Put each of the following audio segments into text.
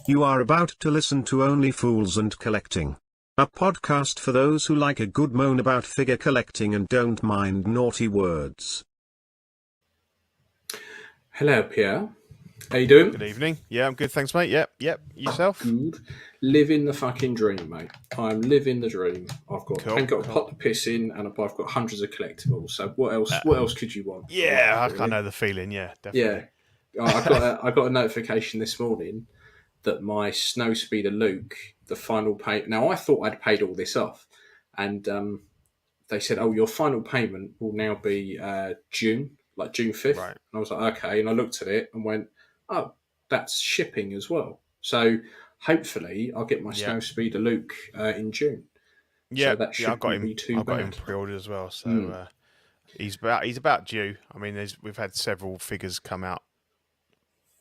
You are about to listen to Only Fools and Collecting, a podcast for those who like a good moan about figure collecting and don't mind naughty words. Hello, Pierre. How you doing? Good evening. Yeah, I'm good, thanks, mate. Yep. Yourself? Good. Living the fucking dream, mate. I'm living the dream. I've got to pot the piss in, and I've got hundreds of collectibles. So what else? What else could you want? Yeah, I know the feeling. Yeah, definitely. Yeah, I got a notification this morning that my Snowspeeder Luke, the final payment. Now I thought I'd paid all this off, and they said, "Oh, your final payment will now be June, like June 5th." Right. And I was like, "Okay," and I looked at it and went, "Oh, that's shipping as well." So hopefully I'll get my Snowspeeder Luke in June. Yeah, so that shouldn't got him. be too I've got bad. him pre-ordered as well. So he's about due. I mean, we've had several figures come out,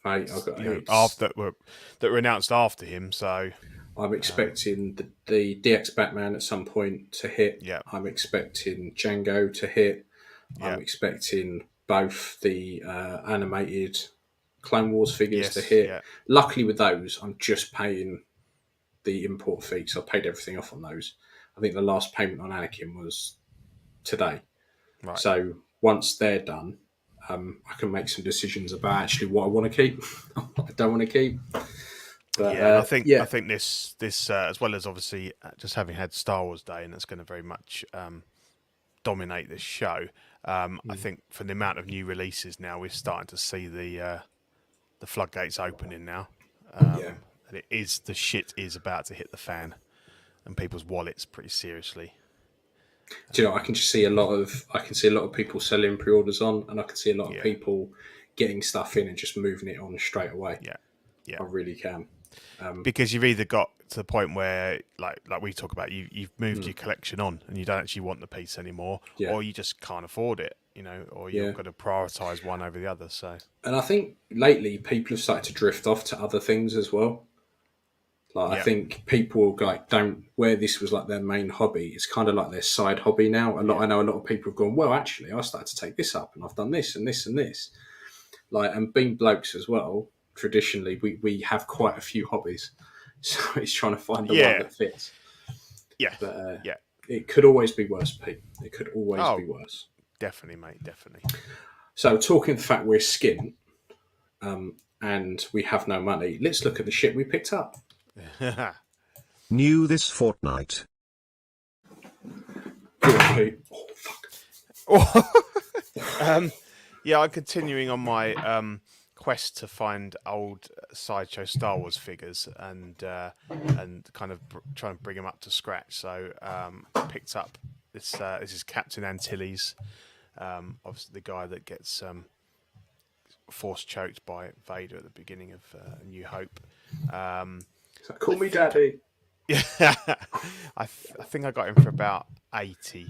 Mate, I've got after that were announced after him. So I'm expecting the DX Batman at some point to hit. Yeah. I'm expecting Django to hit. Yeah. I'm expecting both the animated Clone Wars figures to hit. Yeah. Luckily with those, I'm just paying the import fee, so I paid everything off on those. I think the last payment on Anakin was today. Right. So once they're done, I can make some decisions about actually what I want to keep, what I don't want to keep. But, I think this as well as obviously just having had Star Wars Day, and that's going to very much dominate this show. I think for the amount of new releases now, we're starting to see the floodgates opening now. And the shit is about to hit the fan, and people's wallets pretty seriously. Do you know? I can see a lot of people selling pre-orders on, and I can see a lot of people getting stuff in and just moving it on straight away. Yeah. I really can. Because you've either got to the point where, like we talk about, you've moved your collection on and you don't actually want the piece anymore, or you just can't afford it, or you've got to prioritise one over the other. So, and I think lately people have started to drift off to other things as well. I think people where this was like their main hobby, it's kind of like their side hobby now. I know a lot of people have gone, well, actually, I started to take this up, and I've done this and this and this. And being blokes as well, traditionally we have quite a few hobbies, so it's trying to find the one that fits. But it could always be worse, Pete. It could always be worse. Definitely, mate. Definitely. So talking of the fact we're skint and we have no money, let's look at the shit we picked up. New this fortnight. Good, Pete. Oh, fuck. I'm continuing on my quest to find old Sideshow Star Wars figures and kind of try and bring them up to scratch. So I picked up this. This is Captain Antilles, obviously the guy that gets force choked by Vader at the beginning of New Hope. Call me daddy. Yeah, I think I got him for about £80.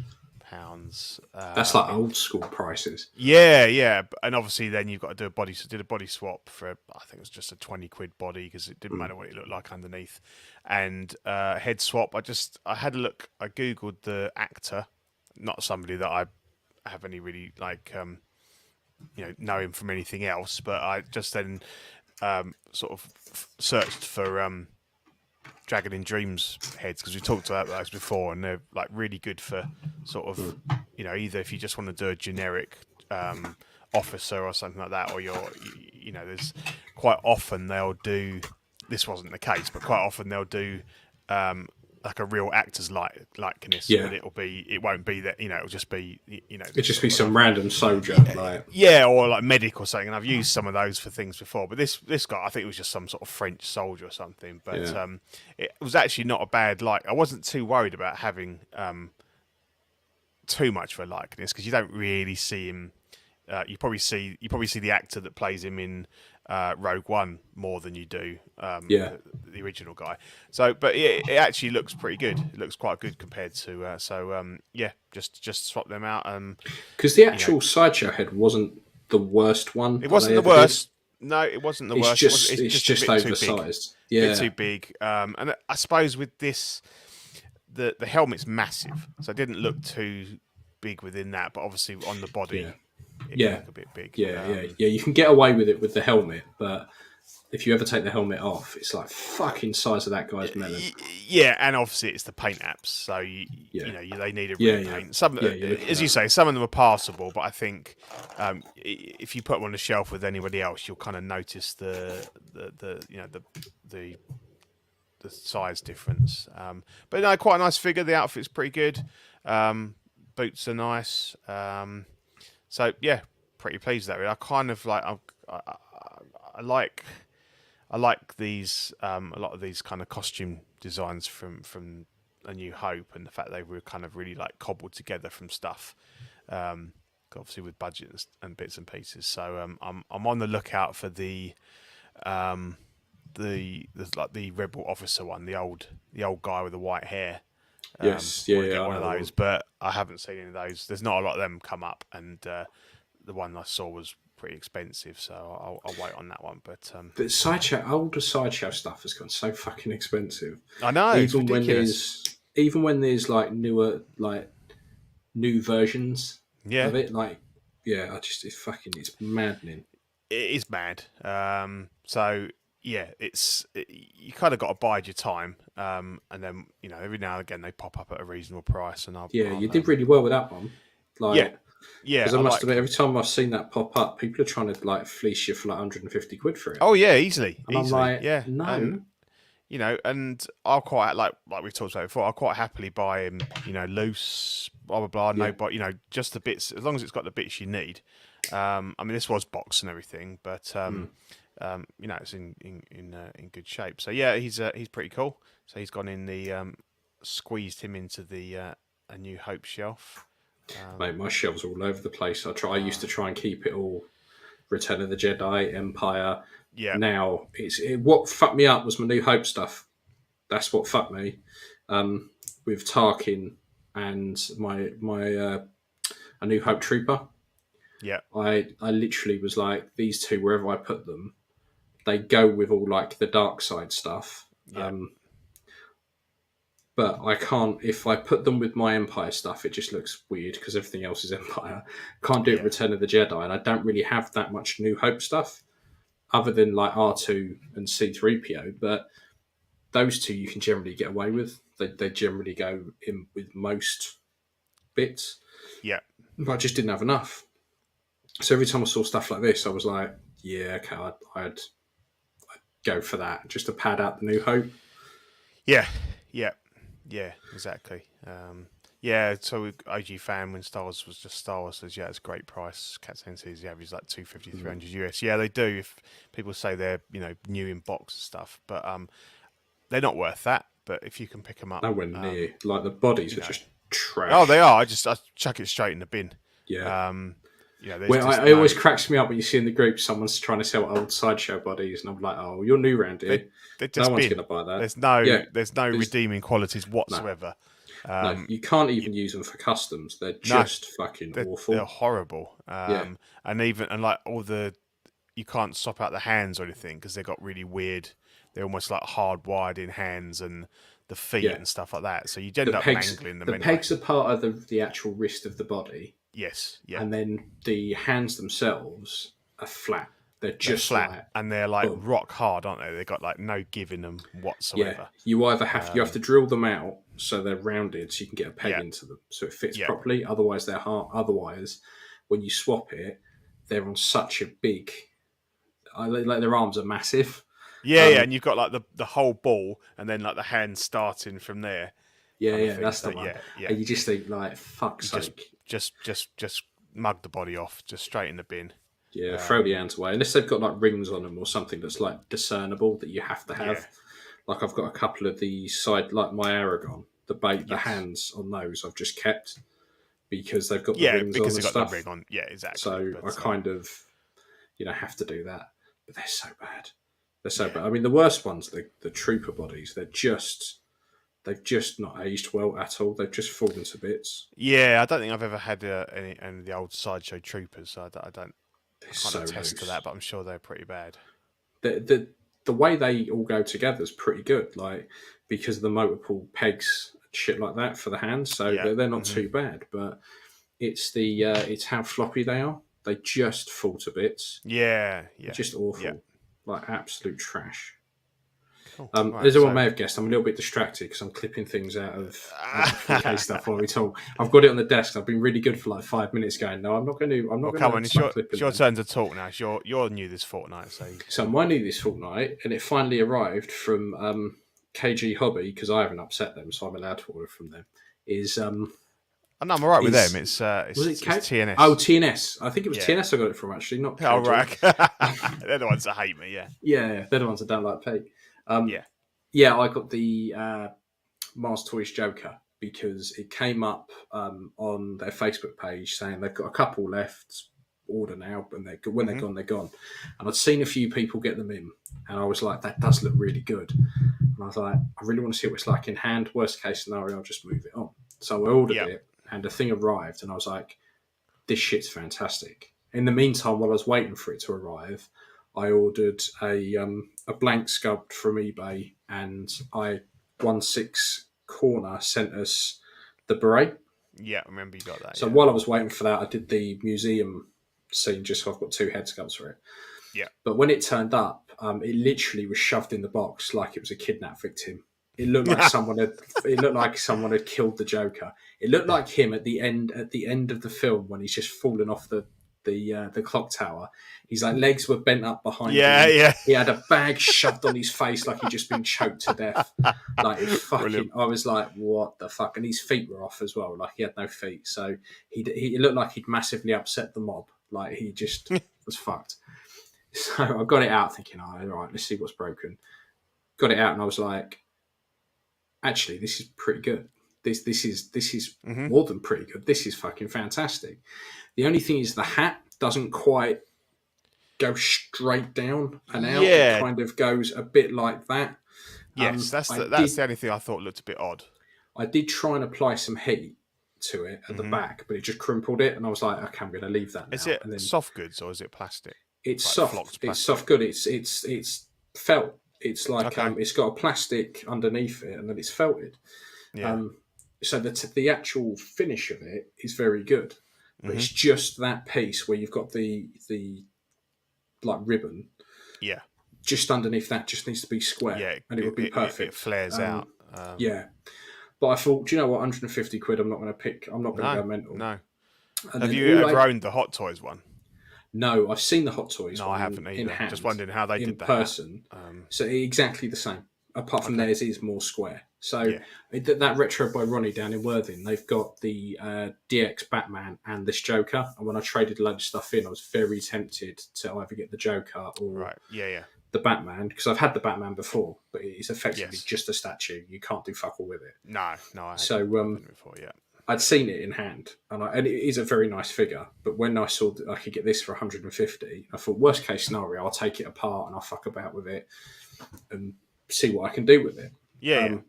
That's like old school prices. Yeah, and obviously then you've got to do a body. So did a body swap for I think it was just a £20 body because it didn't matter what it looked like underneath, and head swap. I had a look. I googled the actor, not somebody that I have any really know him from anything else, but I just then sort of searched for Dragon in Dreams heads because we talked about those before, and they're like really good for sort of either if you just want to do a generic officer or something like that, or there's quite often they'll do. This wasn't the case, but quite often they'll do like a real actor's likeness, but it won't be that, it'll just be, it'll just be some random soldier, or like medic or something. And I've used some of those for things before, but this guy, I think it was just some sort of French soldier or something. But it was actually not a bad I wasn't too worried about having too much of a likeness because you don't really see him. You probably see the actor that plays him in Rogue One more than you do the original guy. So, but it actually looks pretty good. It looks quite good compared to. Just swap them out. Because the actual Sideshow head wasn't the worst one. It wasn't the worst. No, it wasn't the worst. It's just oversized. A bit too big. And I suppose with this, the helmet's massive, so it didn't look too big within that. But obviously on the body. It look a bit big. Yeah. You can get away with it with the helmet, but if you ever take the helmet off, it's like fucking size of that guy's melon. Yeah, and obviously it's the paint apps, so they need a repaint. Some, as you say, some of them are passable, but I think if you put them on the shelf with anybody else, you'll kind of notice the size difference. But no, quite a nice figure. The outfit's pretty good. Boots are nice. So yeah, pretty pleased with that. I kind of like. I like these a lot of these kind of costume designs from A New Hope, and the fact they were kind of really like cobbled together from stuff, obviously with budget and bits and pieces. So I'm on the lookout for the rebel officer one, the old guy with the white hair. Yes, one of those, but I haven't seen any of those. There's not a lot of them come up, and the one I saw was pretty expensive, so I'll wait on that one. But older sideshow stuff has gone so fucking expensive. I know, even when there's like newer, like new versions of it, like it's maddening. It is mad. So yeah, you kind of got to bide your time, and then every now and again they pop up at a reasonable price, and you did really well with that one. Yeah, because I must admit, every time I've seen that pop up, people are trying to like fleece you for like 150 quid for it. Oh yeah, easily. And I'm like, no. And I'll quite like we've talked about before. I'll quite happily buy him, loose, blah blah blah. No, but just the bits, as long as it's got the bits you need. I mean, this was boxed and everything, but it's in good shape. So yeah, he's pretty cool. So he's gone in the squeezed him into the A New Hope shelf. Mate, my shelves are all over the place. I used to try and keep it all Return of the Jedi, Empire. Yeah. Now what fucked me up was my New Hope stuff. That's what fucked me. With Tarkin and my A New Hope trooper. Yeah. I literally was like, these two, wherever I put them, they go with all like the dark side stuff. Yeah. But I can't, if I put them with my Empire stuff, it just looks weird because everything else is Empire. Can't do it Return of the Jedi, and I don't really have that much New Hope stuff other than like R2 and C3PO. But those two you can generally get away with. They generally go in with most bits. Yeah. But I just didn't have enough. So every time I saw stuff like this, I was like, yeah, okay, I'd go for that just to pad out the New Hope. Yeah, exactly. So OG fan, when Star Wars was just Star Wars, says, it's a great price. Cat says the average is like $250, $300 US. Yeah, they do. If people say they're new in box and stuff, but they're not worth that. But if you can pick them up, nowhere near. Like the bodies are just trash. Oh, they are. I chuck it straight in the bin. Yeah. It always cracks me up when you see in the group someone's trying to sell old sideshow bodies, and I'm like, "Oh, you're new around here. No one's going to buy that." There's no redeeming qualities whatsoever. No, you can't even use them for customs. They're just fucking awful. They're horrible. And like you can't swap out the hands or anything because they've got really weird. They're almost like hardwired in hands and the feet and stuff like that. So you end up mangling them. The pegs are part of the actual wrist of the body. Yes, yeah. And then the hands themselves are flat. They're just flat. And they're like rock hard, aren't they? They've got like no give in them whatsoever. Yeah. You either have to drill them out so they're rounded so you can get a peg into them so it fits properly. Otherwise they're hard. Otherwise, when you swap it, they're on such a big... like their arms are massive. And you've got like the whole ball and then like the hands starting from there. That's the one. And you just think like, fuck's sake. Just mug the body off, just straight in the bin. Yeah, throw the hands away. Unless they've got like rings on them or something that's like discernible that you have to have. Like I've got a couple of the side, like my Aragon, the hands on those I've just kept because they've got the rings on and they've stuff. got the ring on. Yeah, exactly. So I kind of, have to do that. But they're so bad. Bad. I mean, the worst ones, the trooper bodies, they've just not aged well at all. They've just fallen to bits. Yeah, I don't think I've ever had any of the old sideshow troopers. So I can't attest to that, but I'm sure they're pretty bad. The way they all go together is pretty good, like because of the multiple pegs and shit like that for the hands. So they're not too bad, but it's it's how floppy they are. They just fall to bits. Yeah. Just awful. Yeah. like absolute trash. Cool. As everyone may have guessed, I'm a little bit distracted because I'm clipping things out of 4K stuff while we talk. I've got it on the desk. I've been really good for like 5 minutes going, no, I'm not going to. I'm not come going on, to. it's your turn to talk now. You're new this fortnight, so I'm new this fortnight, and it finally arrived from KG Hobby because I haven't upset them, so I'm allowed to order from them. I'm all right with them. It's TNS. Oh, TNS. I think it was TNS I got it from, actually, not KG. Oh, right. They're the ones that hate me, yeah. Yeah, they're the ones that don't like Pete. I got the Mars Toys Joker because it came up on their Facebook page saying they've got a couple left, order now, and when they're gone, they're gone. And I'd seen a few people get them in, and I was like, that does look really good. And I was like, I really want to see what it's like in hand. Worst case scenario, I'll just move it on. So I ordered it, and the thing arrived, and I was like, this shit's fantastic. In the meantime, while I was waiting for it to arrive, I ordered a blank sculpt from eBay, and 16 Corner sent us the beret. Yeah, I remember you got that. So while I was waiting for that, I did the museum scene just so I've got 2 head sculpts for it. Yeah. But when it turned up, it literally was shoved in the box like it was a kidnap victim. It looked like someone had killed the Joker. It looked like him at the end of the film when he's just fallen off the clock tower. His like legs were bent up behind him. Yeah. He had a bag shoved on his face like he'd just been choked to death. Like it fucking. Brilliant. I was like, what the fuck? And his feet were off as well. Like he had no feet, so he looked like he'd massively upset the mob. Like he just was fucked. So I got it out thinking, all right, let's see what's broken. Got it out and I was like, actually, this is pretty good. This is more than pretty good. This is fucking fantastic. The only thing is the hat doesn't quite go straight down and out. Yeah. It kind of goes a bit like that. Yes, that's the only thing I thought looked a bit odd. I did try and apply some heat to it at the back, but it just crumpled it, and I was like, okay, I'm going to leave that now. Is it soft goods or is it plastic? It's like soft. It's soft good. It's felt. It's like it's got a plastic underneath it, and then it's felted. Yeah. So the actual finish of it is very good, but it's just that piece where you've got the like ribbon. Yeah. Just underneath that just needs to be square, and it would be perfect. It flares out. Yeah. But I thought, do you know what? 150 quid. I'm not going to go mental. No. Have you ever owned the Hot Toys one? No, I've seen the Hot Toys. No, I haven't either. In hand, just wondering how they did that in person. So exactly the same. Apart from theirs is more square. So that retro by Ronnie down in Worthing, they've got the DX Batman and this Joker. And when I traded a load of stuff in, I was very tempted to either get the Joker or the Batman, because I've had the Batman before, but it's effectively just a statue. You can't do fuck all with it. No, I haven't before. I'd seen it in hand, and it is a very nice figure. But when I saw that I could get this for 150, I thought, worst case scenario, I'll take it apart and I'll fuck about with it and see what I can do with it.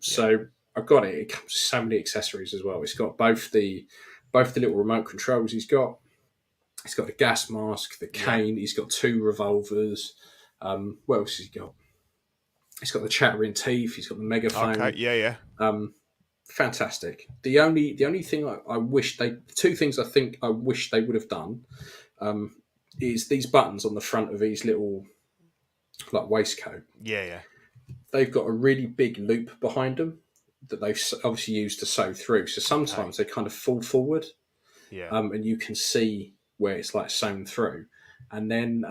So I got it. It comes with so many accessories as well. It's got both the little remote controls. He's got the gas mask, the cane. He's got 2 revolvers. What else has he got? He's got the chattering teeth. He's got the megaphone. Okay, Fantastic. The only thing I wish they... 2 things I think I wish they would have done is these buttons on the front of his little like waistcoat. Yeah. They've got a really big loop behind them that they've obviously used to sew through. So sometimes they kind of fall forward. Yeah. And you can see where it's like sewn through. And then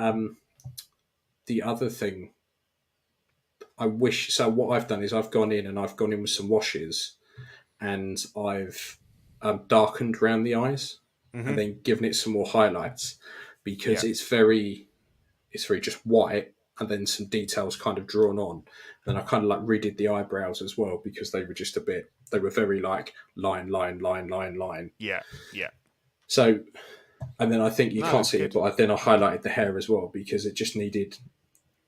the other thing I wish... So what I've done is I've gone in with some washes and I've darkened around the eyes and then given it some more highlights because it's very just white and then some details kind of drawn on. And I kind of like redid the eyebrows as well because they were very like line. Yeah. So, and then I think you can't see it, but then I highlighted the hair as well because it just needed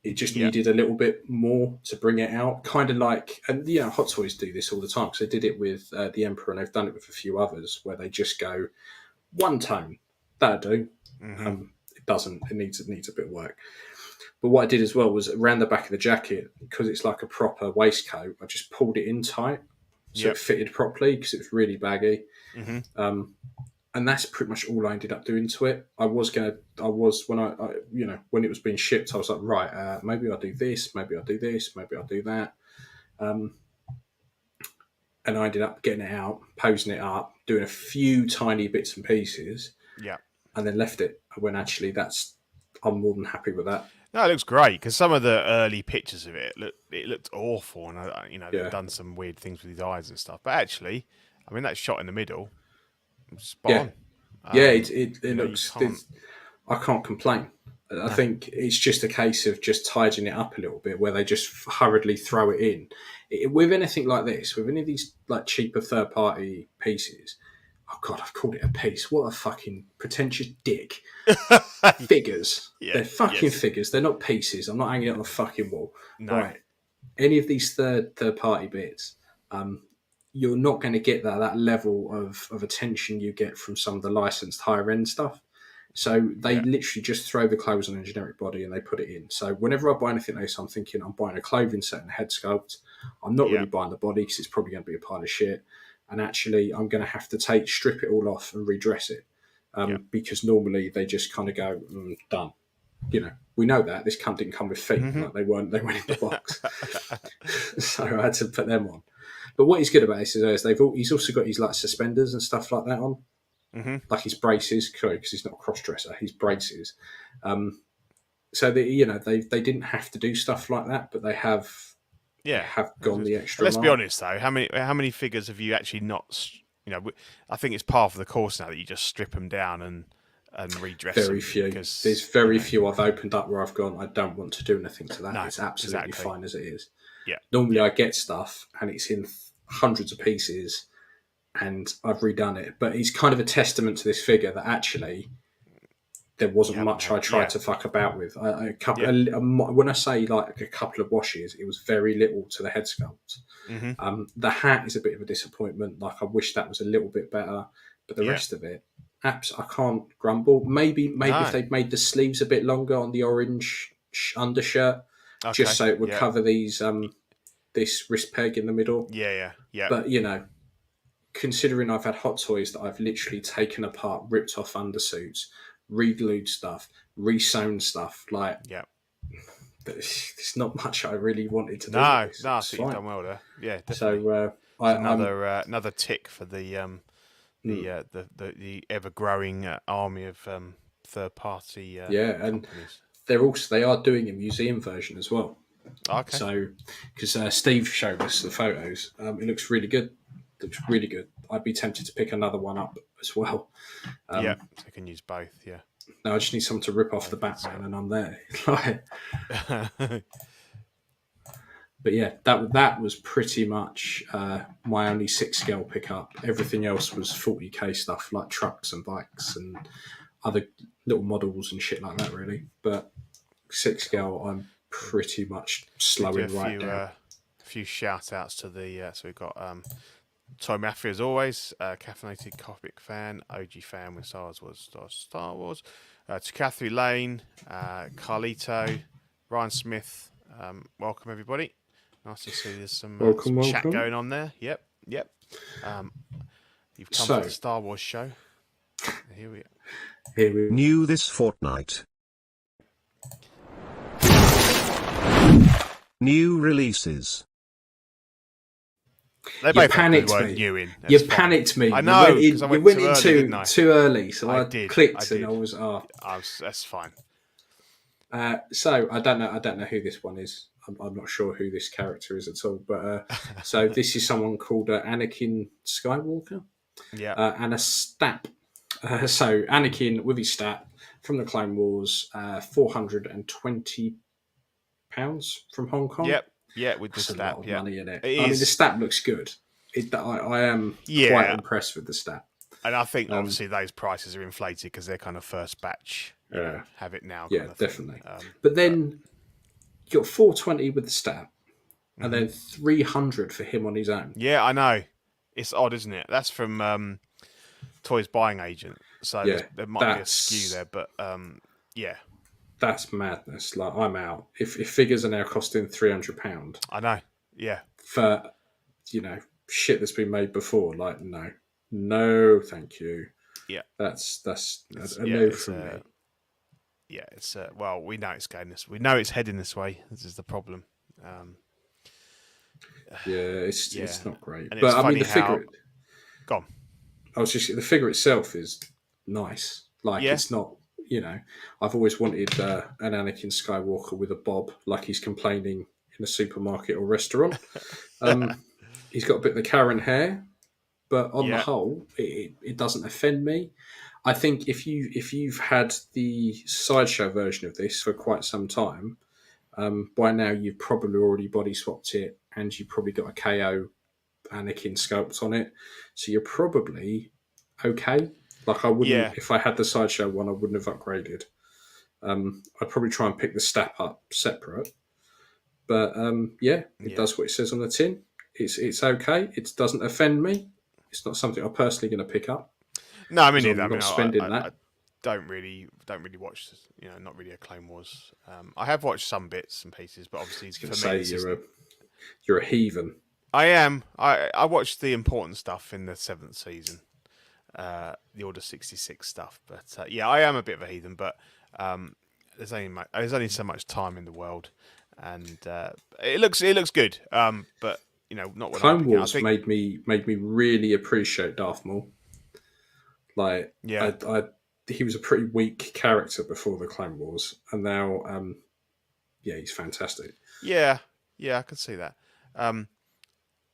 a little bit more to bring it out. Kind of like, and Hot Toys do this all the time because they did it with the Emperor and they've done it with a few others where they just go one tone. That'll do. It doesn't. It needs a bit of work. But what I did as well was around the back of the jacket, because it's like a proper waistcoat, I just pulled it in tight so it fitted properly because it was really baggy. And and that's pretty much all I ended up doing to it. When when it was being shipped, I was like, right, maybe I'll do this, maybe I'll do this, maybe I'll do that. And I ended up getting it out, posing it up, doing a few tiny bits and pieces, and then left it. When actually, I'm more than happy with that. No, it looks great because some of the early pictures of it looked awful, and they've done some weird things with his eyes and stuff. But actually, I mean, that shot in the middle, spot on. It looks. I can't complain. I think it's just a case of just tidying it up a little bit, where they just hurriedly throw it in. With anything like this, with any of these like cheaper third-party pieces, oh God, I've called it a piece. What a fucking pretentious dick. Figures. They're fucking figures. They're not pieces. I'm not hanging it on a fucking wall. No. Right. Any of these third-party bits, you're not going to get that level of attention you get from some of the licensed higher-end stuff. So they literally just throw the clothes on a generic body and they put it in. So whenever I buy anything like this, I'm thinking I'm buying a clothing set and a head sculpt. I'm not really buying the body because it's probably going to be a pile of shit. And actually, I'm going to have to strip it all off and redress it. Because normally they just kind of go, done. We know that. This cunt didn't come with feet. Like they went in the box. So I had to put them on. But what he's good about this is he's also got his like suspenders and stuff like that on. Like his braces, because he's not a cross-dresser, his braces. So they didn't have to do stuff like that, but they have gone the extra mile. Let's be honest though, how many figures have you actually not? I think it's part of the course now that you just strip them down and redress them. Very few. There's very few I've opened up where I've gone, I don't want to do anything to that. No, it's absolutely fine as it is. Yeah. Normally I get stuff and it's in hundreds of pieces and I've redone it. But it's kind of a testament to this figure that actually there wasn't much I tried to fuck about with. When I say like a couple of washes, it was very little to the head sculpt. The hat is a bit of a disappointment. Like I wish that was a little bit better, but the rest of it, I can't grumble. Maybe if they'd made the sleeves a bit longer on the orange undershirt, just so it would cover these this wrist peg in the middle. Yeah. But considering I've had Hot Toys that I've literally taken apart, ripped off undersuits, re-glued stuff, re-sewn stuff, there's not much I really wanted to do. No, I think you've done well there. Yeah, definitely. So another tick for the ever-growing army of third-party and companies. They are doing a museum version as well. Okay. So because Steve showed us the photos, it looks really good. I'd be tempted to pick another one up as well. So you can use both. Yeah. No, I just need someone to rip off the Batman, and I'm there. But yeah, that was pretty much my only 6-scale pickup. Everything else was 40k stuff, like trucks and bikes and other little models and shit like that, really. But 6-scale, I'm pretty much slowing right down. A few shout outs to the so we've got Toy Mafia as always, caffeinated comic fan, OG fan when Star Wars, to Catherine Lane, Carlito, Ryan Smith, welcome everybody. Nice to see there's some chat going on there. Yep. You've come to the Star Wars show. Here we are. New this fortnight. New releases. You panicked me. You panicked me. I know. You went in too early, so I clicked and I was. That's fine. So I don't know who this one is. I'm not sure who this character is at all. But so this is someone called Anakin Skywalker. Yeah. And a stat. So Anakin with his stat from the Clone Wars, £420 from Hong Kong. Yep. Yeah, with the stat. That's a lot of money in it. I mean, the stat looks good. I am quite impressed with the stat. And I think obviously those prices are inflated because they're kind of first batch. Have it now. Yeah, definitely. But then you got 420 with the stat, and then 300 for him on his own. Yeah, I know. It's odd, isn't it? That's from Toys Buying Agent. So there might be a skew there, but yeah. That's madness. Like, I'm out. If figures are now costing £300, I know. Yeah. For shit that's been made before, like no, thank you. Yeah, That's a no from me. Yeah, it's well, we know it's going this. We know it's heading this way. This is the problem. It's not great. And But it's I mean, funny how. Go on. the figure itself is nice. Like, Yeah. it's not, I've always wanted an Anakin Skywalker with a bob, like he's complaining in a supermarket or restaurant. He's got a bit of the Karen hair, but on the whole, it doesn't offend me. I think if you've had the sideshow version of this for quite some time, by now you've probably already body swapped it, and you've probably got a KO Anakin sculpt on it, so you're probably okay. Like, I wouldn't, if I had the sideshow one, I wouldn't have upgraded. I'd probably try and pick the step up separate. But it does what it says on the tin. It's okay. It doesn't offend me. It's not something I'm personally going to pick up. No, I mean, neither. I'm not spending that. I don't really watch. Not really a Clone Wars. I have watched some bits and pieces, but obviously, for me, you're a heathen. I am. I watched the important stuff in the 7th season, the Order 66 stuff. But I am a bit of a heathen. But there's only so much time in the world, and it looks good. But not what Clone Wars made me really appreciate Darth Maul. Like, he was a pretty weak character before the Clone Wars, and now, he's fantastic. Yeah, I could see that.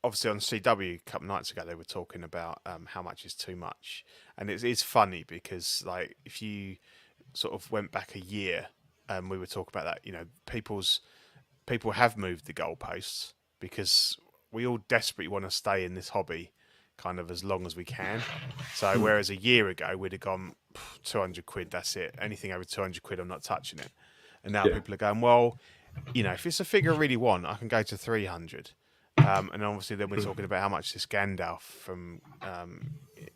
Obviously, on CW a couple of nights ago, they were talking about how much is too much, and it's funny because, like, if you sort of went back a year, we were talking about that. People have moved the goalposts because we all desperately want to stay in this hobby kind of as long as we can. So whereas a year ago we'd have gone 200 quid, that's it. Anything over 200 quid, I'm not touching it. And now people are going, well, if it's a figure I really want, I can go to 300. And obviously then we're talking about how much this Gandalf from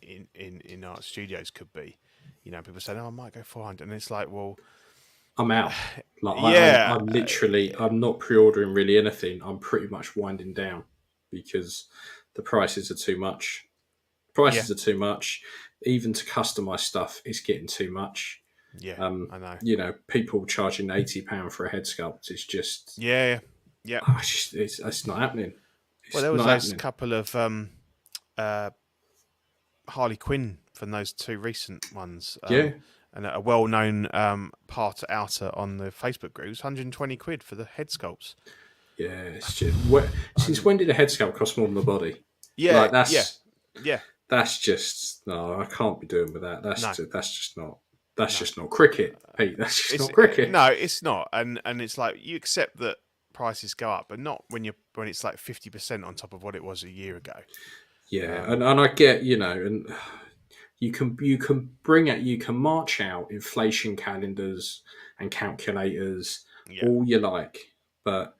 in our studios could be. People say, I might go 400, and it's like, well, I'm out. I'm literally, I'm not pre-ordering really anything. I'm pretty much winding down because the prices are too much. Prices are too much. Even to customize stuff is getting too much. Yeah, I know. People charging £80 for a head sculpt is just... Yeah. It's not happening. There was those couple of Harley Quinn from those two recent ones. And a well-known part outer on the Facebook group was 120 quid for the head sculpts. Yeah, it's just... Since when did a head sculpt cost more than the body? Yeah, That's just... No, I can't be doing with that. That's just not... That's just not cricket, Pete. That's just not cricket. No, it's not. And it's like, you accept that prices go up, but not when it's like 50% on top of what it was a year ago. Yeah, and I get, and you can march out inflation calendars and calculators all you like, but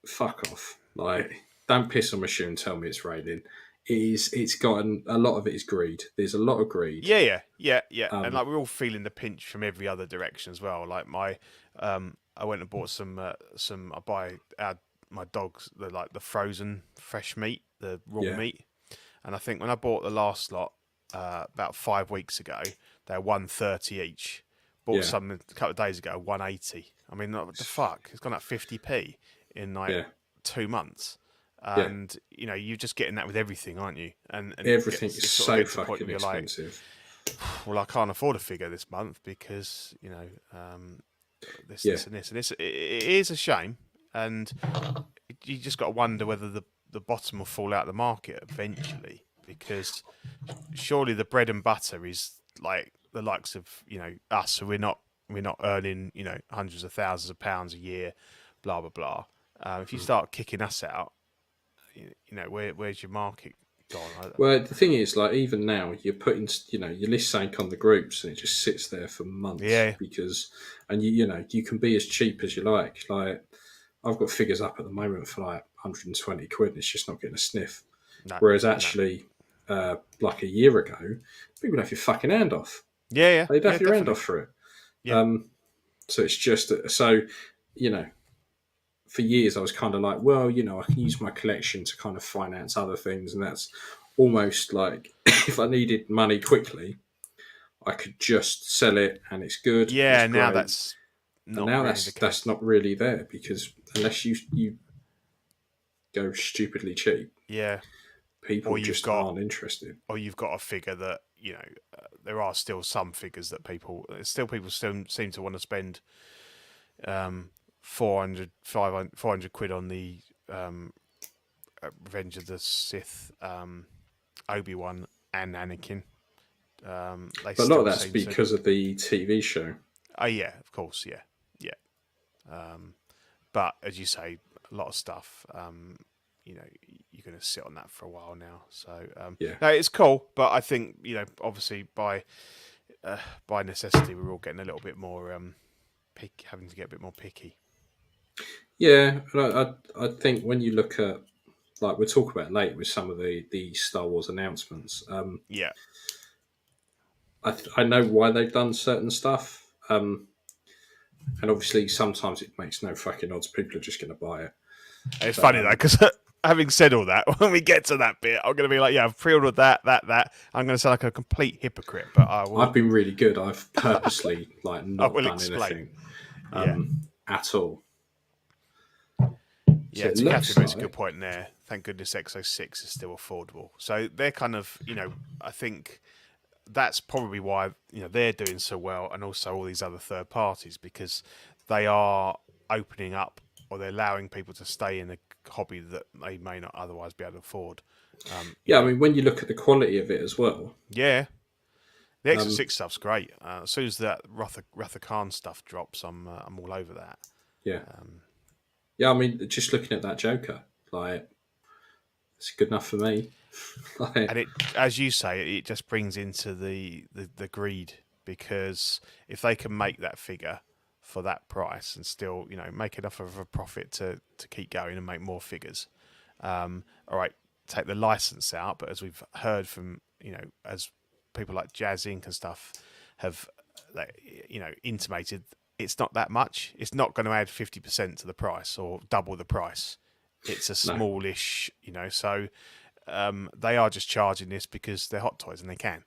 fuck off. Like, don't piss on my shoe and tell me it's raining. It's gotten, a lot of it is greed. There's a lot of greed. Yeah. And like, we're all feeling the pinch from every other direction as well. Like I went and bought I buy my dogs the frozen fresh meat, the raw meat. And I think when I bought the last lot about 5 weeks ago, they're $1.30 each. Bought some a couple of days ago, $1.80. I mean, what the fuck? It's gone up 50p in 2 months. And you're just getting that with everything, aren't you? And everything is so fucking expensive. Like, well, I can't afford a figure this month because this and this. It is a shame, and you just got to wonder whether the bottom will fall out of the market eventually, because surely the bread and butter is like the likes of us, so we're not earning hundreds of thousands of pounds a year, blah blah blah. If you start kicking us out, where's your market gone? Well, the thing is, like, even now you're putting you list something on the groups and it just sits there for months because you can be as cheap as you like. Like, I've got figures up at the moment for like 120 quid and it's just not getting a sniff. Whereas actually like a year ago, people would have your fucking hand off. They'd have your hand off for it. So it's just for years I was kind of like, well, I can use my collection to kind of finance other things, and that's almost like if I needed money quickly, I could just sell it and it's good. Yeah, it's now great. that's And not now really the case. that's not really there, because unless you go stupidly cheap, Yeah, people just aren't interested. or you've got a figure that there are still some figures that people still seem to want to spend 400 quid on the Revenge of the Sith, Obi-Wan and Anakin. But a lot of that's because of the TV show. Oh yeah, of course, yeah. But as you say, a lot of stuff, you're going to sit on that for a while now. So no, it's cool, but I think obviously by necessity, we're all getting a little bit more having to get a bit more picky. Yeah, I think when you look at, like we'll talk about later with some of the Star Wars announcements. Yeah. I know why they've done certain stuff, and obviously sometimes it makes no fucking odds. People are just going to buy it. It's funny though, because having said all that, when we get to that bit, I'm going to be like, yeah, I've pre-ordered that. I'm going to sound like a complete hypocrite, but I will. I've been really good. I've purposely not done anything at all. Yeah, so Catherine makes a good point there. Thank goodness X06 is still affordable. So they're kind of, I think that's probably why they're doing so well, and also all these other third parties, because they are opening up, or they're allowing people to stay in a hobby that they may not otherwise be able to afford. I mean, when you look at the quality of it as well. Yeah. The X06 stuff's great. As soon as that Ratha Khan stuff drops, I'm all over that. Yeah. I mean, just looking at that Joker, like, it's good enough for me. And it, as you say, it just brings into the greed, because if they can make that figure for that price and still, make enough of a profit to keep going and make more figures, all right, take the license out. But as we've heard from, as people like Jazz Inc. and stuff have, intimated, it's not that much. It's not going to add 50% to the price or double the price. It's a smallish, so they are just charging this because they're Hot Toys and they can.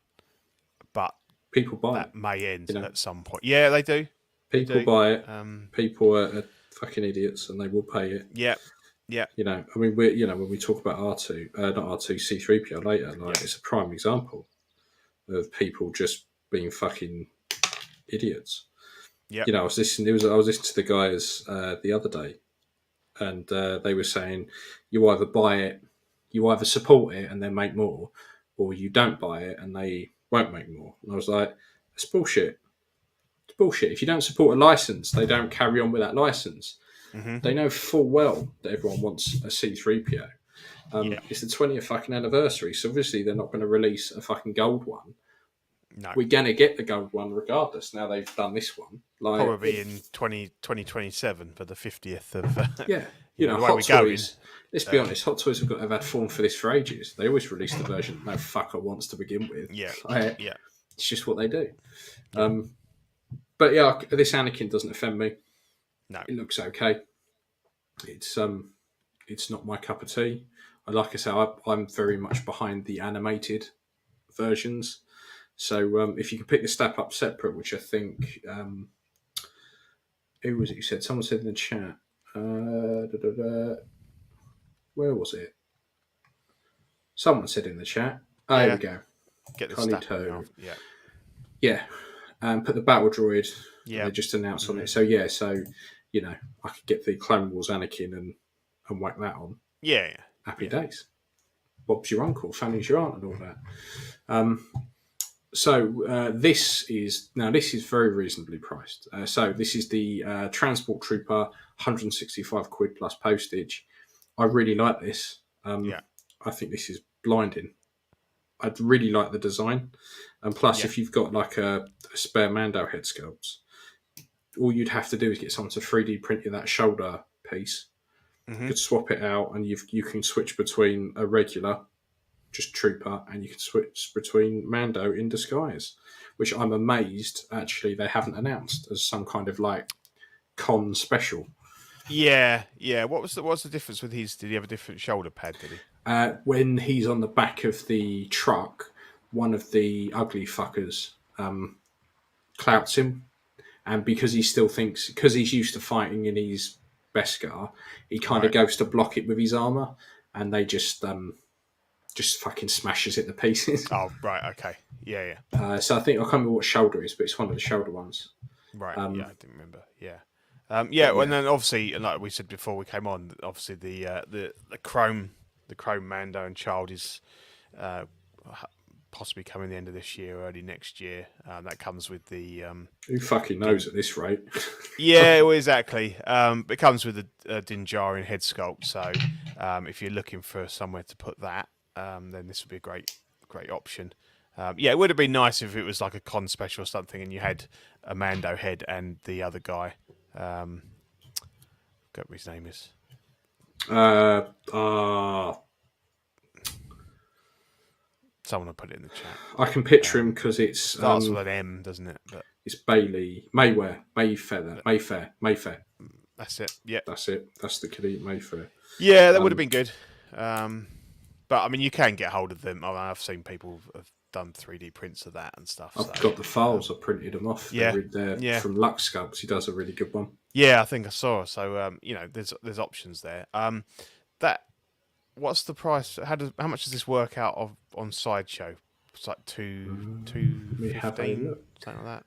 But people buy that may end at some point. Yeah, they do. People buy it. People are fucking idiots and they will pay it. Yeah. I mean, when we talk about R2, not R2, C3PO later, it's a prime example of people just being fucking idiots. Yeah. I was listening to the guys the other day, and they were saying you either buy it, you either support it and then make more, or you don't buy it and they won't make more. And I was like, that's bullshit. It's bullshit. If you don't support a license, they don't carry on with that license. Mm-hmm. They know full well that everyone wants a C3PO. It's the 20th fucking anniversary, so obviously they're not going to release a fucking gold one. No. We're going to get the gold one regardless. Now they've done this one. Probably in 2027 for the 50th of... Hot Toys, let's be honest, Hot Toys have got to have had form for this for ages. They always release the version no fucker wants to begin with. Yeah. It's just what they do. But yeah, this Anakin doesn't offend me. No. It looks okay. It's not my cup of tea. Like I say, I'm very much behind the animated versions. So if you can pick the step up separate, which I think, who was it who said? Someone said in the chat. Where was it? Someone said in the chat. There we go. Get the step up. Yeah. Put the battle droid. Yeah. They just announced on it. So I could get the Clone Wars Anakin and whack that on. Yeah. Happy days. Bob's your uncle, Fanny's your aunt, and all that. So this is very reasonably priced. So this is the Transport Trooper, 165 quid plus postage. I really like this. I think this is blinding. I really like the design. And plus, if you've got like a spare Mando head sculpts, all you'd have to do is get someone to 3D print you that shoulder piece. Mm-hmm. You could swap it out and you can switch between a regular just trooper, and you can switch between Mando in disguise, which I'm amazed actually they haven't announced as some kind of like con special. Yeah. What's the difference with his? Did he have a different shoulder pad? Did he? When he's on the back of the truck, one of the ugly fuckers clouts him, and because he still thinks, because he's used to fighting in his Beskar, he kind of goes to block it with his armor, and they just fucking smashes it to pieces. Oh, right, okay, yeah. So I think I can't remember what shoulder it is, but it's one of the shoulder ones. Right, yeah, I didn't remember. Yeah, yeah. And then obviously, like we said before we came on, obviously the Chrome Mando and Child is possibly coming the end of this year, early next year. That comes with the who fucking knows at this rate? yeah, well, exactly. It comes with a Dinjarin head sculpt, so if you're looking for somewhere to put that, then this would be a great option. Yeah, it would have been nice if it was like a con special or something, and you had a Mando head and the other guy. Forgot what his name is. Someone will put it in the chat. I can picture him because it starts with an M, doesn't it? But it's Mayfair. That's it. Yeah, that's it. That's the kid, Mayfair. Yeah, that would have been good. But I mean, you can get hold of them. I've seen people have done 3D prints of that and stuff. I've got the files. I printed them off. Yeah, they're from Lux Sculpts. He does a really good one. Yeah, I think I saw. So there's options there. What's the price? How much does this work out of on Sideshow? It's like $215, something like that.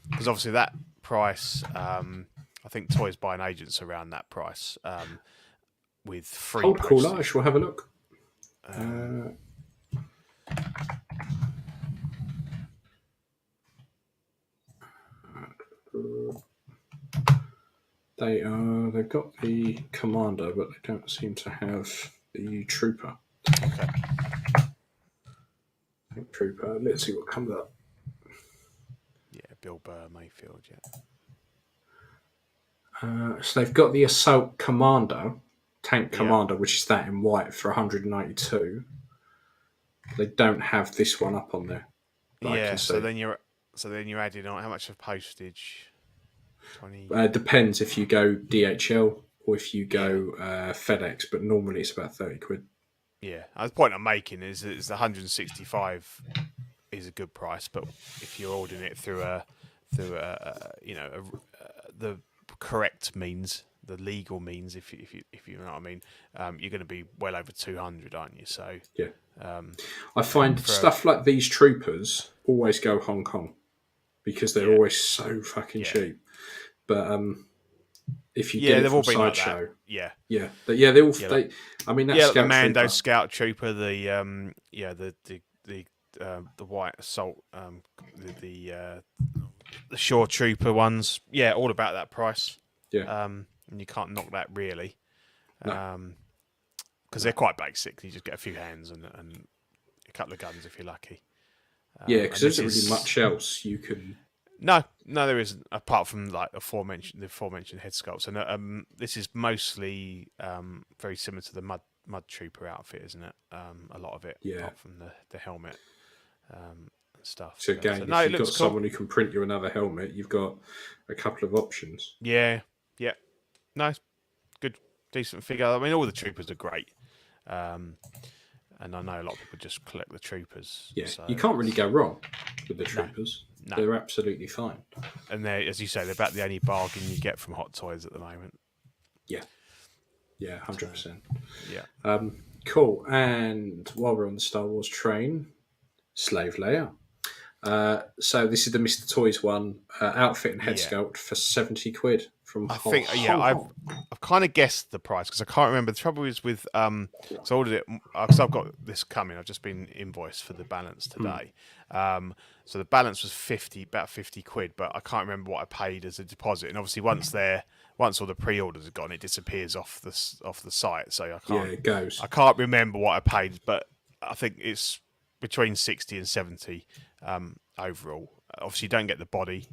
Because obviously that price, I think Toys by an Agent's around that price. With free. Hold collage. We'll have a look. They've got the Commando, but they don't seem to have the Trooper. Okay. Trooper. Let's see what comes up. Yeah, Bill Burr Mayfield. Yeah. So they've got the Assault Commando, Tank Commando, which is that in white for 192. They don't have this one up on there. Yeah. So then you're adding on how much of postage? 20. Depends if you go DHL or if you go FedEx, but normally it's about 30 quid. Yeah, the point I'm making is the 165 is a good price, but if you're ordering it through the correct means, the legal means, if you know what I mean, you're going to be well over 200, aren't you? So yeah, I find stuff like these Troopers always go Hong Kong because they're always so fucking cheap. But if you get it from Sideshow, they all. I mean, that's the Mando Scout Trooper, the White Assault, the Shore Trooper ones, all about that price. Yeah, and you can't knock that really, because they're quite basic. You just get a few hands and a couple of guns if you're lucky. Because there isn't really much else you can. No, there isn't, apart from like the aforementioned head sculpts, and this is mostly very similar to the Mud Trooper outfit, isn't it? A lot of it, apart from the helmet and stuff. So again, if you've got someone who can print you another helmet, you've got a couple of options. Yeah, nice, good, decent figure. I mean, all the Troopers are great, and I know a lot of people just collect the Troopers. Yeah, so you can't really go wrong with the Troopers. No. They're absolutely fine. And they're, as you say, they're about the only bargain you get from Hot Toys at the moment. Yeah, 100%. Yeah. Cool. And while we're on the Star Wars train, Slave Leia. So this is the Mr. Toys one, outfit and head sculpt for 70 quid from Hong Kong. I've kind of guessed the price because I can't remember. The trouble is with so I ordered it because I've got this coming. I've just been invoiced for the balance today. So the balance was about 50 quid, but I can't remember what I paid as a deposit. And obviously once all the pre-orders are gone, it disappears off the site. So I can't. Yeah, it goes. I can't remember what I paid, but I think it's between 60 and 70 overall. Obviously, you don't get the body.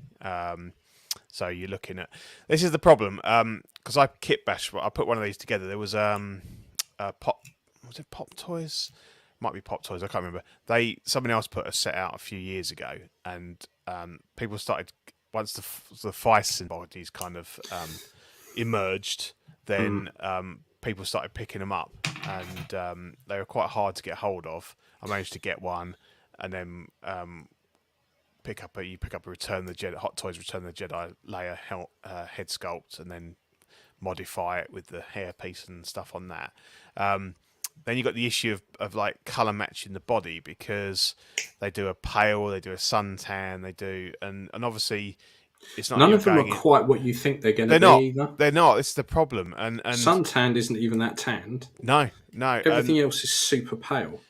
So you're looking at... This is the problem, because I kit bash... I put one of these together. There was Pop... Was it Pop Toys? Might be Pop Toys, I can't remember. Someone else put a set out a few years ago, and people started... Once the Feist bodies kind of emerged, then people started picking them up, and they were quite hard to get hold of. I managed to get one, and then... pick up a Return of the Jedi, Hot Toys Return of the Jedi Leia head sculpt, and then modify it with the hairpiece and stuff on that. Then you got the issue of like color matching the body, because they do a pale, they do a suntan, they do, and obviously it's not. None of them are quite what you think they're going to be. Either. They're not. It's the problem. And suntanned isn't even that tanned. No. Everything else is super pale.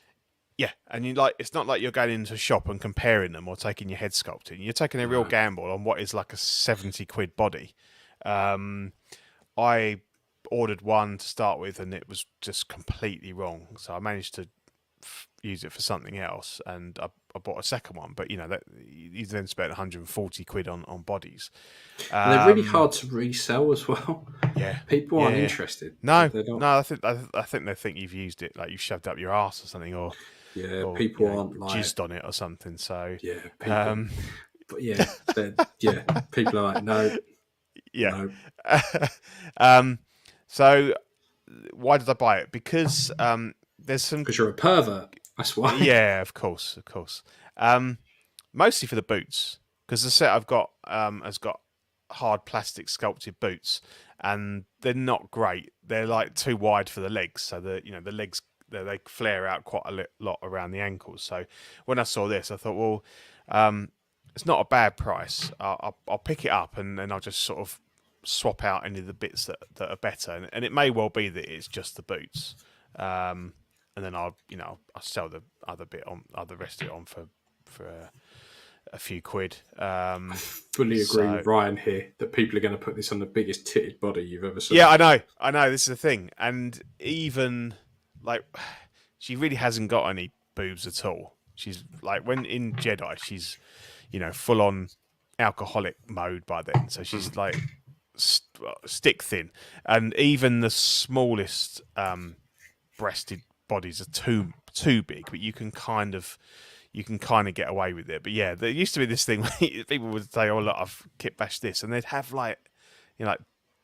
Yeah, and it's not like you're going into a shop and comparing them or taking your head sculpting. You're taking a real gamble on what is like a 70 quid body. I ordered one to start with, and it was just completely wrong. So I managed to use it for something else, and I bought a second one. But that you then spent 140 quid on bodies. And they're really hard to resell as well. Yeah, people aren't interested. No. I think they think you've used it, like you shoved up your ass or something, or people aren't like jizzed on it or something. So people, but people are like no. Yeah. No. So why did I buy it? Because there's some. Because you're a pervert. That's why. Yeah, of course. Mostly for the boots, because the set I've got has got hard plastic sculpted boots, and they're not great. They're like too wide for the legs, so the legs they flare out quite a lot around the ankles. So when I saw this, I thought, well, it's not a bad price. I'll pick it up, and then I'll just sort of swap out any of the bits that are better. And it may well be that it's just the boots, and then I'll sell the other rest of it on for a few quid. I fully agree with Ryan here that people are going to put this on the biggest titted body you've ever seen. Yeah, I know. This is the thing, and even like she really hasn't got any boobs at all. She's like, when in Jedi, she's full on alcoholic mode by then, so she's like stick thin, and even the smallest breasted bodies are too big, but you can kind of get away with it. But yeah, there used to be this thing where people would say, "Oh look, I've kit bashed this," and they'd have like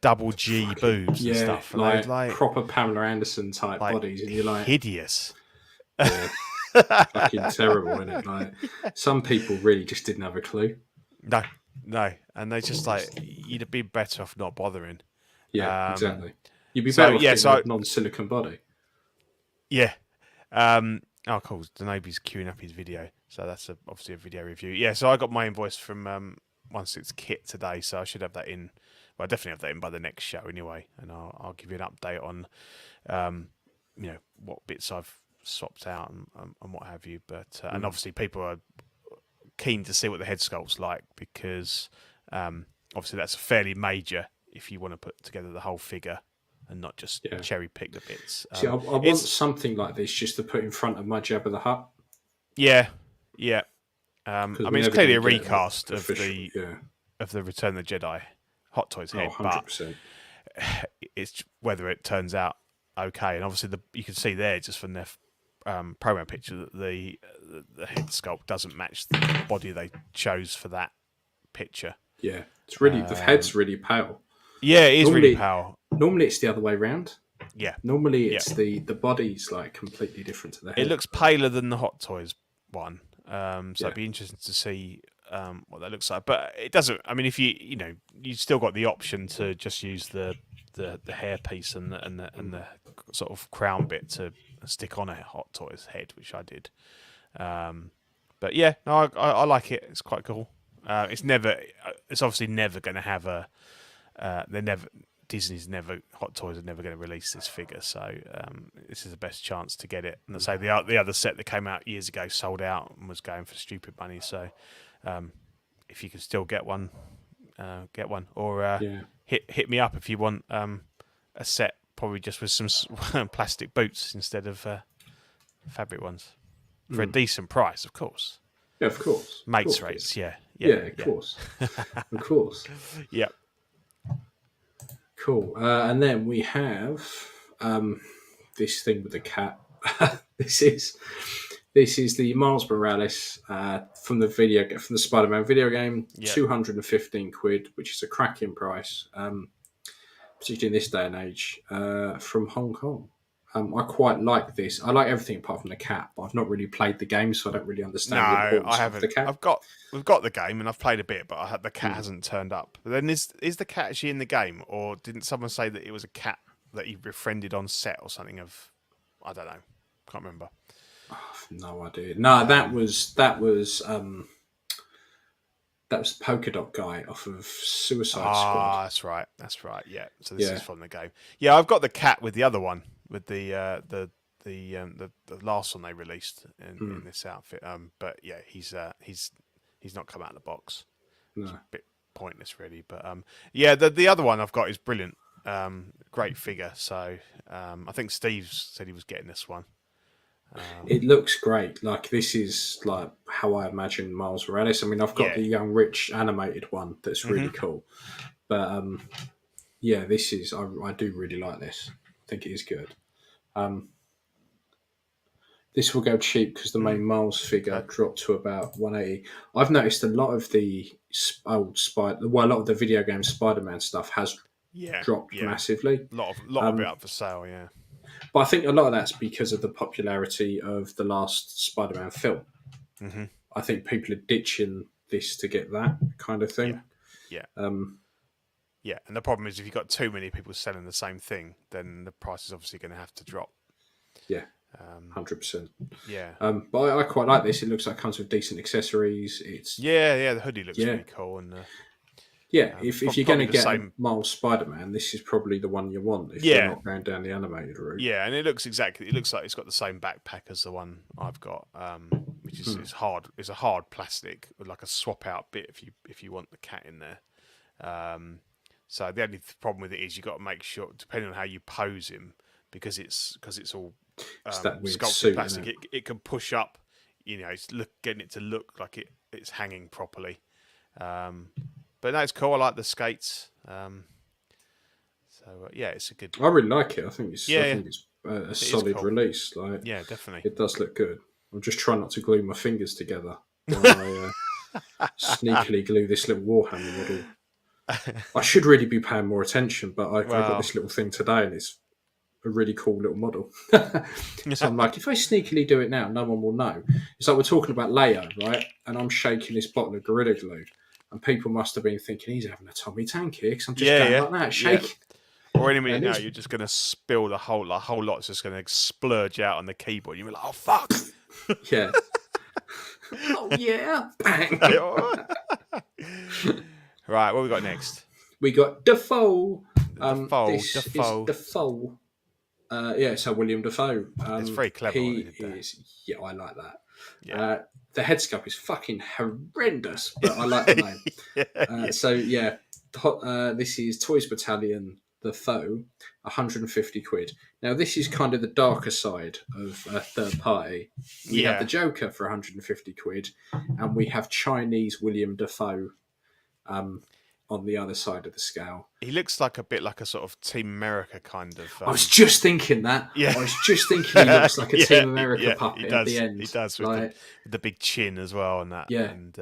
double G boobs and stuff, and like proper Pamela Anderson type bodies, and you're like hideous. Yeah. Fucking terrible, isn't it? Like some people really just didn't have a clue. No, and they just like, you'd have been better off not bothering. Yeah, exactly. You'd be better off getting a non-silicon body. Yeah. Oh, cool. Danobi's queuing up his video, so that's obviously a video review. Yeah, so I got my invoice from 16 Kit today, so I should have that in. Well, I definitely have that in by the next show anyway, and I'll give you an update on, what bits I've swapped out and what have you. But and obviously people are keen to see what the head sculpt's like, because obviously that's fairly major if you want to put together the whole figure and not just cherry pick the bits. See, I want something like this just to put in front of my Jabba the Hutt. Yeah. I mean, it's clearly a recast of the Return of the Jedi Hot Toys head, 100%. But it's whether it turns out okay. And obviously, you can see there just from their promo picture that the head sculpt doesn't match the body they chose for that picture. Yeah, it's really the head's really pale. Yeah, it is really pale. Normally, it's the other way round. Yeah. Normally, it's the body's like completely different to the head. It looks paler than the Hot Toys one, so it'd be interesting to see what that looks like. But it doesn't. I mean, if you've still got the option to just use the hair piece and the sort of crown bit to stick on a Hot Toys head, which I did. But yeah, no, I like it. It's quite cool. It's obviously never going to have a. Disney's never, Hot Toys are never going to release this figure, so this is the best chance to get it. And I say the other set that came out years ago sold out and was going for stupid money. So if you can still get one, get one, or hit me up if you want a set, probably just with some plastic boots instead of fabric ones, for a decent price, of course. Yeah, of course. Mates rates, yeah, of course, of course. Yeah. Cool. And then we have this thing with the cat. This is the Miles Morales from the Spider-Man video game. 215 quid, which is a cracking price, particularly in this day and age, from Hong Kong. I quite like this. I like everything apart from the cat, but I've not really played the game, so I don't really understand the No, importance I of the haven't. cat. We've got the game, and I've played a bit, but the cat hasn't turned up. But then is the cat actually in the game, or didn't someone say that it was a cat that he befriended on set or something? I don't know. Can't remember. No idea. No, that was the polka dot guy off of Suicide Squad. That's right. That's right. Yeah. So this is from the game. Yeah, I've got the cat with the other one, with the last one they released in this outfit. But yeah, he's not come out of the box. No. It's a bit pointless, really. But yeah, the other one I've got is brilliant. Great figure. So I think Steve said he was getting this one. It looks great. Like, this is like how I imagine Miles Morales. I mean, I've got the Young Rich animated one that's really cool. But yeah, this is I do really like this. I think it is good. This will go cheap because the main Miles figure dropped to about 180. I've noticed a lot of the a lot of the video game Spider-Man stuff has dropped massively. A lot of it up for sale, yeah. But I think a lot of that's because of the popularity of the last Spider-Man film. Mm-hmm. I think people are ditching this to get that kind of thing. Yeah. Yeah, and the problem is if you've got too many people selling the same thing, then the price is obviously going to have to drop. Yeah, 100%. Yeah. But I quite like this. It looks like it comes with decent accessories. It's the hoodie looks really cool. And if you're going to get Miles Spider-Man, this is probably the one you want if you're not going down the animated route. Yeah, and it looks like it's got the same backpack as the one I've got, which is it's hard. It's a hard plastic with like a swap out bit if you want the cat in there. So the only problem with it is you've got to make sure, depending on how you pose him, because it's all sculpted plastic, it can push up. You know, it's getting it to look like it's hanging properly. But no, it's cool. I like the skates. It's a good. I really like it. I think it's a solid release. Like, yeah, definitely. It does look good. I'm just trying not to glue my fingers together while I sneakily glue this little Warhammer model. I should really be paying more attention, but I got this little thing today, and it's a really cool little model. So I'm like, if I sneakily do it now, no one will know. It's like we're talking about Leo, right? And I'm shaking this bottle of Gorilla Glue. And people must have been thinking he's having a Tommy Tank here because I'm just going like that, shake. Yeah. Or any minute now, you're just going to spill the whole lot's just going to splurge out on the keyboard. You're like, oh fuck, yeah, oh yeah, bang. Right, what we got next? We got Defoe. Defoe. Is Defoe. So William Defoe. It's very clever. He is. Yeah, I like that. Yeah. The head sculpt is fucking horrendous, but I like the name. This is Toys Battalion Defoe, 150 quid. Now, this is kind of the darker side of a third party. We have the Joker for 150 quid, and we have Chinese William Defoe on the other side of the scale. He looks like a bit like a sort of Team America kind of. I was just thinking that. Yeah. I was just thinking he looks like a Team America puppet at the end. He does with the big chin as well and that. Yeah. And,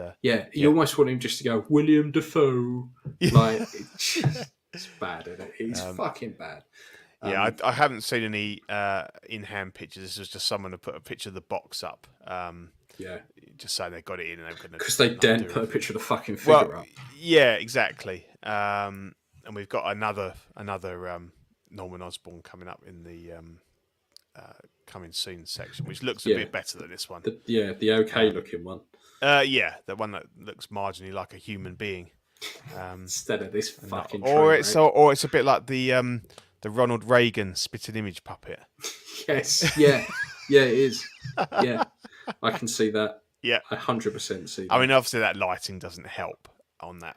you almost want him just to go, William Defoe. Like, it's bad, isn't it? He's fucking bad. I haven't seen any in-hand pictures. This was just someone to put a picture of the box up. Just saying they got it in and they're going to... Because they daren't put a picture of the fucking figure up. Yeah, exactly. And we've got another Norman Osborn coming up in the coming soon section, which looks a bit better than this one. The okay looking one. The one that looks marginally like a human being. Instead of this fucking... Or it's a bit like the Ronald Reagan spitting image puppet. Yes, yeah, it is. Yeah, I can see that. Yeah, I 100% see that. I mean, obviously that lighting doesn't help on the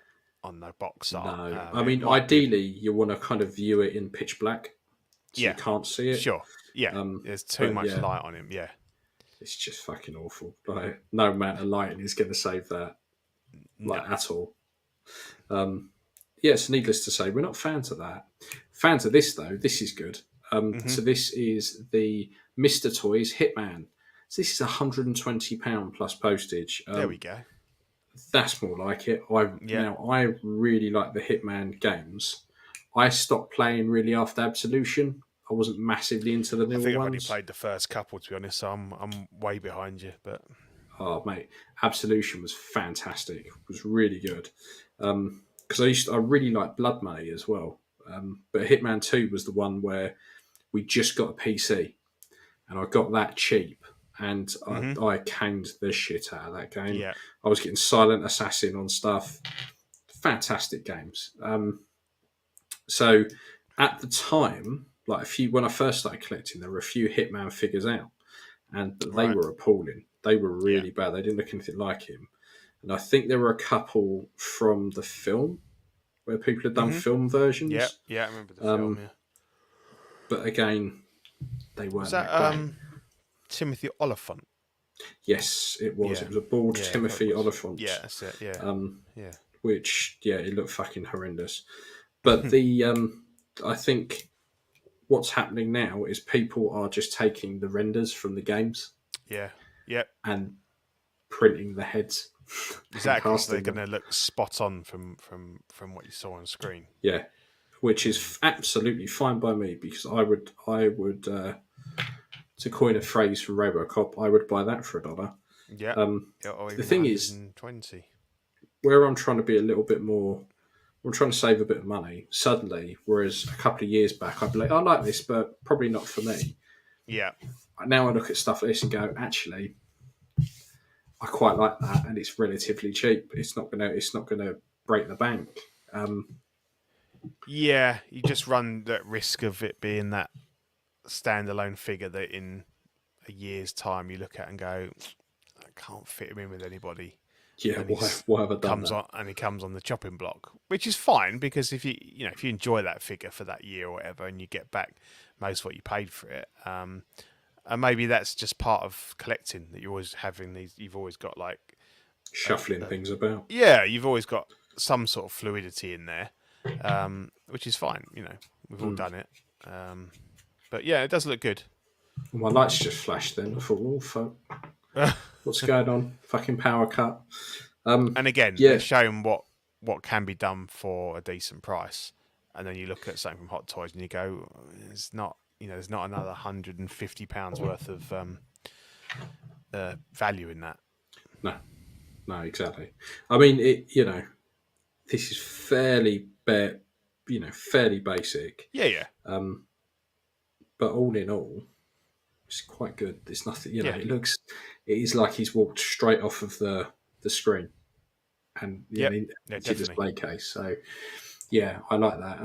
box art. No, I mean, ideally you want to kind of view it in pitch black, so you can't see it. Sure. Yeah, there's too much light on him. Yeah, it's just fucking awful. Like, no amount of lighting is going to save that, at all. Yes, needless to say, we're not fans of that. Fans of this though. This is good. So this is the Mr. Toys Hitman. So this is £120 plus postage. There we go. That's more like it. Now, I really like the Hitman games. I stopped playing really after Absolution. wasn't massively into the I newer think I've only ones. played the first couple, to be honest. So I'm way behind you, but Oh mate, Absolution was fantastic. It was really good. Because I really like Blood Money as well. But Hitman 2 was the one where we just got a PC, and I got that cheap, and I canned the shit out of that game. yeah, I was getting Silent Assassin on stuff. Fantastic games. So at the time, like when I first started collecting, there were a few Hitman figures out, and they right, were appalling. They were yeah, really bad. They didn't look anything like him. And I think there were a couple from the film where people had done film yeah, versions. yeah. I remember the film. Yeah, But again, they weren't was that great. Timothy Oliphant? Yes, it was. Yeah, It was a bald yeah, Timothy it was. Oliphant. Yeah, that's it. Yeah, yeah, Which, yeah, it looked fucking horrendous. But the I think what's happening now is people are just taking the renders from the games yeah, yeah. and printing the heads. Exactly. So they're Casting them. going to look spot on from what you saw on screen. Yeah, which is absolutely fine by me, because I would to coin a phrase from RoboCop, I would buy that for $1. Yeah. Or The even thing is, 120. where I'm trying to be a little bit more, I'm trying to save a bit of money. Suddenly, whereas a couple of years back, I'd be like, I like this, but probably not for me. Yeah. Now I look at stuff like this and go, actually, I quite like that, and it's relatively cheap. It's not gonna break the bank. Yeah, you just run that risk of it being that standalone figure that in a year's time you look at and go, I can't fit him in with anybody. Yeah, And why have I done comes that? on and he comes on the chopping block, which is fine, because if if you enjoy that figure for that year or whatever, and you get back most of what you paid for it, and maybe that's just part of collecting, that you're always having these. You've always got like Shuffling things about. yeah, you've always got some sort of fluidity in there, which is fine. We've all done it. But yeah, it does look good. My lights just flashed then. I thought, oh, fuck. What's going on? Fucking power cut. And again, Yeah. they're showing what can be done for a decent price. And then you look at something from Hot Toys and you go, it's not, there's not another £150 worth of value in that. No, exactly. I mean, this is fairly fairly basic. Yeah. But all in all, it's quite good. There's nothing, Yeah. it is like he's walked straight off of the screen and into the display case. So, yeah, I like that.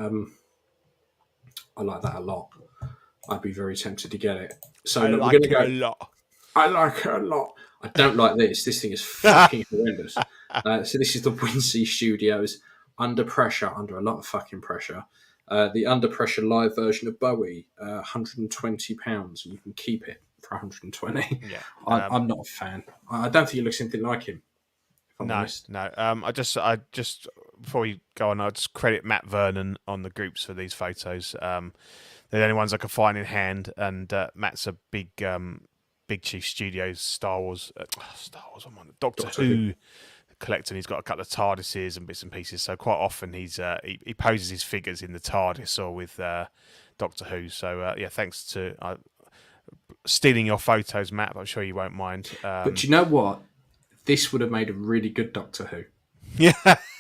I like that a lot. I'd be very tempted to get it. So I look, like we're going to it go. a lot. I like it a lot. I don't like this. This thing is fucking horrendous. So this is the Wincy Studios Under Pressure, under a lot of fucking pressure. The Under Pressure live version of Bowie, £120. You can keep it for 120. Yeah. I'm not a fan. I don't think it looks anything like him. If I'm honest. No. I just before we go on, I'll just credit Matt Vernon on the groups for these photos. They're the only ones I could find in hand, and Matt's a big Chief Studios Star Wars. I'm on Doctor Who collector. He's got a couple of TARDISes and bits and pieces. So quite often he poses his figures in the TARDIS or with Doctor Who. So yeah, thanks to stealing your photos, Matt. But I'm sure you won't mind. But do you know what? This would have made a really good Doctor Who. Yeah.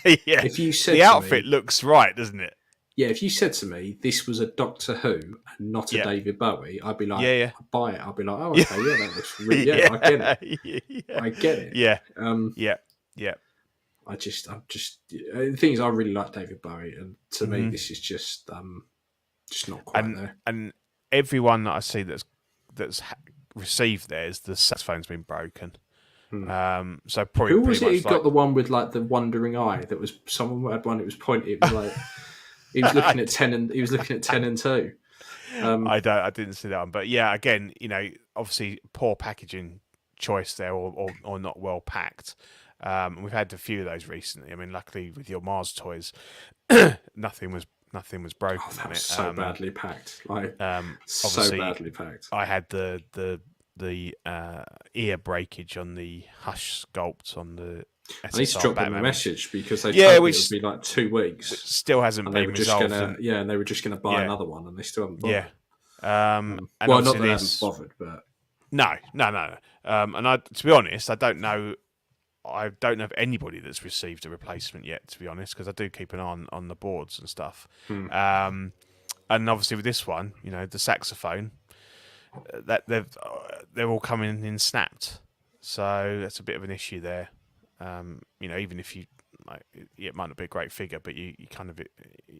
If you said the outfit looks right, doesn't it? Yeah, if you said to me this was a Doctor Who and not a David Bowie, I'd be like, I'd buy it. I'd be like, oh, okay, that looks really, I get it. I get it. Yeah. Yeah. I'm just. The thing is, I really like David Bowie, and to me, this is just not quite there. And everyone that I see that's received theirs, the saxophone's been broken. So probably who was it who got the one with like the wandering eye? That was someone had one. It was pointed. It was like he was looking at 10 and 2. I didn't see that one, but yeah, again, obviously poor packaging choice there, or not well packed. We've had a few of those recently. I mean, luckily with your Mars toys, nothing was broken. Oh, that was so badly packed. So badly packed. I had the ear breakage on the Hush sculpt on the. I need to drop them a message because they told me it would be like 2 weeks. Still hasn't been resolved. And they were just going to buy another one, and they still haven't bought it. And well, not obviously that I haven't bothered, but no. And to be honest, I don't know. I don't know of anybody that's received a replacement yet, to be honest, because I do keep an eye on the boards and stuff. And obviously with this one, the saxophone, that they're all coming in snapped, so that's a bit of an issue there. Even if you it might not be a great figure, but you kind of at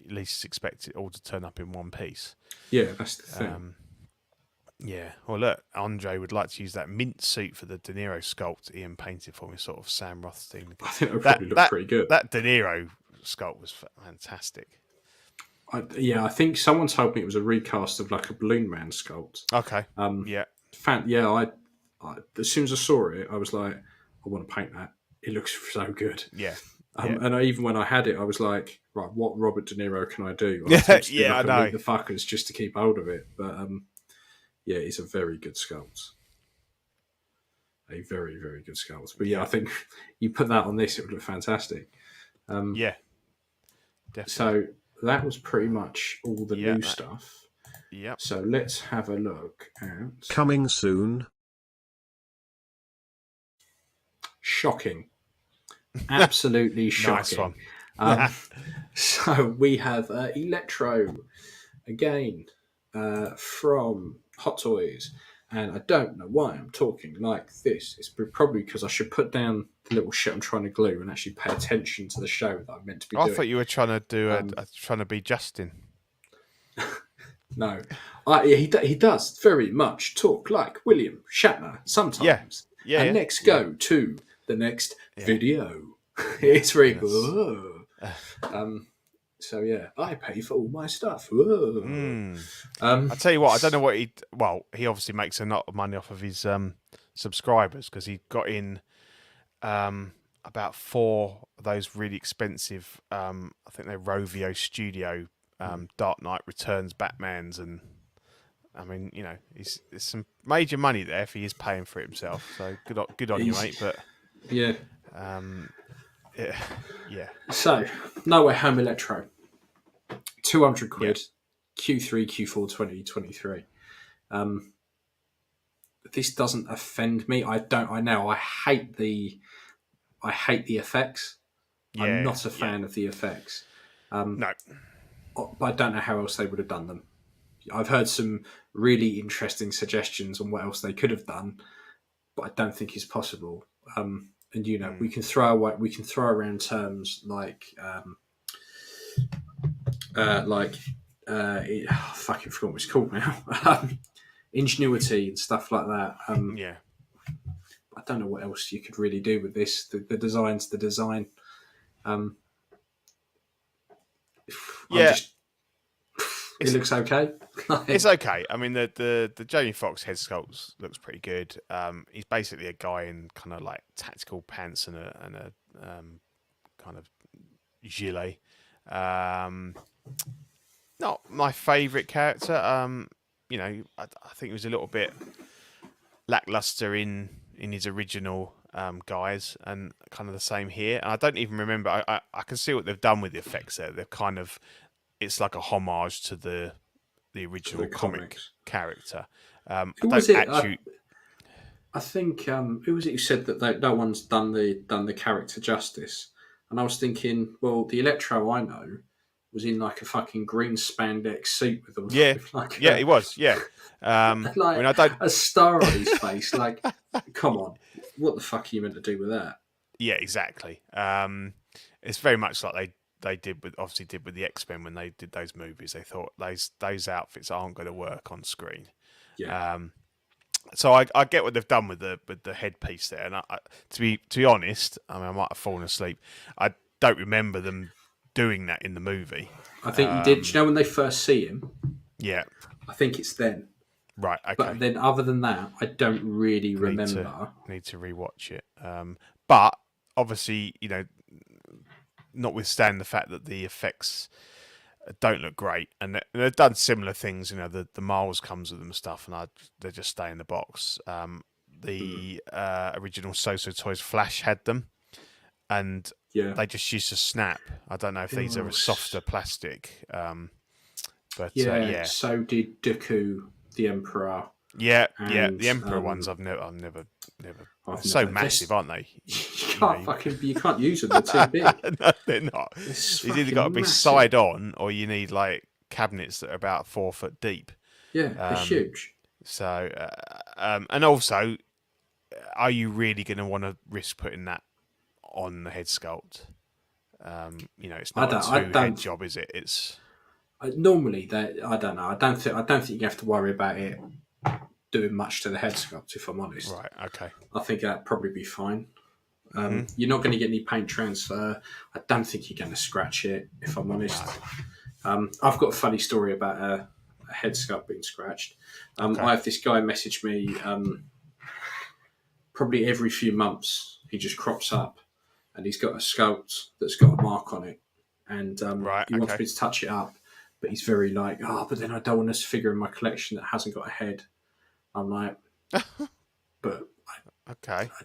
least expect it all to turn up in one piece. Yeah, that's the thing. Yeah. Well, look, Andre would like to use that mint suit for the De Niro sculpt Ian painted for me, sort of Sam Rothstein. I think it would probably look pretty good. That De Niro sculpt was fantastic. I think someone told me it was a recast of like a Balloon Man sculpt. Okay. As soon as I saw it, I was like, I want to paint that. It looks so good. Yeah. And even when I had it, I was like, right, what Robert De Niro can I do? I know. The fuckers just to keep hold of it. But it's a very good sculpt. A very, very good sculpt. But I think you put that on this, it would look fantastic. Definitely. So that was pretty much all the new stuff. Yep. So let's have a look at... Coming soon. Shocking. Absolutely shocking. Nice one. So we have Electro again from Hot Toys. And I don't know why I'm talking like this. It's probably because I should put down the little shit I'm trying to glue and actually pay attention to the show that I'm meant to be doing. I thought you were trying to do trying to be Justin. No. He does very much talk like William Shatner sometimes. Yeah. Next go to the next video. It's very good. I pay for all my stuff. I'll tell you what, I don't know what he obviously makes a lot of money off of his subscribers, because he got in about 4 of those really expensive, I think they're Rovio Studio Dark Knight Returns Batmans, and I mean, it's some major money there if he is paying for it himself. So good on you, mate. But yeah. Yeah. So, Nowhere Home Electro. 200 quid. Q3, Q4 2023. This doesn't offend me. I hate the effects. Yeah, I'm not a fan of the effects. No. But I don't know how else they would have done them. I've heard some really interesting suggestions on what else they could have done, but I don't think it's possible. And we can throw around terms like I fucking forgot what it's called now. Ingenuity and stuff like that. I don't know what else you could really do with this. The design's the design. It looks okay. It's okay. I mean, the Jamie Foxx head sculpt looks pretty good. He's basically a guy in kind of like tactical pants and a kind of gilet. Not my favourite character. I think he was a little bit lackluster in his original guise, and kind of the same here. And I don't even remember. I can see what they've done with the effects there. They've kind of, it's like a homage to the original comic character. I think who was it who said that no one's done the character justice? And I was thinking, well, the Electro I know was in like a fucking green spandex suit with all he was, yeah. A star on his face. Like, come on, what the fuck are you meant to do with that? Yeah, exactly. It's very much like they did with the X-Men when they did those movies. They thought those outfits aren't going to work on screen. Yeah. So I get what they've done with the headpiece there, and to be honest, I mean, I might have fallen asleep. I don't remember them doing that in the movie. I think you did. Do you know when they first see him? Yeah. I think it's then. Right. Okay. But then, other than that, I don't really remember. Need to rewatch it. But obviously, notwithstanding the fact that the effects don't look great, and they've done similar things. The Miles comes with them and stuff, and they just stay in the box. The original So-So Toys Flash had them, and they just used to snap. I don't know if these are a softer plastic, But Yeah, so did Dooku, the Emperor. Yeah, And, the Emperor ones I've never. I've So never, massive, aren't they? you can't use them. They're too big. No, they're not. It's You've either got to be massive. side on, or you need like cabinets that are about 4 foot deep. Yeah, they're huge. So, and also, are you really going to want to risk putting that on the head sculpt? It's not a two-head job, is it? It's normally I don't know. I don't think you have to worry about it doing much to the head sculpt. If I'm honest, right. Okay. I think that'd probably be fine. You're not going to get any paint transfer. I don't think you're going to scratch it. If I'm honest, I've got a funny story about a head sculpt being scratched. I have this guy message me probably every few months. He just crops up and he's got a sculpt that's got a mark on it, and he wants me to touch it up, but he's very like, but then I don't want this figure in my collection that hasn't got a head. I'm like, but I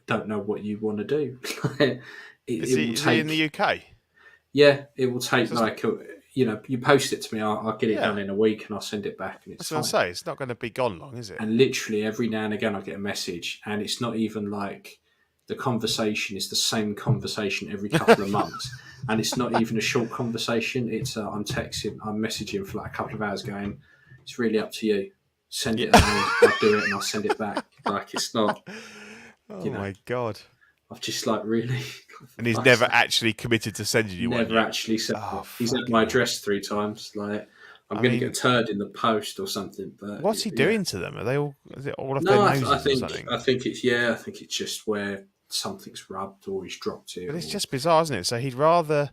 don't know what you want to do. Is he in the UK? Yeah, it will take you post it to me, I'll get it done in a week and I'll send it back and it's fine. That's what I say, it's not going to be gone long, is it? And literally every now and again I get a message, and it's not even like the conversation is the same conversation every couple of months, and it's not even a short conversation. It's I'm messaging for like a couple of hours going, it's really up to you. Send it to me, I'll do it and I'll send it back. Like, it's not... my God. I've just like really... And he's never actually committed to sending you one. Never actually said. He's at my address 3 times. Like, I'm going to get a turd in the post or something. But what's he doing to them? Are they all? Is it all of their noses I think, or something? I think it's just where something's rubbed or he's dropped it. But it's just bizarre, isn't it? So he'd rather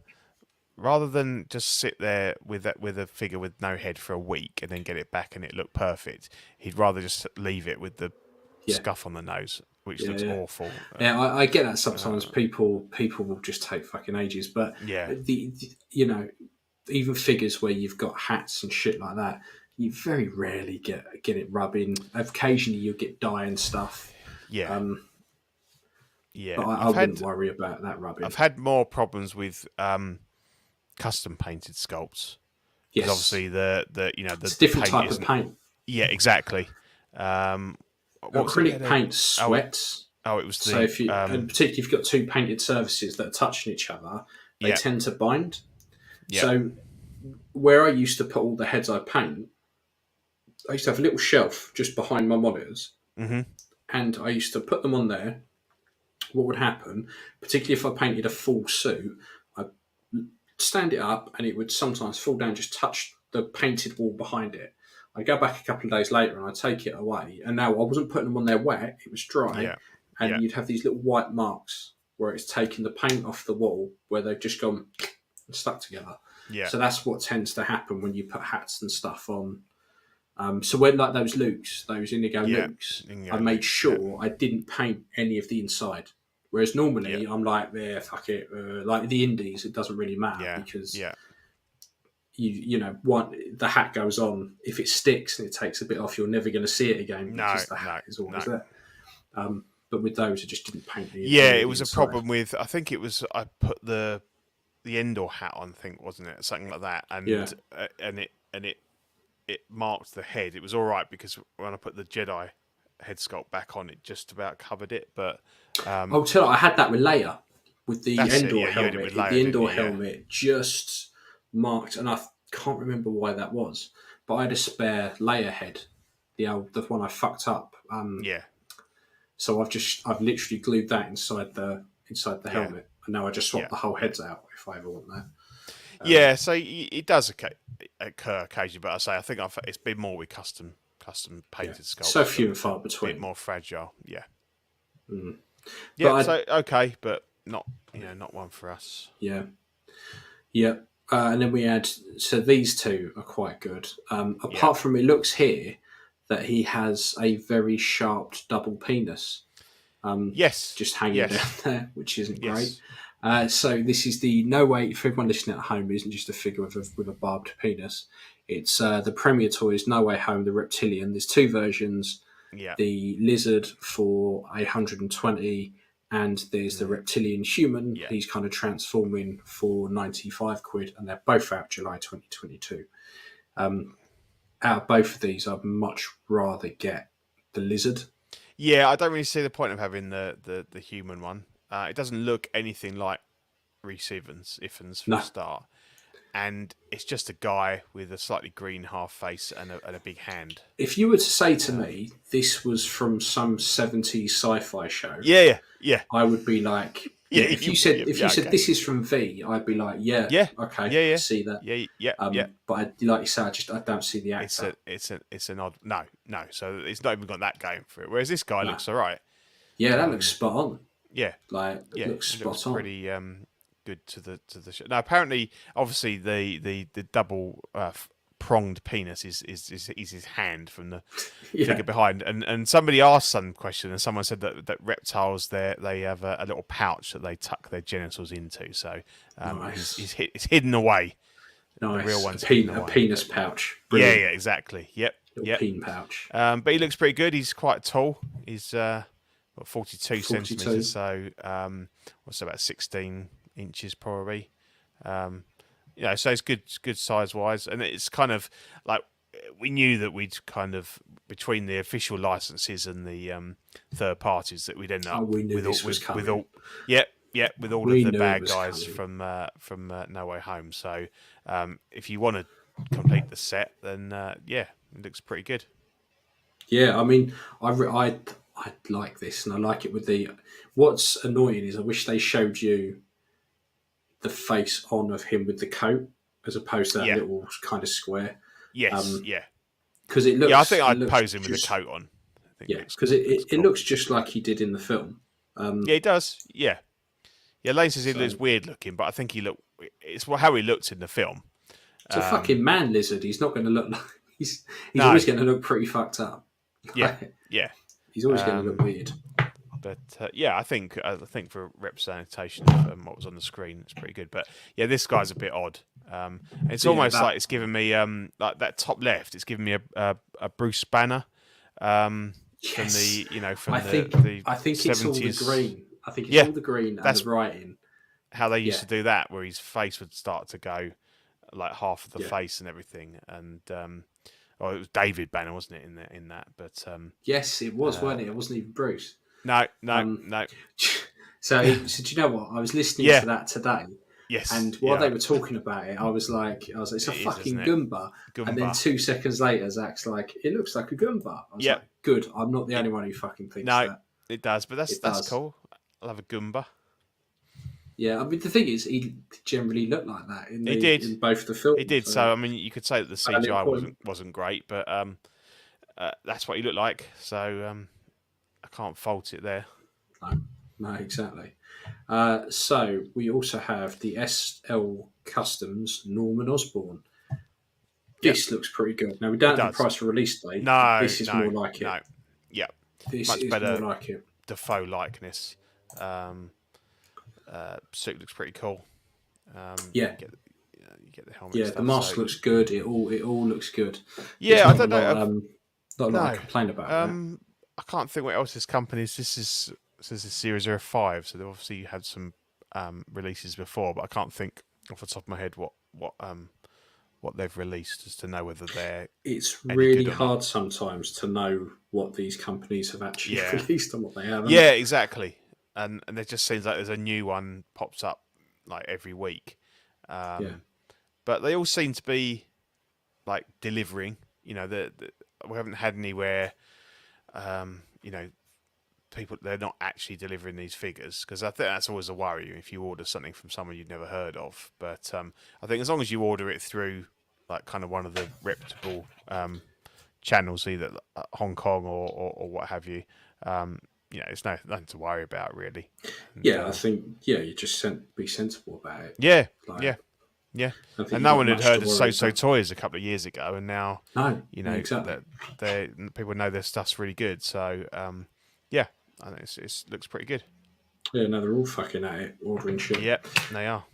than just sit there with a figure with no head for a week and then get it back and it look perfect, he'd rather just leave it with the scuff on the nose, which looks awful. Yeah, I get that sometimes. People will just take fucking ages, but the even figures where you've got hats and shit like that, you very rarely get it rubbing. Occasionally you'll get dye and stuff. Yeah. But I wouldn't worry about that rubbing. I've had more problems with custom painted sculpts. Yes, obviously the it's a different type of paint. Yeah, exactly. Acrylic paint sweats. It was so if you, and particularly if you've got 2 painted surfaces that are touching each other, they tend to bind. Yeah. So where I used to put all the heads I paint, I used to have a little shelf just behind my monitors, and I used to put them on there. What would happen, particularly if I painted a full suit, I'd stand it up and it would sometimes fall down, just touch the painted wall behind it. I'd go back a couple of days later and I'd take it away. And now I wasn't putting them on there wet, it was dry. And you'd have these little white marks where it's taken the paint off the wall, where they've just gone and stuck together. Yeah. So that's what tends to happen when you put hats and stuff on. So when like those Lukes, those Indigo Lukes, I made sure I didn't paint any of the inside. Whereas normally I'm like, fuck it. Like the Indies, it doesn't really matter because the hat goes on. If it sticks and it takes a bit off, you're never going to see it again because the hat is always there. But with those, I just didn't paint the it was inside. A problem with, I think it was, I put the Endor hat on, I think, wasn't it? Something like that. And it marked the head. It was all right because when I put the Jedi head sculpt back on, it just about covered it. But I had that with Leia, with the Endor helmet. The Endor helmet just marked, and I can't remember why that was, but I had a spare Leia head, the one I fucked up. So I've literally glued that inside the helmet, and now I just swap the whole heads out if I ever want that. So it does occur occasionally, but I think it's been more with custom painted sculpts. So few and far between. A bit more fragile, but not not one for us. And then we had, so these two are quite good. Apart from it looks here that he has a very sharp double penis. Just hanging down there, which isn't great. So this is the No Way, for everyone listening at home, it isn't just a figure with a barbed penis. It's the Premier Toys No Way Home, the Reptilian. There's 2 versions. The Lizard for 120, and there's the Reptilian Human. He's kind of transforming for 95 quid, and they're both out July 2022. out of both of these, I'd much rather get the lizard. Yeah, I don't really see the point of having the human one. It doesn't look anything like Rhys Ifans for No. a start. And it's just a guy with a slightly green half face and a big hand. If you were to say to me this was from some 70s sci-fi show, Yeah. I would be like, Yeah, if you said okay. this is from V, I'd be like, Yeah. okay, I see that. Yeah. But like you say, I don't see the actor. It's an odd no. So it's not even got that going for it. Whereas this guy looks all right. Yeah, that looks spot on. Yeah, it looks spot on. Pretty good to the show. Now, apparently, obviously, the double pronged penis is his hand from the figure behind. And somebody asked some question, and someone said that reptiles they have a little pouch that they tuck their genitals into. So nice. It's hidden away. Nice. The real one's a penis pouch. Brilliant. Yeah, exactly. Yep. Peen pouch. But he looks pretty good. He's quite tall. He's 42 centimeters. So what's about 16 inches probably. So it's good size wise, and it's kind of like we knew that we'd kind of between the official licenses and the third parties that we'd end up with all of the bad guys from No Way Home. So if you want to complete the set, then it looks pretty good. Yeah, I mean, I like this, and I like it with the. What's annoying is I wish they showed you the face on of him with the coat as opposed to that little kind of square. Yes, because it looks. Yeah, I think I'd pose him with the coat on. Because it looks just like he did in the film. Yeah, it does. Yeah. Lane says he looks weird looking, but I think it's how he looked in the film. It's a fucking man lizard. He's not going to look like he's always going to look pretty fucked up. Yeah. He's always going to look weird. But I think for representation of what was on the screen, it's pretty good. But yeah, this guy's a bit odd. It's almost like it's giving me like that top left. It's giving me a Bruce Banner. From the from I the think 70s. It's all the green. I think it's all the green and the writing. How they used to do that, where his face would start to go like half of the face and everything, and it was David Banner, wasn't it, in that? But yes, it was, wasn't it? It wasn't even Bruce. No. So do you know what? I was listening to that today. Yes. And while they were talking about it, I was like, it's a fucking Goomba. And then 2 seconds later, Zach's like, it looks like a Goomba. I was like, good. I'm not the only one who fucking thinks that. No, it does. But that's cool. I love a Goomba. Yeah, I mean, the thing is, he generally looked like that in both the films. He did. So, I mean, you could say that the CGI wasn't great, but that's what he looked like. So, I can't fault it there. No, exactly. So we also have the SL Customs Norman Osborn. This looks pretty good. Now we don't have the price for release date. No, this is more like it. No, yeah, this much is better. More like it. Defoe likeness. Suit looks pretty cool. You get the helmet. Yeah, the mask looks good. It all looks good. Yeah, I don't know. Not a lot to complain about. I can't think what else this company is. This is Series 05, so they've obviously had some releases before, but I can't think off the top of my head what they've released as to know whether they're. It's really hard sometimes to know what these companies have actually released and what they haven't. Yeah, exactly. And it just seems like there's a new one pops up like every week. But they all seem to be like delivering. We haven't had anywhere. People, they're not actually delivering these figures, because I think that's always a worry if you order something from someone you've never heard of. But I think as long as you order it through like kind of one of the reputable channels, either Hong Kong or what have you, it's nothing to worry about really. And, I think you just be sensible about it. Yeah. And no one had heard of So Toys a couple of years ago, and now exactly. that people know their stuff's really good. So I think it looks pretty good. Yeah, no, they're all fucking at it, ordering shit. Yep, they are.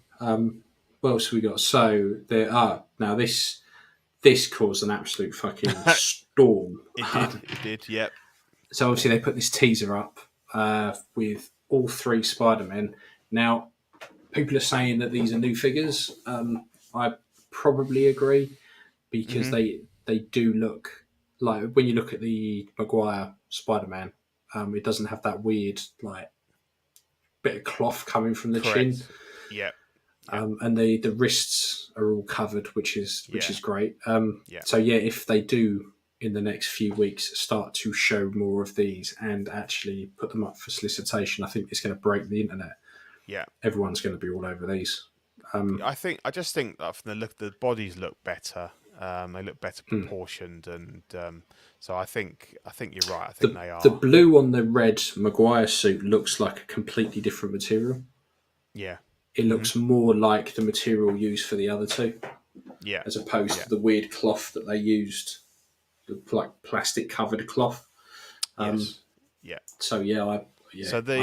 What else have we got? So there are now this caused an absolute fucking storm. It did. Yep. So obviously they put this teaser up with all 3 Spider-Men. Now, people are saying that these are new figures. I probably agree, because they they do look like, when you look at the Maguire Spider-Man, it doesn't have that weird like bit of cloth coming from the chin. Correct. Yeah. And the wrists are all covered, which is great. Yeah. So yeah, if they do in the next few weeks start to show more of these and actually put them up for solicitation, I think it's going to break the internet. Yeah, everyone's going to be all over these. I just think that from the look, the bodies look better. They look better proportioned, and so I think you're right. I think they are. The blue on the red Maguire suit looks like a completely different material. Yeah. It looks more like the material used for the other two. Yeah. As opposed to the weird cloth that they used, the like plastic covered cloth. Yes. Yeah. So I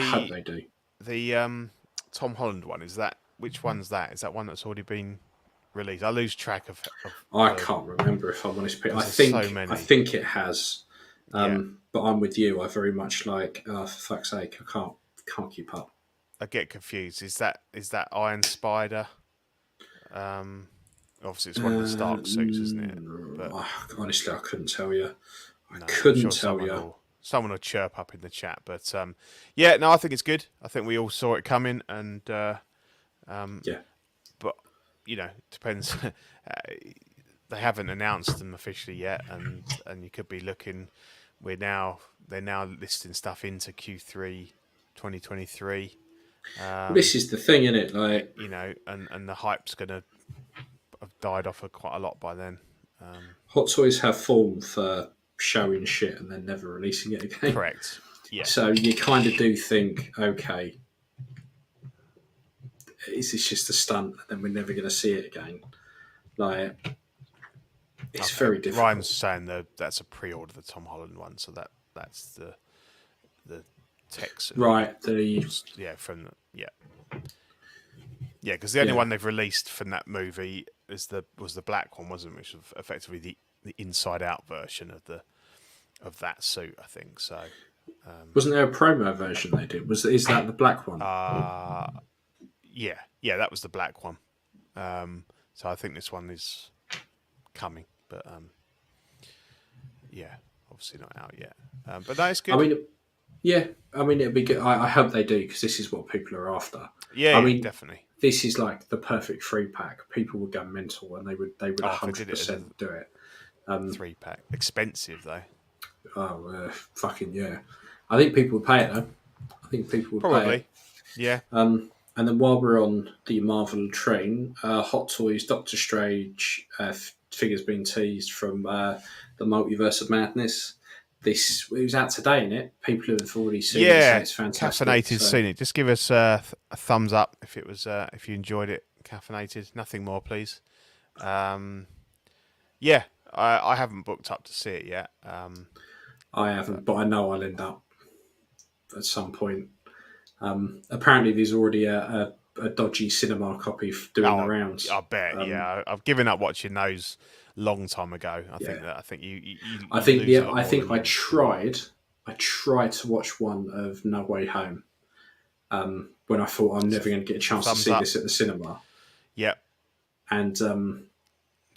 hope they do. The Tom Holland one, is that, which one's that? Is that one that's already been released? I lose track of I can't remember, if I'm honest. I think it has. But I'm with you. I very much like. For fuck's sake, I can't keep up. I get confused. Is that Iron Spider? Obviously, it's one of the Stark suits, isn't it? But honestly, I couldn't tell you. I couldn't tell you. Someone will chirp up in the chat, but I think it's good. I think we all saw it coming, and but depends. They haven't announced them officially yet, and you could be looking. They're now listing stuff into Q3 2023. This is the thing, isn't it? Like, and the hype's gonna have died off quite a lot by then. Hot Toys have form for showing shit and then never releasing it again. Correct. Yeah. So you kind of do think, okay, is this just a stunt and then we're never going to see it again? Like, it's very difficult. Ryan's saying that's a pre-order, the Tom Holland one, so that's the text. Right. Because the only one they've released from that movie was the black one, wasn't it? Which was effectively the inside out version of that suit, I think. So wasn't there a promo version they did? Is that the black one? Yeah, that was the black one. So I think this one is coming, but obviously not out yet. But that is good. I mean, it'd be good. I hope they do, because this is what people are after. Yeah, definitely. This is like the perfect 3-pack. People would go mental, and they would 100% do it. 3-pack, expensive though. Oh, fucking yeah! I think people would pay it though. I think people would probably pay it. Yeah. And then while we're on the Marvel train, Hot Toys Doctor Strange figures being teased from the Multiverse of Madness. It was out today, innit? People who have already seen it say it's fantastic. Caffeinated seen it. Just give us a thumbs up if it was if you enjoyed it. Caffeinated, nothing more, please. I haven't booked up to see it yet. I haven't, but I know I'll end up at some point. Apparently, there's already a dodgy cinema copy doing the rounds. I bet. I've given up watching those long time ago. I think I tried to watch one of No Way Home when I thought I'm never going to get a chance to see this at the cinema. Yep. And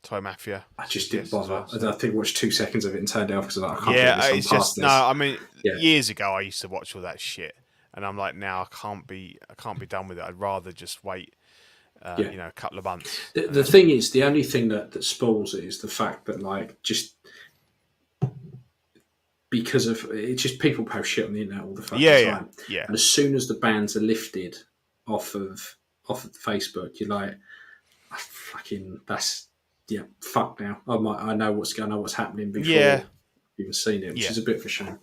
Toy Mafia. I just didn't bother. I think I watched 2 seconds of it and turned it off because I can't it's just this. No. I mean, years ago I used to watch all that shit, and I'm like, now I can't be done with it. I'd rather just wait. A couple of months. The thing is, the only thing that spoils it is the fact that, like, just because of it's just people post shit on the internet all the fucking time. Yeah. And as soon as the bans are lifted off of Facebook, you're like, fucking, fuck now. I know what's happening before I've even seen it, which is a bit of a shame.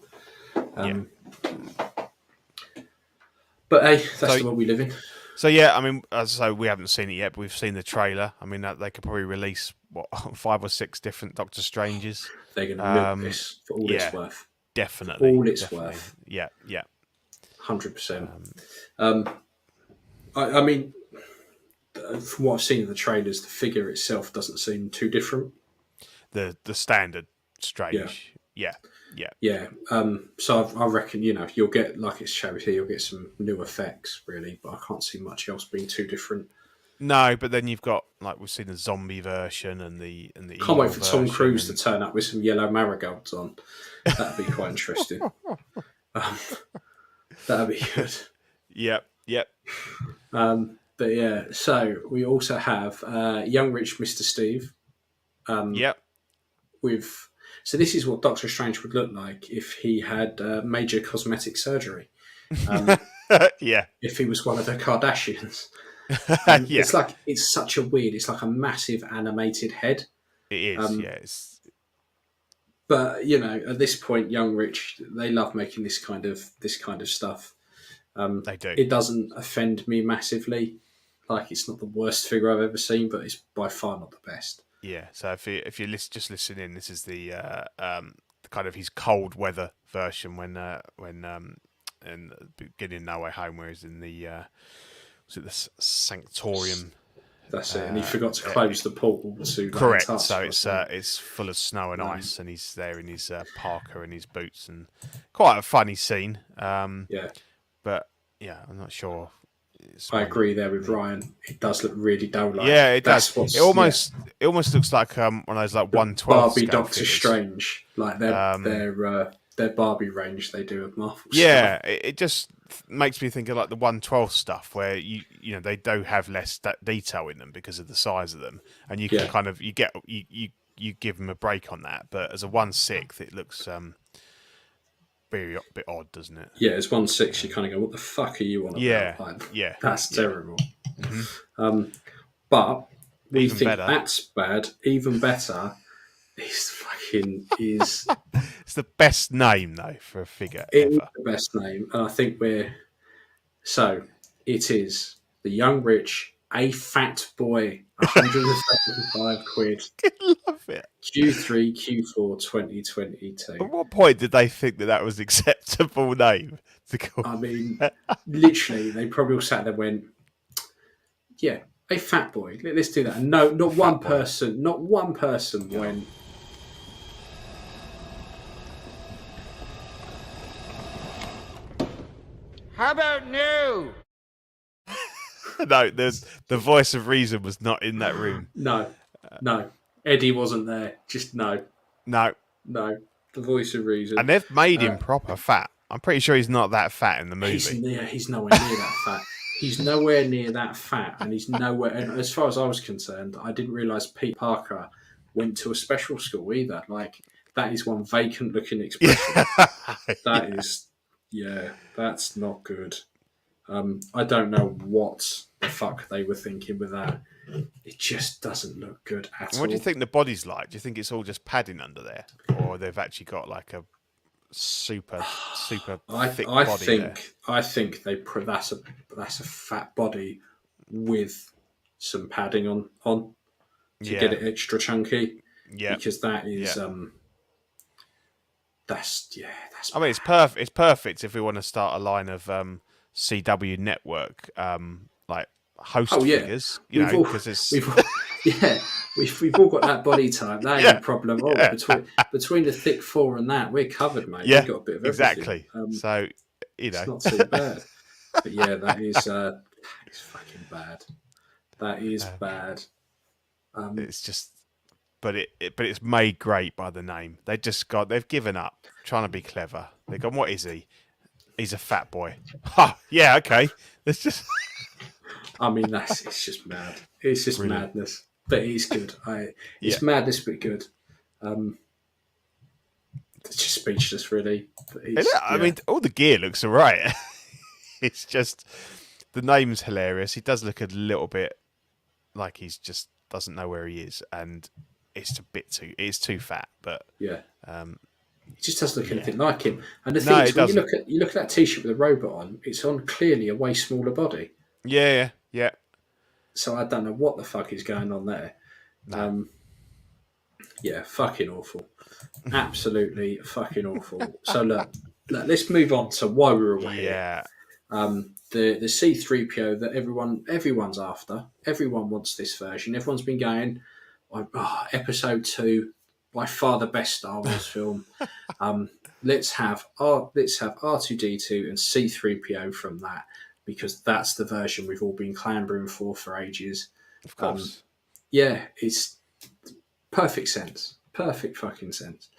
But hey, that's the world we live in. So I mean, as I say, we haven't seen it yet, but we've seen the trailer. I mean, they could probably release 5 or 6 different Doctor Stranges. They're going to milk this for all it's worth. Definitely, all it's worth. Yeah, 100%. I mean, from what I've seen in the trailers, the figure itself doesn't seem too different. The standard Strange, yeah. So I reckon, you'll get, like it's showed here, you'll get some new effects, really, but I can't see much else being too different. No, but then you've got like we've seen the zombie version and the Can't evil wait for Tom Cruise version to turn up with some yellow marigolds on. That'd be quite interesting. That'd be good. Yep. But yeah, so we also have young rich Mr. Steve. Yep. With so this is what Doctor Strange would look like if he had major cosmetic surgery. Yeah. If he was one of the Kardashians. Yeah. It's such a weird. It's like a massive animated head. It is. It's... But at this point, young rich, they love making this kind of stuff. They do. It doesn't offend me massively. Like, it's not the worst figure I've ever seen, but it's by far not the best. Yeah. So if you just listen in, this is the kind of his cold weather version when in the beginning No Way Home, where he's in the was it the Sanctorium? That's it. And he forgot to close the portal to correct. Antilles, So it's full of snow and ice, and he's there in his parka and his boots, and quite a funny scene. Yeah. But yeah, I'm not sure. I agree there with Ryan. It does look really dough-like. Yeah, it does. It almost looks like one of those like 1/12 Barbie Doctor figures. Strange, like their Barbie range they do of Marvel. Yeah, stuff. it just makes me think of like the 1/12 stuff where you they do have less detail in them because of the size of them, and you can kind of you give them a break on that. But as a 1/6, it looks very a bit odd, doesn't it? Yeah, as 1/6, you kind of go, "What the fuck are you on about?" Like, that's terrible. Mm-hmm. But we Even think better. that's bad. Even better is It's the best name though for a figure it is ever. the best name, and I think it is the young rich, a fat boy, 175 quid. Love it. Q3, Q4, 2022. At what point did they think that was acceptable name to call? I mean, literally, they probably all sat there and went, "Yeah, a fat boy. Let's do that." And no, not one person went. How about no? No, the voice of reason was not in that room. No. Eddie wasn't there. Just no. No. The voice of reason. And they've made him proper fat. I'm pretty sure he's not that fat in the movie. He's nowhere near that fat. He's nowhere near that fat, and he's nowhere. And as far as I was concerned, I didn't realise Pete Parker went to a special school either. Like, that is one vacant-looking expression. That is, that's not good. I don't know what the fuck they were thinking with that. It just doesn't look good at all. What do you think the body's like? Do you think it's all just padding under there, or they've actually got like a super thick body there? I think that's a fat body with some padding on to get it extra chunky. Yeah, because that is that's. I mean, it's perfect if we want to start a line of CW network like host figures. We've all got that body type. That ain't a problem. Between the thick four and that, we're covered, mate. Yeah, we've got a bit of everything. Exactly. So it's not too bad. But yeah, that is fucking bad. That is bad. It's just, but it's made great by the name. They've given up trying to be clever. They've gone, what is he? He's a fat boy. Yeah, okay. Let's just. I mean, it's just mad. It's just brilliant. Madness, but it's good. It's madness, but good. It's just speechless, really. I mean, all the gear looks alright. It's just the name's hilarious. He does look a little bit like he's just doesn't know where he is, and it's too fat. But yeah, he just doesn't look anything like him. And the thing is, when you look at that T-shirt with a robot on, it's on clearly a way smaller body. Yeah. So I don't know what the fuck is going on there. No. Yeah, fucking awful. Absolutely fucking awful. So look, let's move on to why we were here. Yeah. The C3PO that everyone's after. Everyone wants this version. Everyone's been going, episode 2, by far the best Star Wars film. Let's have R2D2 and C3PO from that. because that's the version we've all been clambering for ages. Of course. Yeah, it's perfect sense. Perfect fucking sense.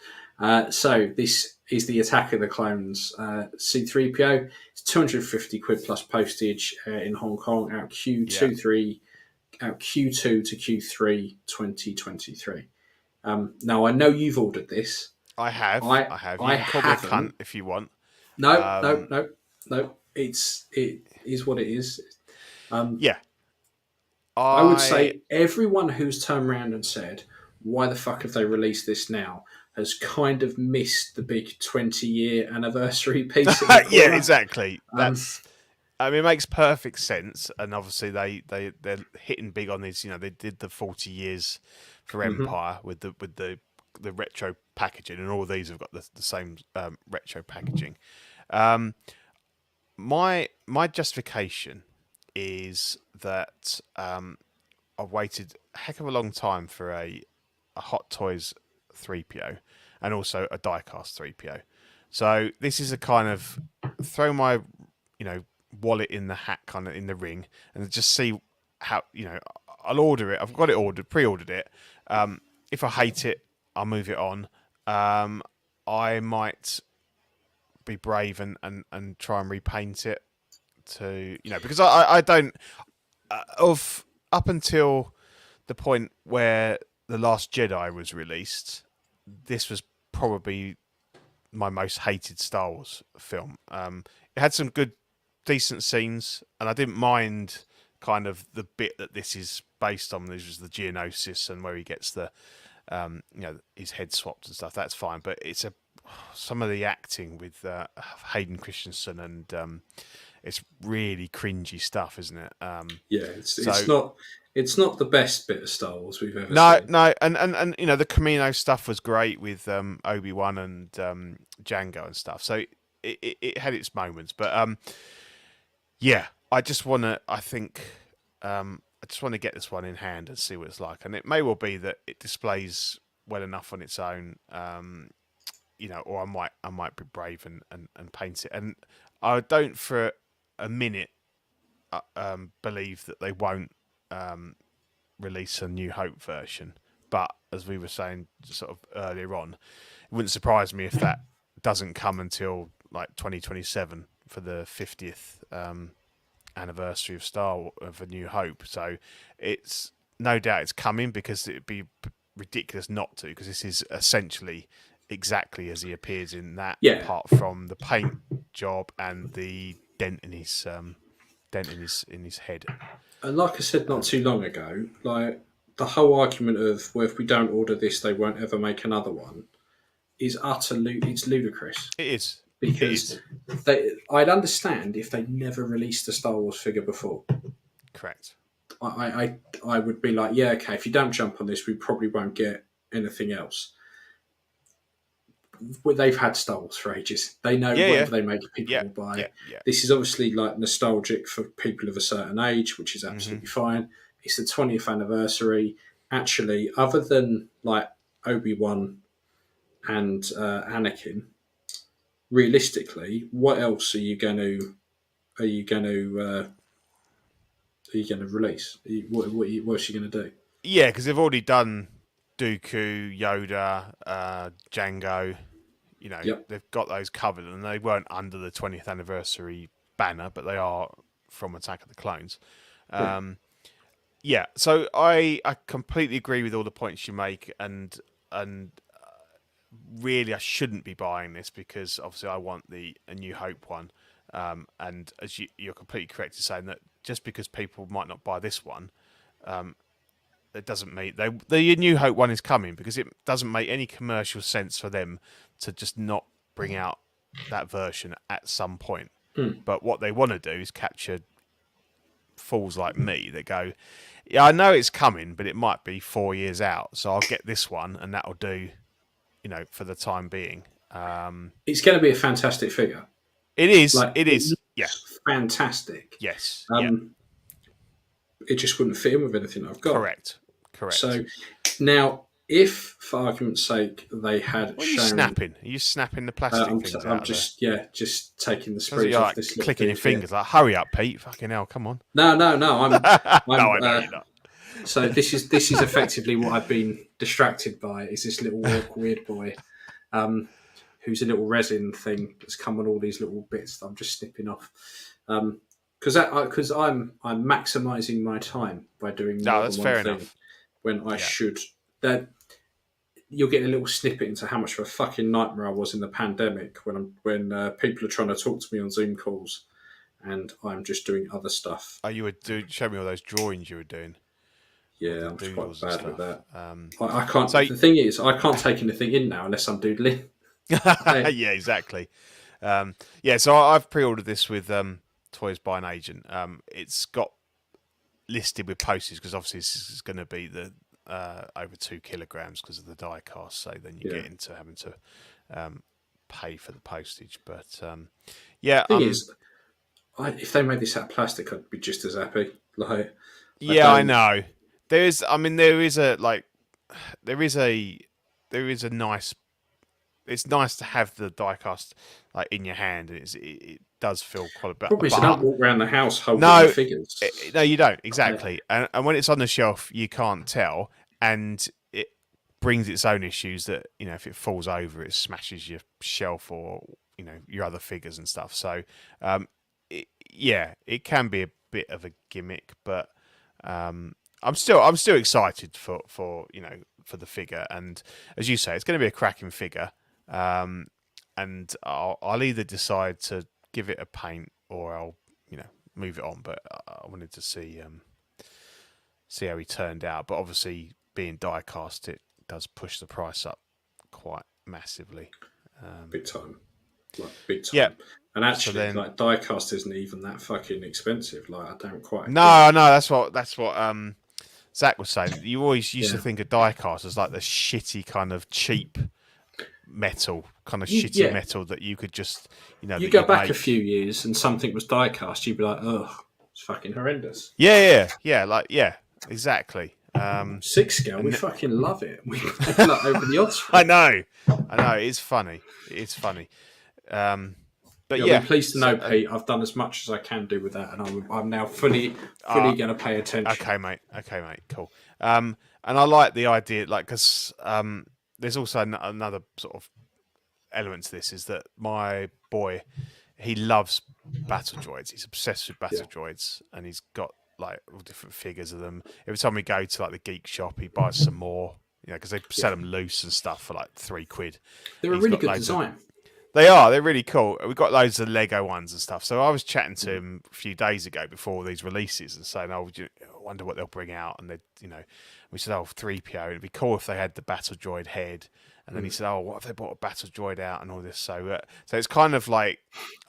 So this is the Attack of the Clones C3PO. It's 250 quid plus postage in Hong Kong out Q2 to Q3 2023. Now I know you've ordered this. I have. You can call me a cunt if you want. No. It is what it is. Yeah. I would say everyone who's turned around and said, why the fuck have they released this now, has kind of missed the big 20-year anniversary piece. Yeah, exactly. It makes perfect sense. And obviously they're hitting big on this. You know, they did the 40 years for Empire with the retro packaging, and all of these have got the same retro packaging. My justification is that I've waited a heck of a long time for a Hot Toys 3PO and also a diecast 3PO. So this is a kind of throw my wallet in the hat, kind of in the ring, and just see how I'll order it. I've got it ordered, pre-ordered it. If I hate it, I'll move it on. I might be brave and try and repaint it to because I don't up until the point where The Last Jedi was released, this was probably my most hated Star Wars film. It had some good, decent scenes, and I didn't mind kind of the bit that this is based on. This was the Geonosis, and where he gets the his head swapped and stuff. That's fine, but it's some of the acting with Hayden Christensen, and it's really cringy stuff, isn't it? It's not the best bit of Star Wars we've ever seen. No, and the Camino stuff was great with Obi-Wan and Django and stuff. So it had its moments, but I just want to. I think I just want to get this one in hand and see what it's like. And it may well be that it displays well enough on its own, or I might be brave and paint it. And I don't for a minute believe that they won't release a New Hope version. But as we were saying sort of earlier on, it wouldn't surprise me if that doesn't come until like 2027 for the 50th anniversary of A New Hope. So it's no doubt it's coming, because it'd be ridiculous not to, because this is essentially exactly as he appears in that, apart from the paint job and the dent in his head. And like I said not too long ago, like the whole argument of, well, if we don't order this, they won't ever make another one, is it's ludicrous. It is. Because I'd understand if they never released a Star Wars figure before. Correct. I would be like, yeah, okay, if you don't jump on this, we probably won't get anything else. Well, they've had Star Wars for ages. They know whatever they make, people will buy. Yeah. This is obviously like nostalgic for people of a certain age, which is absolutely fine. It's the 20th anniversary. Actually, other than like Obi-Wan and Anakin, realistically, what else are you going to release? What else are you going to do? Yeah, because they've already done Dooku, Yoda, Django. They've got those covered, and they weren't under the 20th anniversary banner, but they are from Attack of the Clones. So I completely agree with all the points you make, and really I shouldn't be buying this, because obviously I want A New Hope one, and as you're completely correct in saying that just because people might not buy this one, it doesn't mean the New Hope one is coming, because it doesn't make any commercial sense for them to just not bring out that version at some point. But what they want to do is capture fools like me that go, yeah, I know it's coming, but it might be 4 years out, so I'll get this one, and that'll do, for the time being. It's going to be a fantastic figure. It is. It is. Yeah. Fantastic. Yes. It just wouldn't fit in with anything I've got. Correct. So now if, for argument's sake, they had What are you shown, snapping? Are you snapping the plastic I'm, things I'm out just just taking the of there? screws You're off like this little clicking your dude here. fingers, like, hurry up, Pete! Fucking hell, come on! No, No, I know you're not. So this is effectively what I've been distracted by. Is this little weird boy, who's a little resin thing that's come on all these little bits that I'm just snipping off. Because I'm maximising my time by doing No, more that's than fair one thing enough. when I Yeah. should. That you'll get a little snippet into how much of a fucking nightmare I was in the pandemic when people are trying to talk to me on Zoom calls and I'm just doing other stuff. Oh, you were show me all those drawings you were doing. Yeah, I'm just quite Doodles and bad with stuff. that. I can't. So- The thing is, I can't take anything in now unless I'm doodling. Yeah, exactly. So I've pre-ordered this with Toys by an Agent. It's got listed with postage because obviously this is going to be the over 2 kilograms because of the die cast. So then you get into having to pay for the postage. But The thing is, if they made this out of plastic, I'd be just as happy. Like, I know. There is a nice. It's nice to have the die-cast like in your hand, and it does feel quite a bit. Problem is, I don't walk around the house holding the figures. No, you don't exactly. And when it's on the shelf, you can't tell, and it brings its own issues. That if it falls over, it smashes your shelf or your other figures and stuff. So, it can be a bit of a gimmick, but I'm still excited for the figure, and as you say, it's going to be a cracking figure. And I'll either decide to give it a paint or I'll move it on. But I wanted to see how he turned out. But obviously, being die cast, it does push the price up quite massively. Big time, big time. Yeah. And actually, die cast isn't even that fucking expensive. Like, I don't quite. No, that's what Zach was saying. You always used to think of die cast as like the shitty kind of cheap metal, shitty metal that you could just You go back a few years and something was die cast, you'd be like, ugh, it's fucking horrendous. Yeah, exactly. 6 scale, we fucking love it. We like over the odds. I know. It's funny. But You'll be pleased to know, Pete, I've done as much as I can do with that, and I'm now fully going to pay attention. Okay, mate. Cool. And I like the idea, because there's also another sort of element to this, is that my boy, he loves battle droids. He's obsessed with battle droids, and he's got like all different figures of them. Every time we go to like the geek shop, he buys some more, because they sell them loose and stuff for like £3. They're a really good design. They're really cool. We've got loads of Lego ones and stuff. So I was chatting to him a few days ago before these releases and saying, I wonder what they'll bring out. And we said, 3PO. It'd be cool if they had the battle droid head. And then he said, what if they brought a battle droid out and all this? So it's kind of like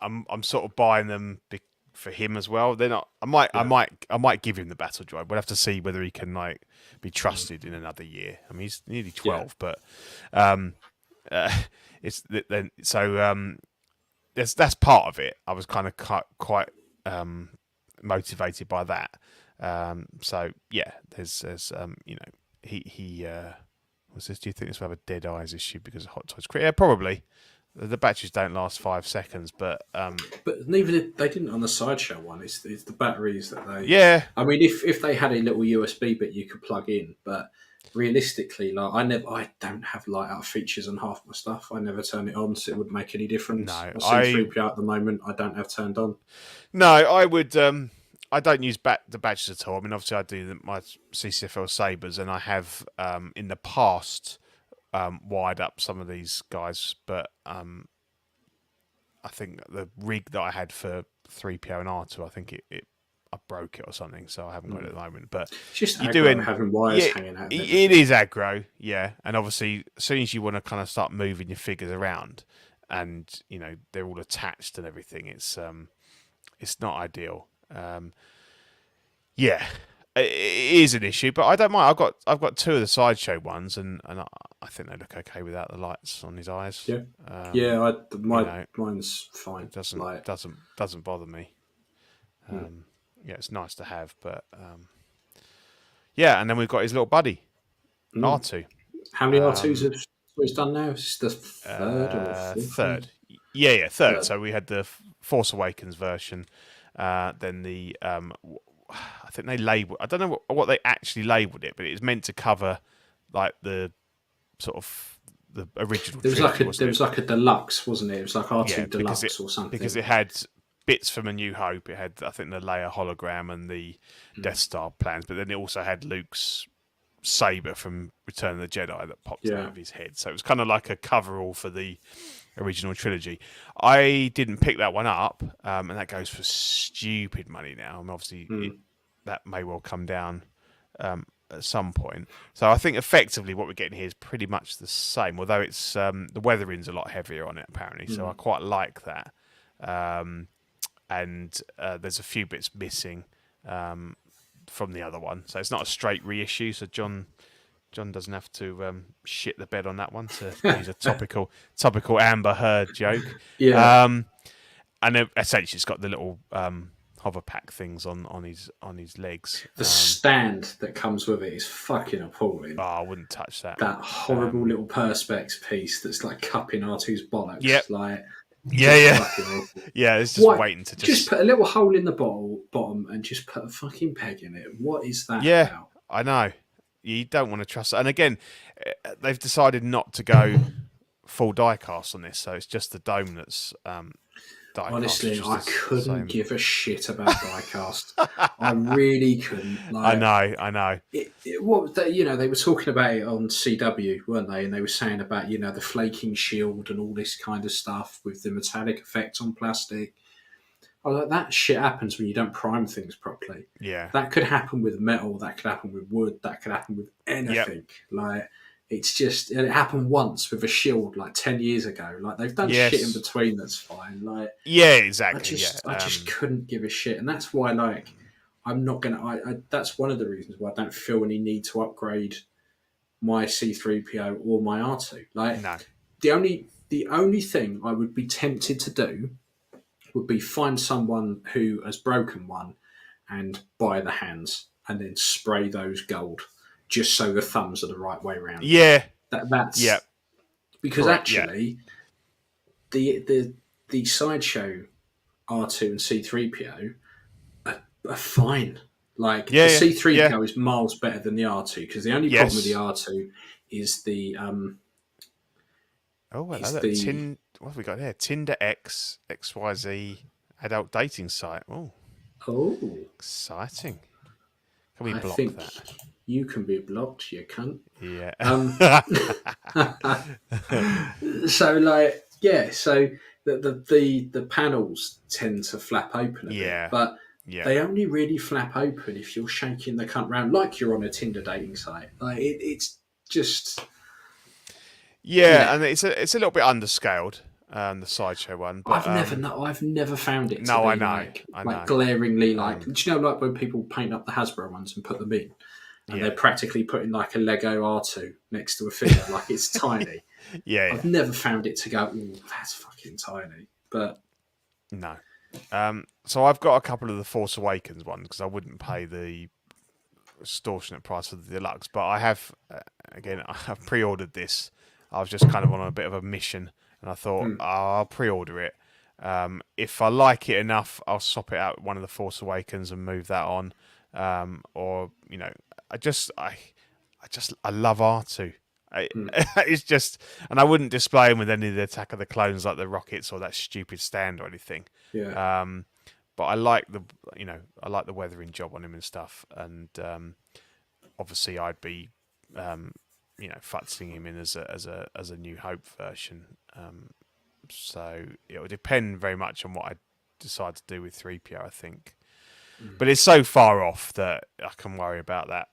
I'm sort of buying them for him as well. They're not. I might give him the battle droid. We'll have to see whether he can be trusted in another year. I mean, he's nearly 12, but it's then so that's part of it. I was kind of quite motivated by that. So yeah, there's he what's this? Do you think this will have a dead eyes issue because of Hot Toys? Yeah, probably. The batteries don't last 5 seconds, but even they didn't on the sideshow one. It's the batteries that they. Yeah. I mean, if they had a little USB bit you could plug in, but realistically, I don't have light out features on half my stuff. I never turn it on, so it wouldn't make any difference. No, C3PO at the moment, I don't have turned on. No, I would. I don't use the batteries at all. I mean, obviously, I do my CCFL Sabres, and I have in the past wired up some of these guys, but I think the rig that I had for 3PO and R2, I think I broke it or something, so I haven't got it at the moment. But it's just having wires hanging out. It is aggro, yeah. And obviously, as soon as you want to kind of start moving your figures around, and they're all attached and everything, it's not ideal. Yeah, it is an issue, but I don't mind. I've got 2 of the sideshow ones, and I think they look okay without the lights on his eyes. Yeah, mine's fine. It doesn't bother me. Yeah, it's nice to have, but yeah, and then we've got his little buddy, R2. How many R2s have it's done now? Is this the third or fourth? Third. Yeah, third. Third. So we had the Force Awakens version, then the I think they labeled. I don't know what they actually labelled it, but it was meant to cover like the sort of the original. There was like a deluxe, wasn't it? It was like R2 deluxe or something. Because it had bits from A New Hope. It had, I think, the Leia hologram and the Death Star plans, but then it also had Luke's saber from Return of the Jedi that popped out of his head. So it was kind of like a coverall for the original trilogy. I didn't pick that one up, and that goes for stupid money now. And obviously, that may well come down at some point. So I think effectively what we're getting here is pretty much the same, although it's the weathering's a lot heavier on it apparently. So I quite like that. And there's a few bits missing from the other one, so it's not a straight reissue. So John doesn't have to shit the bed on that one, to use a topical Amber Heard joke. And essentially it's got the little hover pack things on his legs. The stand that comes with it is fucking appalling. Oh, I wouldn't touch that. That horrible little perspex piece that's like cupping R2's bollocks. Yep. Like, yeah. It's just waiting to just put a little hole in the bottom and just put a fucking peg in it. What is that about? I know. You don't want to trust it. And again, they've decided not to go full die-cast on this, so it's just the dome that's die-cast. Honestly, I couldn't give a shit about die-cast. I really couldn't. Like, I know. They were talking about it on CW, weren't they? And they were saying about, the flaking shield and all this kind of stuff with the metallic effect on plastic. I was like, that shit happens when you don't prime things properly. Yeah. That could happen with metal, that could happen with wood, that could happen with anything. Yep. Like, it's just, it happened once with a shield like 10 years ago. Like, they've done shit in between that's fine. Like, yeah, exactly. I just couldn't give a shit. And that's why, like, I'm not going to, that's one of the reasons why I don't feel any need to upgrade my C3PO or my R2. Like, no. The only thing I would be tempted to do would be find someone who has broken one and buy the hands and then spray those gold, just so the thumbs are the right way around. Yeah, that's because actually, the sideshow R2 and C3PO are fine. Like the C3PO is miles better than the R2 because the only problem with the R2 is the what have we got here? Tinder X XYZ adult dating site. Oh, exciting! Can we block that? You can be blocked, you cunt. Yeah. So the panels tend to flap open a bit, but they only really flap open if you're shaking the cunt round like you're on a Tinder dating site. Like it's just and it's a little bit underscaled. The sideshow one, but I've never found it. No, to be I know. Like glaringly, like do you know, like when people paint up the Hasbro ones and put them in, and they're practically putting like a Lego R2 next to a figure, like it's tiny. I've never found it to go, "Ooh, that's fucking tiny." But no. So I've got a couple of the Force Awakens ones because I wouldn't pay the extortionate price for the deluxe, but I have I've pre-ordered this. I was just kind of on a bit of a mission. And I thought, I'll pre-order it. If I like it enough, I'll swap it out with one of the Force Awakens and move that on. Or I love R2. It's just, and I wouldn't display him with any of the Attack of the Clones like the rockets or that stupid stand or anything. Yeah. But I like the weathering job on him and stuff. And obviously, I'd be. Futzing him in as a New Hope version. So it would depend very much on what I decide to do with 3PO, I think. But it's so far off that I can worry about that.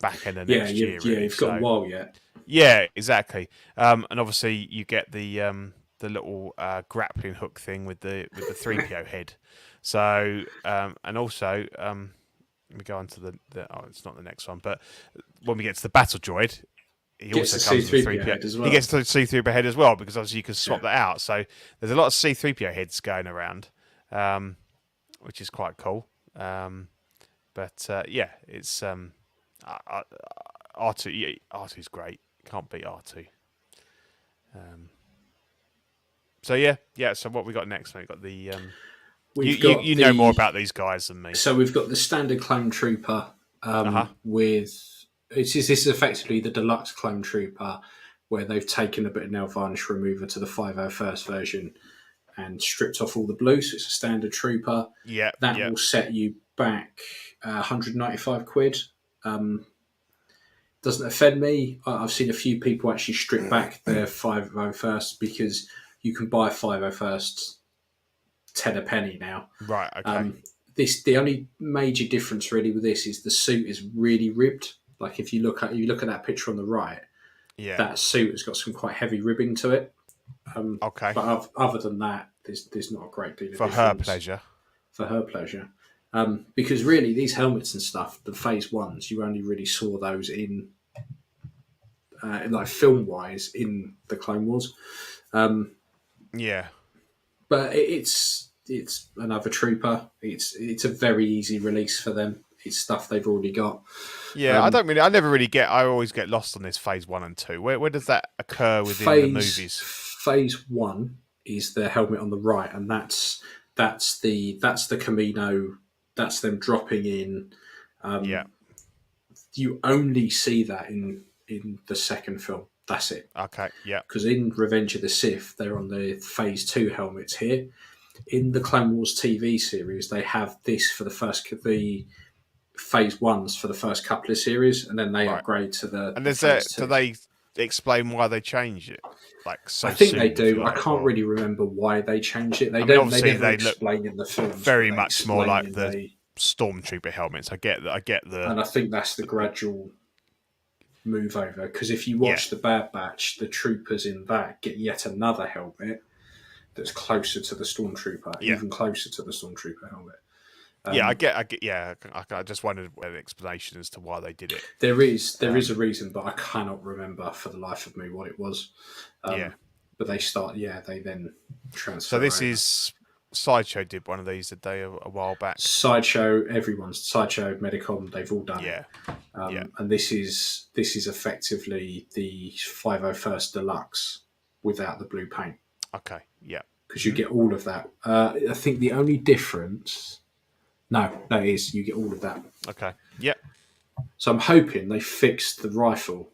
Back end of next year. Yeah, you've got a while yet. Yeah, exactly. And obviously you get the little grappling hook thing with the 3PO head. So and also. We go on to the it's not the next one, but when we get to the battle droid, he also comes with C3PO head as well. He gets the C3PO head as well because obviously you can swap that out. So there's a lot of C3PO heads going around, which is quite cool. But it's R2, yeah, R2's great. Can't beat R2. So yeah. So what we got next? We got the. You know more about these guys than me. So we've got the standard clone trooper with this is effectively the deluxe clone trooper, where they've taken a bit of nail varnish remover to the 501st version and stripped off all the blue. So it's a standard trooper. Yeah, that will set you back 195 quid. Doesn't offend me. I've seen a few people actually strip back their 501st because you can buy 501st 10 a penny now. Right. Okay. The only major difference really with this is the suit is really ribbed. Like if you look at that picture on the right, that suit has got some quite heavy ribbing to it. Okay. But other than that, there's not a great deal of for difference. For her pleasure. Because really, these helmets and stuff, the phase ones, you only really saw those in like film wise in the Clone Wars. But it's another trooper. It's a very easy release for them. It's stuff they've already got. Yeah, I never really get. I always get lost on this phase 1 and 2. Where does that occur within the movies? Phase 1 is the helmet on the right, and that's the Commando. That's them dropping in. You only see that in the second film. That's it. Okay, yeah. Because in Revenge of the Sith, they're on the Phase 2 helmets here. In the Clone Wars TV series, they have this for the Phase 1s for the first couple of series, and then they upgrade to the. And do they explain why they changed it? Like so I think soon, they do. I can't really remember why they changed it. They never explain in the film. Very much more like the Stormtrooper helmets. I get the. And I think that's the gradual move over, because if you watch the Bad Batch, the troopers in that get yet another helmet that's closer to the Stormtrooper, even closer to the Stormtrooper helmet. I get. Yeah, I just wondered an explanation as to why they did it. There is a reason, but I cannot remember for the life of me what it was. But they then transfer. So this is Sideshow did one of these a while back. Sideshow, Sideshow, Medicom, they've all done it. And this is effectively the 501st Deluxe without the blue paint. Okay, yeah. Because you get all of that. I think the only difference... No, it is. You get all of that. Okay, yeah. So I'm hoping they fixed the rifle.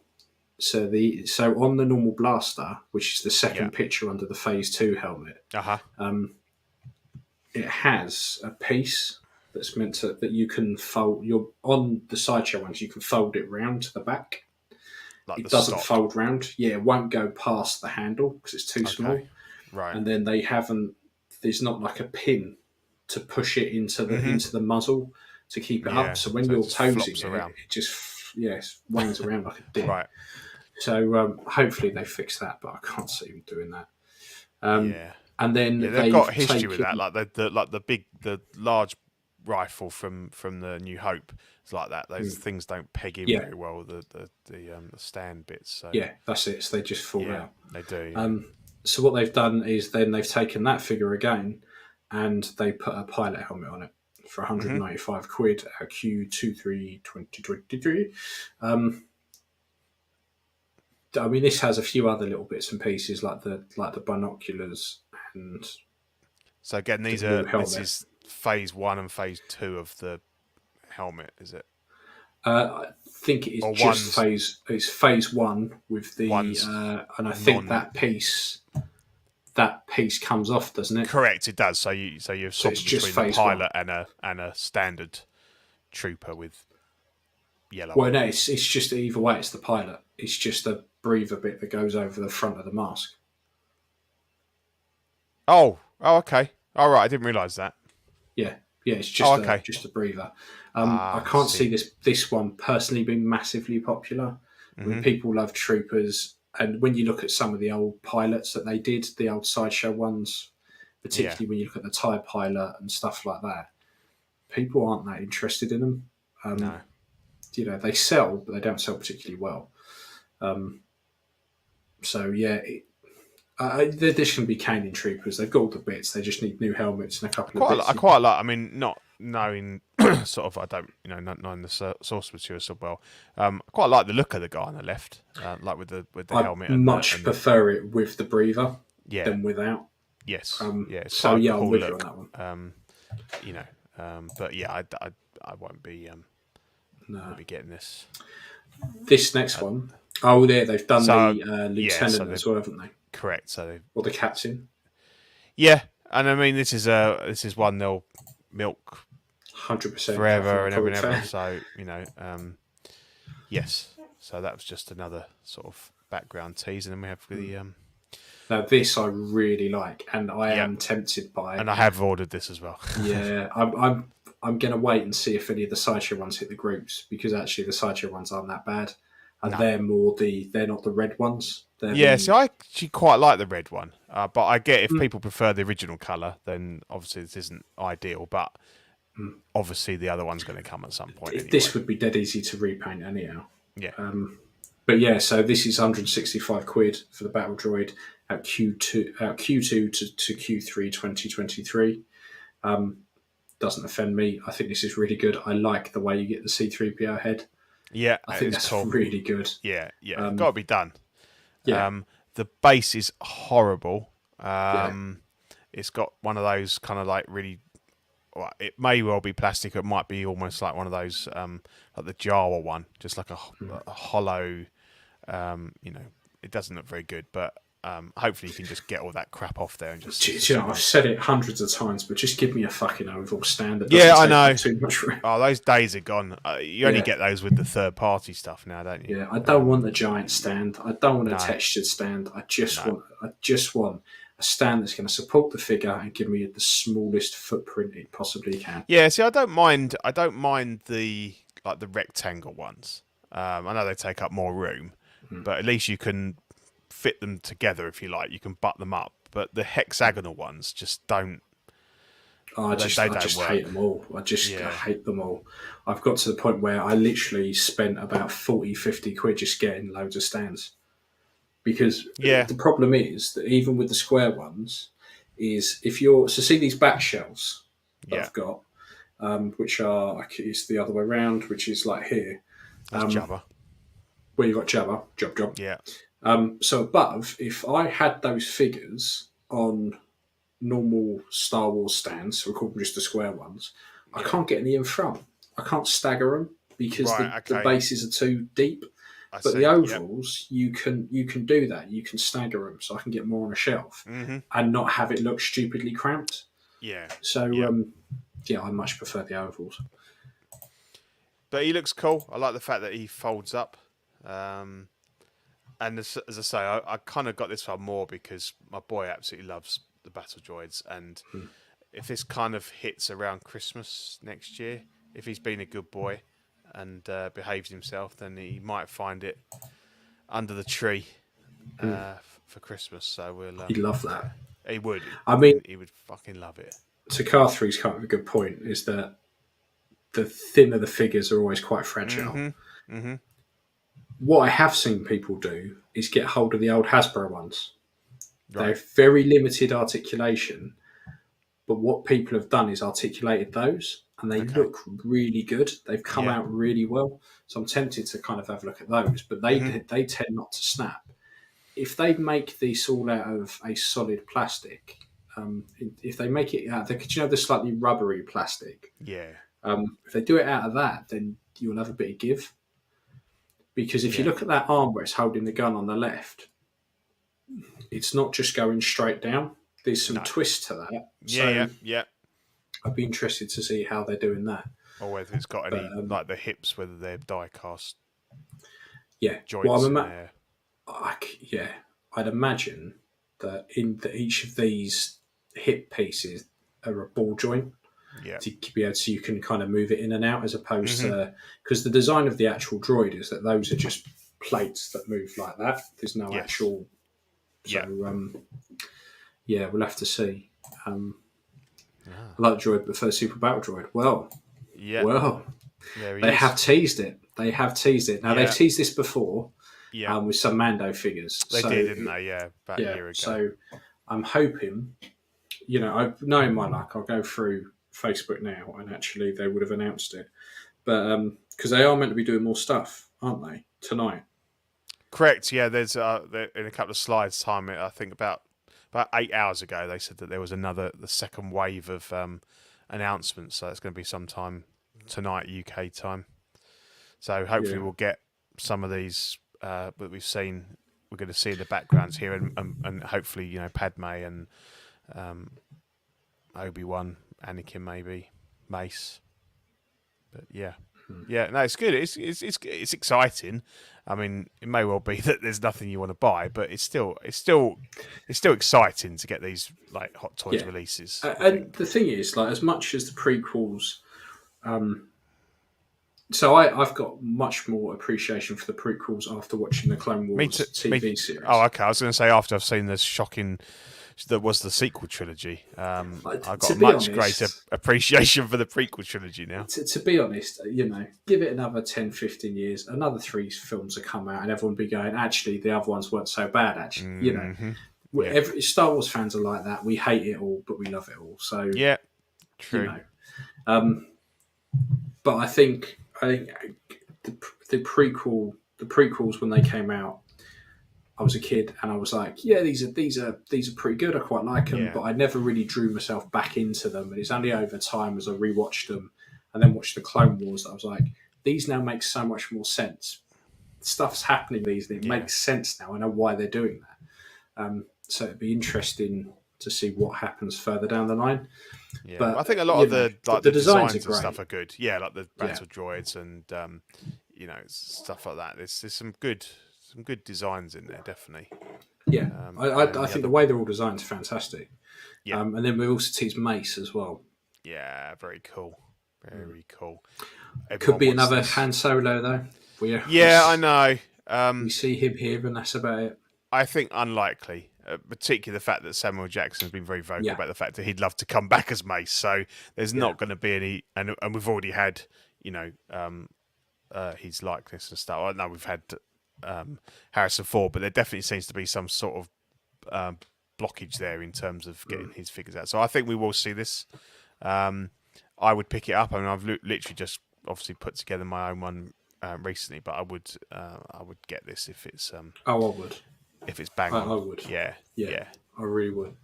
So on the normal blaster, which is the second picture under the Phase 2 helmet, it has a piece that's meant to that you can fold. You're on the Sideshow ones. You can fold it round to the back. Like it doesn't fold round. Yeah, it won't go past the handle because it's too small. Right. And then there's not like a pin to push it into the muzzle to keep it up. So when you're tosing it just swings around like a dick. Right. So hopefully they fix that, but I can't see them doing that. And then they've got history with that, like the large rifle from the New Hope. It's like that. Those things don't peg in very well. The stand bits. So. Yeah, that's it. So they just fall out. They do. So what they've done is then they've taken that figure again, and they put a pilot helmet on it for 195 quid at Q23 2023. I mean, this has a few other little bits and pieces like the binoculars and. So again, this is Phase 1 and Phase 2 of the helmet, is it? I think it's just phase. It's Phase 1 with the, and I think that piece comes off, doesn't it? Correct, it does. So you're swapping between the pilot and a standard trooper with yellow. Well, no, it's just either way. It's the pilot. It's just a breather bit that goes over the front of the mask. Oh, okay. All right, I didn't realise that. Yeah, it's just just a breather. I can't see this one personally being massively popular. I mean, people love troopers, and when you look at some of the old pilots that they did, the old Sideshow ones, particularly when you look at the TIE pilot and stuff like that, people aren't that interested in them. No. You know, they sell, but they don't sell particularly well. There shouldn't be caning troopers. They've got all the bits. They just need new helmets and a couple of bits. I quite like. I mean, not knowing sort of, I don't, not knowing the source material so well. I quite like the look of the guy on the left, like with the helmet. I much prefer it with the breather than without. Yes. It's so quite a I'm cool with look. you on that one. But yeah, I won't be getting this. This next one. Oh, they've done the lieutenant as well, haven't they? Correct. So or the captain. Yeah, and I mean this is one they'll milk 100% forever and ever and ever. So yes. So that was just another sort of background tease, and then we have the. Now this I really like, and I am tempted by. And I have ordered this as well. Yeah, I'm going to wait and see if any of the sideshow ones hit the groups, because actually the sideshow ones aren't that bad, and they're not the red ones. So I actually quite like the red one, but I get if people prefer the original colour, then obviously this isn't ideal. But obviously the other one's going to come at some point. Anyway. This would be dead easy to repaint anyhow. Yeah. But yeah, so this is 165 quid for the battle droid at Q2 to Q3 2023. Doesn't offend me. I think this is really good. I like the way you get the C3PO head. Yeah, I think that's really good. Yeah, got to be done. Yeah. The base is horrible. It's got one of those kind of like really. Well, it may well be plastic. It might be almost like one of those, like the Jawa one, just like a hollow. It doesn't look very good, but hopefully you can just get all that crap off there and just. I've said it hundreds of times, but just give me a fucking oval stand. That I know. Too much room. Oh, those days are gone. You only get those with the third-party stuff now, don't you? Yeah, I don't want the giant stand. I don't want a textured stand. I just want a stand that's going to support the figure and give me the smallest footprint it possibly can. Yeah, see, I don't mind the rectangle ones. I know they take up more room, but at least you can fit them together if you like. You can butt them up, but the hexagonal ones just don't. I just hate them all. I hate them all. I've got to the point where I literally spent about 40-50 quid just getting loads of stands. Because the problem is that even with the square ones, is if you're see these back shelves that I've got, which are it's the other way around, which is like here, Jabba, where you got Jabba, job. Yeah. So above, if I had those figures on normal Star Wars stands, we're calling just the square ones, I can't get any in front. I can't stagger them because the bases are too deep. But the ovals, you can do that. You can stagger them, so I can get more on a shelf and not have it look stupidly cramped. Yeah. So, I much prefer the ovals. But he looks cool. I like the fact that he folds up. And as I say, I kind of got this one more because my boy absolutely loves the battle droids. And if this kind of hits around Christmas next year, if he's been a good boy and behaves himself, then he might find it under the tree for Christmas. So he'd love that. He would. I mean, he would fucking love it. To Carthree's kind of a good point is that the thinner the figures are always quite fragile. What I have seen people do is get hold of the old Hasbro ones. Right. They're very limited articulation, but what people have done is articulated those, and they look really good. They've come out really well. So I'm tempted to kind of have a look at those, but they tend not to snap. If they make this all out of a solid plastic, if they make it out, the slightly rubbery plastic. Yeah. If they do it out of that, then you'll have a bit of give. Because if you look at that arm where it's holding the gun on the left, it's not just going straight down. There's some twist to that. Yeah. I'd be interested to see how they're doing that. Or whether it's got any, like the hips, whether they're die cast. Yeah. Joints I'd imagine that each of these hip pieces are a ball joint. Yeah. To be able to, you can kind of move it in and out as opposed to, because the design of the actual droid is that those are just plates that move like that. There's no actual. So, we'll have to see. I like the droid, but for the Super Battle Droid, they have teased it. Now they've teased this before, with some Mando figures. They did, didn't they? Yeah, about a year ago. So I'm hoping, knowing my luck, I'll go through Facebook now, and actually they would have announced it. But because they are meant to be doing more stuff, aren't they, tonight? Correct. Yeah, there's in a couple of slides' time. I think about 8 hours ago, they said that there was the second wave of announcements. So it's going to be sometime tonight, UK time. So hopefully we'll get some of these that we've seen. We're going to see in the backgrounds here, and hopefully Padme and Obi-Wan, Anakin, maybe Mace. But yeah. Yeah, no, it's good. It's exciting. I mean, it may well be that there's nothing you want to buy, but it's still exciting to get these like Hot Toys releases. And the thing is, like, as much as the prequels, so I've got much more appreciation for the prequels after watching the Clone Wars TV series. Oh, okay. I was going to say after I've seen this shocking. That was the sequel trilogy. I've got a much greater appreciation for the prequel trilogy now. To be honest, give it another 10, 15 years, another 3 films will come out and everyone will be going, actually, the other ones weren't so bad, actually. Star Wars fans are like that. We hate it all, but we love it all. So yeah, true. But I think the prequels when they came out, I was a kid and I was like, yeah, these are pretty good. I quite like them, but I never really drew myself back into them. And it's only over time as I rewatched them and then watched the Clone Wars that I was like, these now make so much more sense. Stuff's happening these, and it makes sense now. I know why they're doing that. So it'd be interesting to see what happens further down the line. Yeah, but I think a lot of the designs and great. stuff are good. Yeah, like the battle droids and stuff like that. There's some good designs in there, definitely. Yeah, I think the way they're all designed is fantastic. Yeah, and then we also tease Mace as well. Yeah, very cool. Very cool. Could be another Han Solo though. I know. We see him here, and that's about it. I think unlikely, particularly the fact that Samuel Jackson has been very vocal about the fact that he'd love to come back as Mace. So there's not going to be any, and we've already had, his likeness and stuff. I know we've had Harrison Ford, but there definitely seems to be some sort of blockage there in terms of getting his figures out. So I think we will see this. I would pick it up. I mean, I've literally just obviously put together my own one recently, but I would get this if it's. I would. If it's bang on. I would. Yeah. I really would.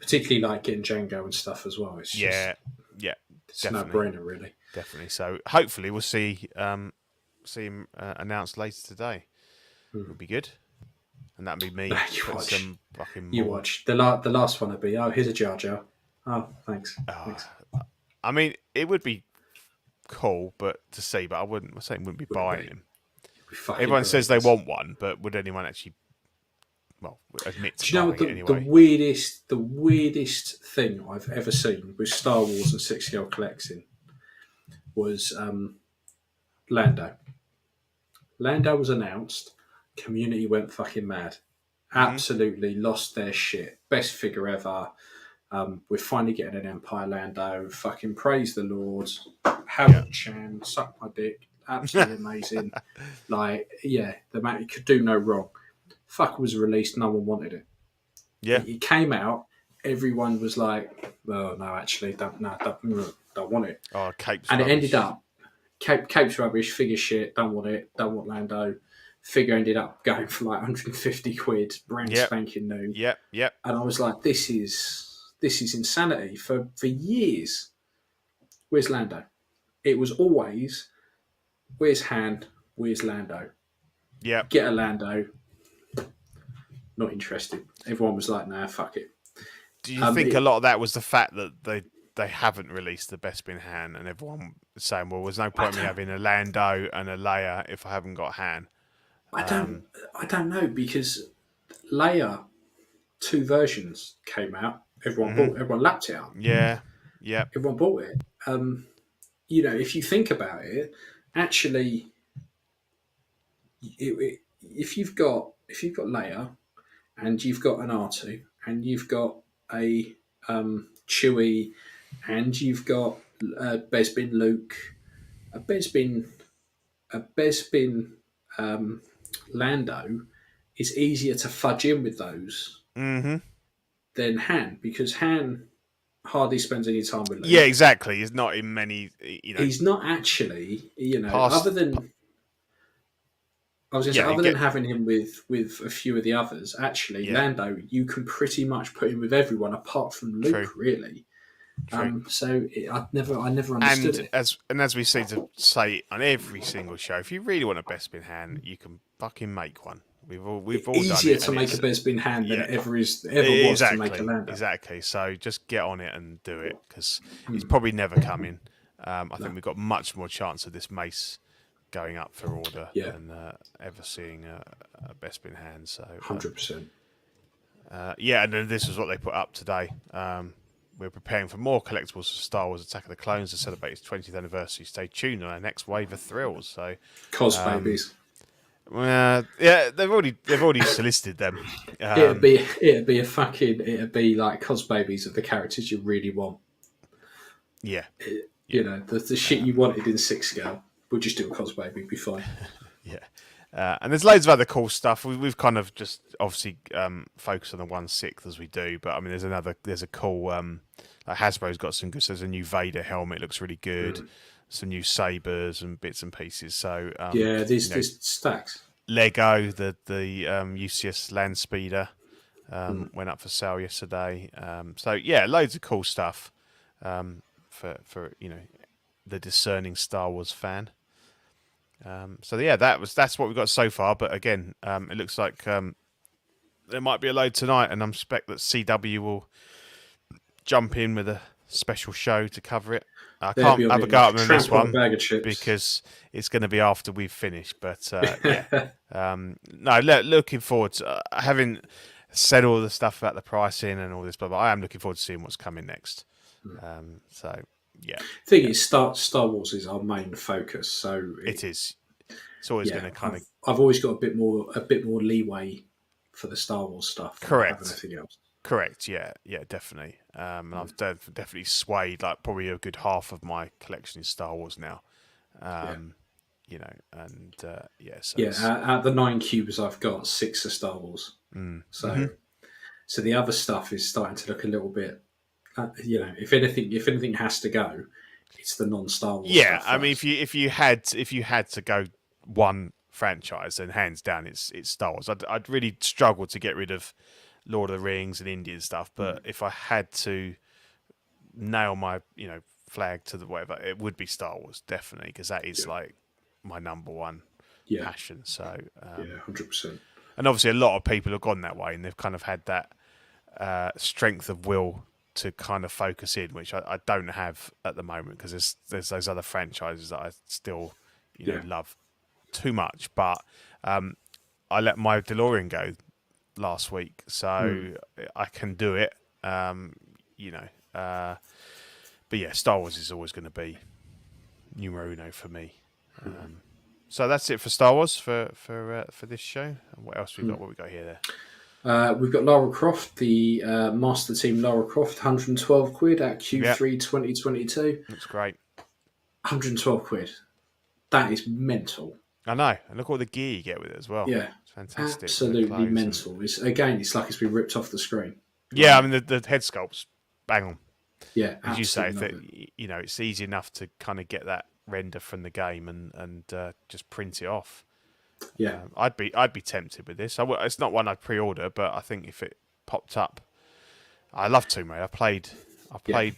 Particularly like getting Django and stuff as well. It's just, it's a no-brainer, really. Definitely. So hopefully we'll see him announced later today. It'll be good. And that'd be me. You watch. The last one would be, here's a Jar Jar. Oh, thanks. Thanks. I mean, it would be cool, but I wouldn't be buying him. Everyone says they want one, but would anyone actually admit to buying it anyway? The weirdest thing I've ever seen with Star Wars and 6-year-old collecting was Lando. Lando was announced. Community went fucking mad. Absolutely lost their shit. Best figure ever. We're finally getting an Empire Lando. Fucking praise the Lord. Howard Chan, suck my dick. Absolutely amazing. The man, he could do no wrong. Fuck was released, no one wanted it. Yeah. It came out, everyone was like, oh, no, actually, don't want it. Oh, Cape's and rubbish. It ended up, Cape's rubbish, figure shit, don't want it, don't want Lando. Figure ended up going for like 150 quid, brand spanking new. Yep. And I was like, this is insanity. For years, where's Lando? It was always, where's Han, where's Lando? Yeah. Get a Lando. Not interested. Everyone was like, nah, fuck it. Do you think a lot of that was the fact that they haven't released the Best Bin Han, and everyone was saying, well, there's no point in me having a Lando and a Leia if I haven't got Han? I don't know, because Leia, 2 versions came out. Everyone lapped it up. Yeah. Everyone bought it. If you think about it, actually, if you've got Leia, and you've got an R2, and you've got a Chewie, and you've got a Bespin Luke, a Bespin Lando, it's easier to fudge in with those than Han, because Han, hardly spends any time with Luke. Yeah, exactly. He's not in many. He's not actually. Past, other than other than having him with a few of the others, actually, Lando, you can pretty much put him with everyone apart from Luke, really. I never understood it. As we seem to say on every single show, if you really want a best bin hand, you can fucking make one. We've all easier done it, to make a best bin hand than it ever was to make a Lando. Exactly. So just get on it and do it, because he's probably never coming. I think we've got much more chance of this Mace going up for order than ever seeing a best bin hand. So 100%. And then this is what they put up today. We're preparing for more collectibles for Star Wars Attack of the Clones to celebrate its 20th anniversary. Stay tuned on our next wave of thrills. So, cos babies. They've already solicited them. It'd be like cos babies of the characters you really want. Yeah. The shit you wanted in 6 scale. We'll just do a cos baby, be fine. And there's loads of other cool stuff. We've kind of just obviously focused on the 1/6 as we do, but I mean, there's a cool. Like Hasbro's got some good. So there's a new Vader helmet, looks really good. Some new sabers and bits and pieces. So there's stacks. Lego, the UCS Land Speeder went up for sale yesterday. Loads of cool stuff for the discerning Star Wars fan. That's what we've got so far. But again, it looks like there might be a load tonight, and I'm expect that CW will jump in with a special show to cover it. I can't have a go at them in this one because it's going to be after we've finished. But looking forward to having said all the stuff about the pricing and all this, but I am looking forward to seeing what's coming next. Thing is, Star Wars is our main focus, so it is. It's always going to kind of. I've always got a bit more leeway for the Star Wars stuff. Correct. Than anything else. Correct. Yeah, definitely. I've definitely swayed like probably a good half of my collection is Star Wars now. Out the 9 cubes I've got, 6 are Star Wars. So the other stuff is starting to look a little bit. If anything has to go, it's the non-Star Wars. Yeah, stuff I mean, if you had to go one franchise, then hands down it's Star Wars. I'd really struggle to get rid of Lord of the Rings and Indian stuff, but if I had to nail my flag to the whatever, it would be Star Wars definitely, because that is like my number one passion. So 100%. And obviously a lot of people have gone that way, and they've kind of had that strength of will to kind of focus in, which I don't have at the moment, because there's those other franchises that I still love too much. But I let my DeLorean go last week, so I can do it. But yeah, Star Wars is always going to be numero uno for me. So that's it for Star Wars for this show. And what else we got? What we got here there? We've got Lara Croft, the Master Team Lara Croft, £112 at Q3 2022. Looks great. £112. That is mental. I know. And look at all the gear you get with it as well. Yeah. It's fantastic. Absolutely mental. It's like it's been ripped off the screen. Yeah, I mean, the head sculpt's bang on. Yeah, as you say, that it's easy enough to kind of get that render from the game and just print it off. Yeah, I'd be tempted with this. It's not one I'd pre-order, but I think if it popped up, I love Tomb Raider. I've played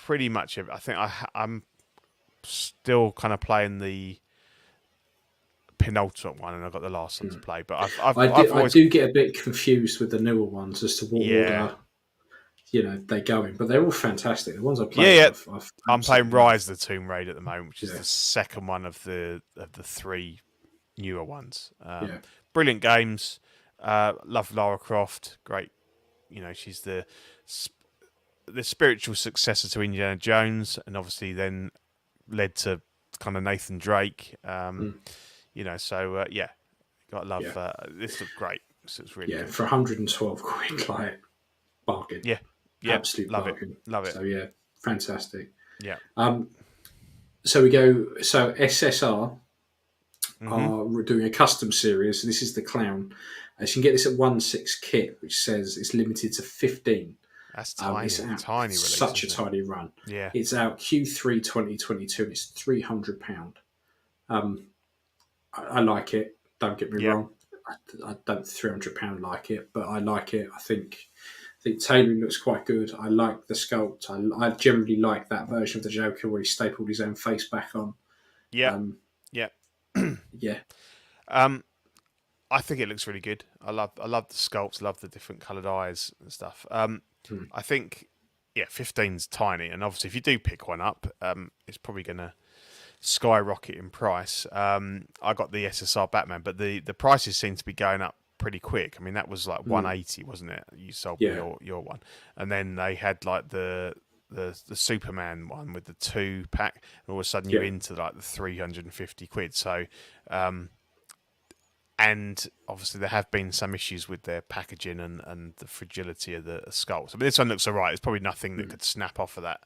pretty much every. I think I'm still kind of playing the penultimate one, and I've got the last one to play. But I do get a bit confused with the newer ones as to what order they go in, but they're all fantastic. The ones I play, I'm playing Rise of the Tomb Raider at the moment, which is the second one of the 3 newer ones. Brilliant games. Love Lara Croft. Great. She's the spiritual successor to Indiana Jones, and obviously then led to kind of Nathan Drake. Gotta love. This looks great. This looks really good. For £112, like bargain. Yeah, absolute love bargain. Love it. So fantastic. Yeah. So we go. So SSR are doing a custom series. This is the Clown. You can get this at 1/6 kit, which says it's limited to 15. That's tiny, It's out, tiny it's release. such a tiny run. Yeah. It's out Q3 2022 and it's £300. I like it. Don't get me wrong. I don't £300 like it, but I like it. I think tailoring looks quite good. I like the sculpt. I generally like that version of the Joker where he stapled his own face back on. Yeah. Yeah. I think it looks really good. I love the sculpts. I love the different coloured eyes and stuff. I think 15's tiny, and obviously if you do pick one up, it's probably going to skyrocket in price. I got the SSR Batman, but the prices seem to be going up pretty quick. I mean, that was like 180, wasn't it? You sold me your one, and then they had like the Superman one with the 2-pack, and all of a sudden you're into like the 350 quid. So, and obviously there have been some issues with their packaging and the fragility of the sculpts. I mean, this one looks alright. There's probably nothing that could snap off of that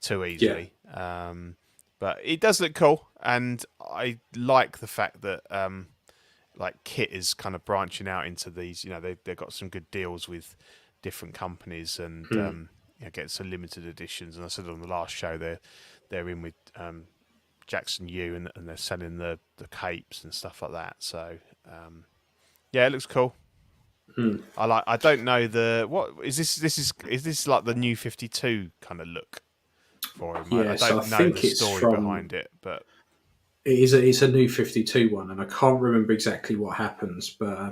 too easily. But it does look cool, and I like the fact that like Kit is kind of branching out into these. You know, they've got some good deals with different companies, and get some limited editions. And I said on the last show they're in with Jackson Yu, and they're selling the capes and stuff like that. So it looks cool. I don't know what is this. Is this like the new 52 kind of look for him? I don't know the story behind it, but it's a new 52 one, and I can't remember exactly what happens, but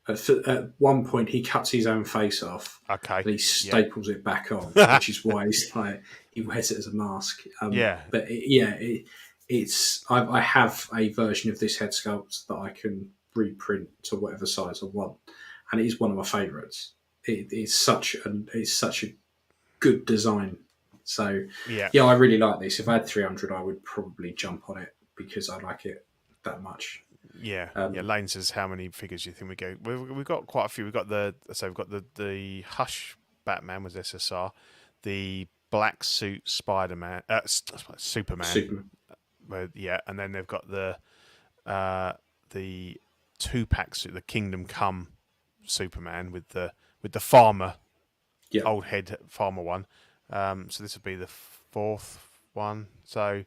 at one point he cuts his own face off, and he staples it back on, which is why he wears it as a mask. But it's I have a version of this head sculpt that I can reprint to whatever size I want, and it is one of my favourites. It's such a good design. So I really like this. If I had 300, I would probably jump on it because I like it that much. Lane says, how many figures do you think we go? We've got quite a few. We've got the Hush Batman with SSR, the black suit Spider-Man, Superman. And then they've got the 2-pack suit, the Kingdom Come Superman with the farmer, old head farmer one. So this would be the 4th one. So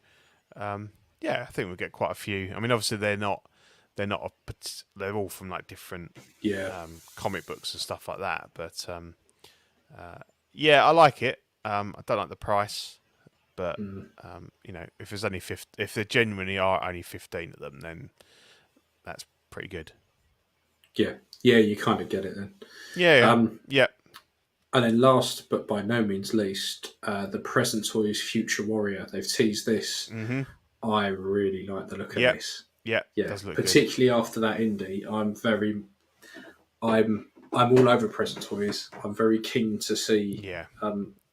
I think we'll get quite a few. I mean, obviously they're all from like different comic books and stuff like that. But I like it. I don't like the price, but if there's only if there genuinely are only 15 of them, then that's pretty good. You kind of get it then. And then last but by no means least, the Present Toys Future Warrior. They've teased this. I really like the look of this. It does look particularly good. after that indie. I'm all over Present Toys. I'm very keen to see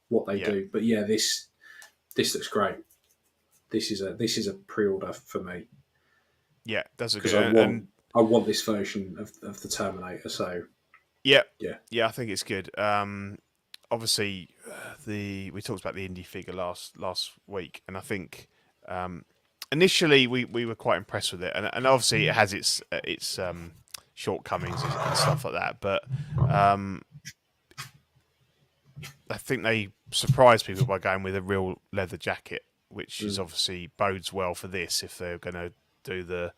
what they do. But this looks great. This is a pre-order for me. Yeah, that's a good. I want this version of the Terminator. So I think it's good. Obviously, we talked about the indie figure last week, and I think initially we were quite impressed with it, and obviously it has its shortcomings and stuff like that. But I think they surprised people by going with a real leather jacket, which is obviously bodes well for this if they're going to do the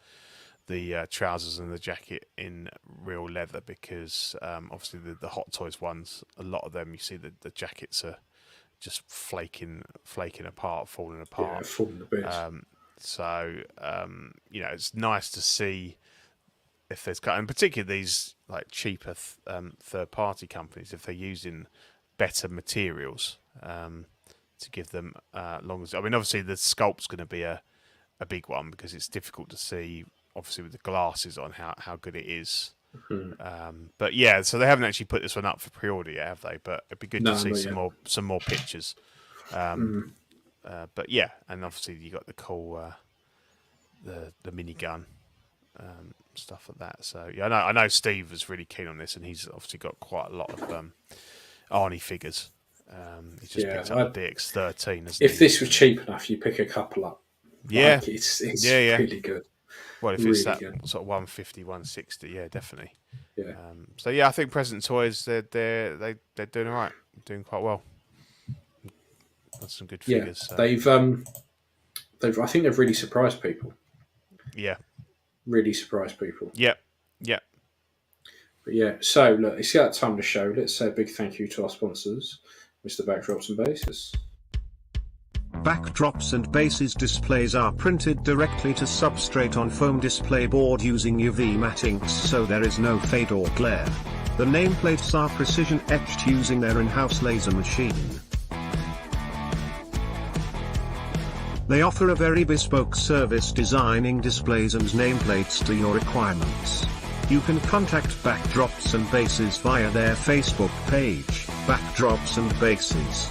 trousers and the jacket in real leather, because obviously the Hot Toys ones, a lot of them you see the jackets are just flaking apart, falling apart, falling to bits. So it's nice to see if there's, and particularly these like cheaper third party companies, if they're using better materials to give them longer. I mean, obviously the sculpt's going to be a big one because it's difficult to see, obviously with the glasses on, how good it is. But so they haven't actually put this one up for pre-order yet, have they? But it'd be good to see some more pictures. But and obviously you got the cool the minigun stuff like that. So I know Steve was really keen on this, and he's obviously got quite a lot of Arnie figures. He just picked up the DX13. If this was cheap enough, you pick a couple up. It's really good. Well, if Really it's that good. sort of 150, 160, yeah, definitely. Yeah. So yeah, I think Present Toys they're doing all right, doing quite well. That's some good Yeah. figures. So. They've I think they've really surprised people. Yeah. Really surprised people. Yep. Yep. But yeah, so look, it's that time to show. Let's say a big thank you to our sponsors, Mr. Backdrops and Bases. Backdrops and bases displays are printed directly to substrate on foam display board using UV matte inks, so there is no fade or glare. The nameplates are precision etched using their in-house laser machine. They offer a very bespoke service designing displays and nameplates to your requirements. You can contact Backdrops and Bases via their Facebook page, Backdrops and Bases.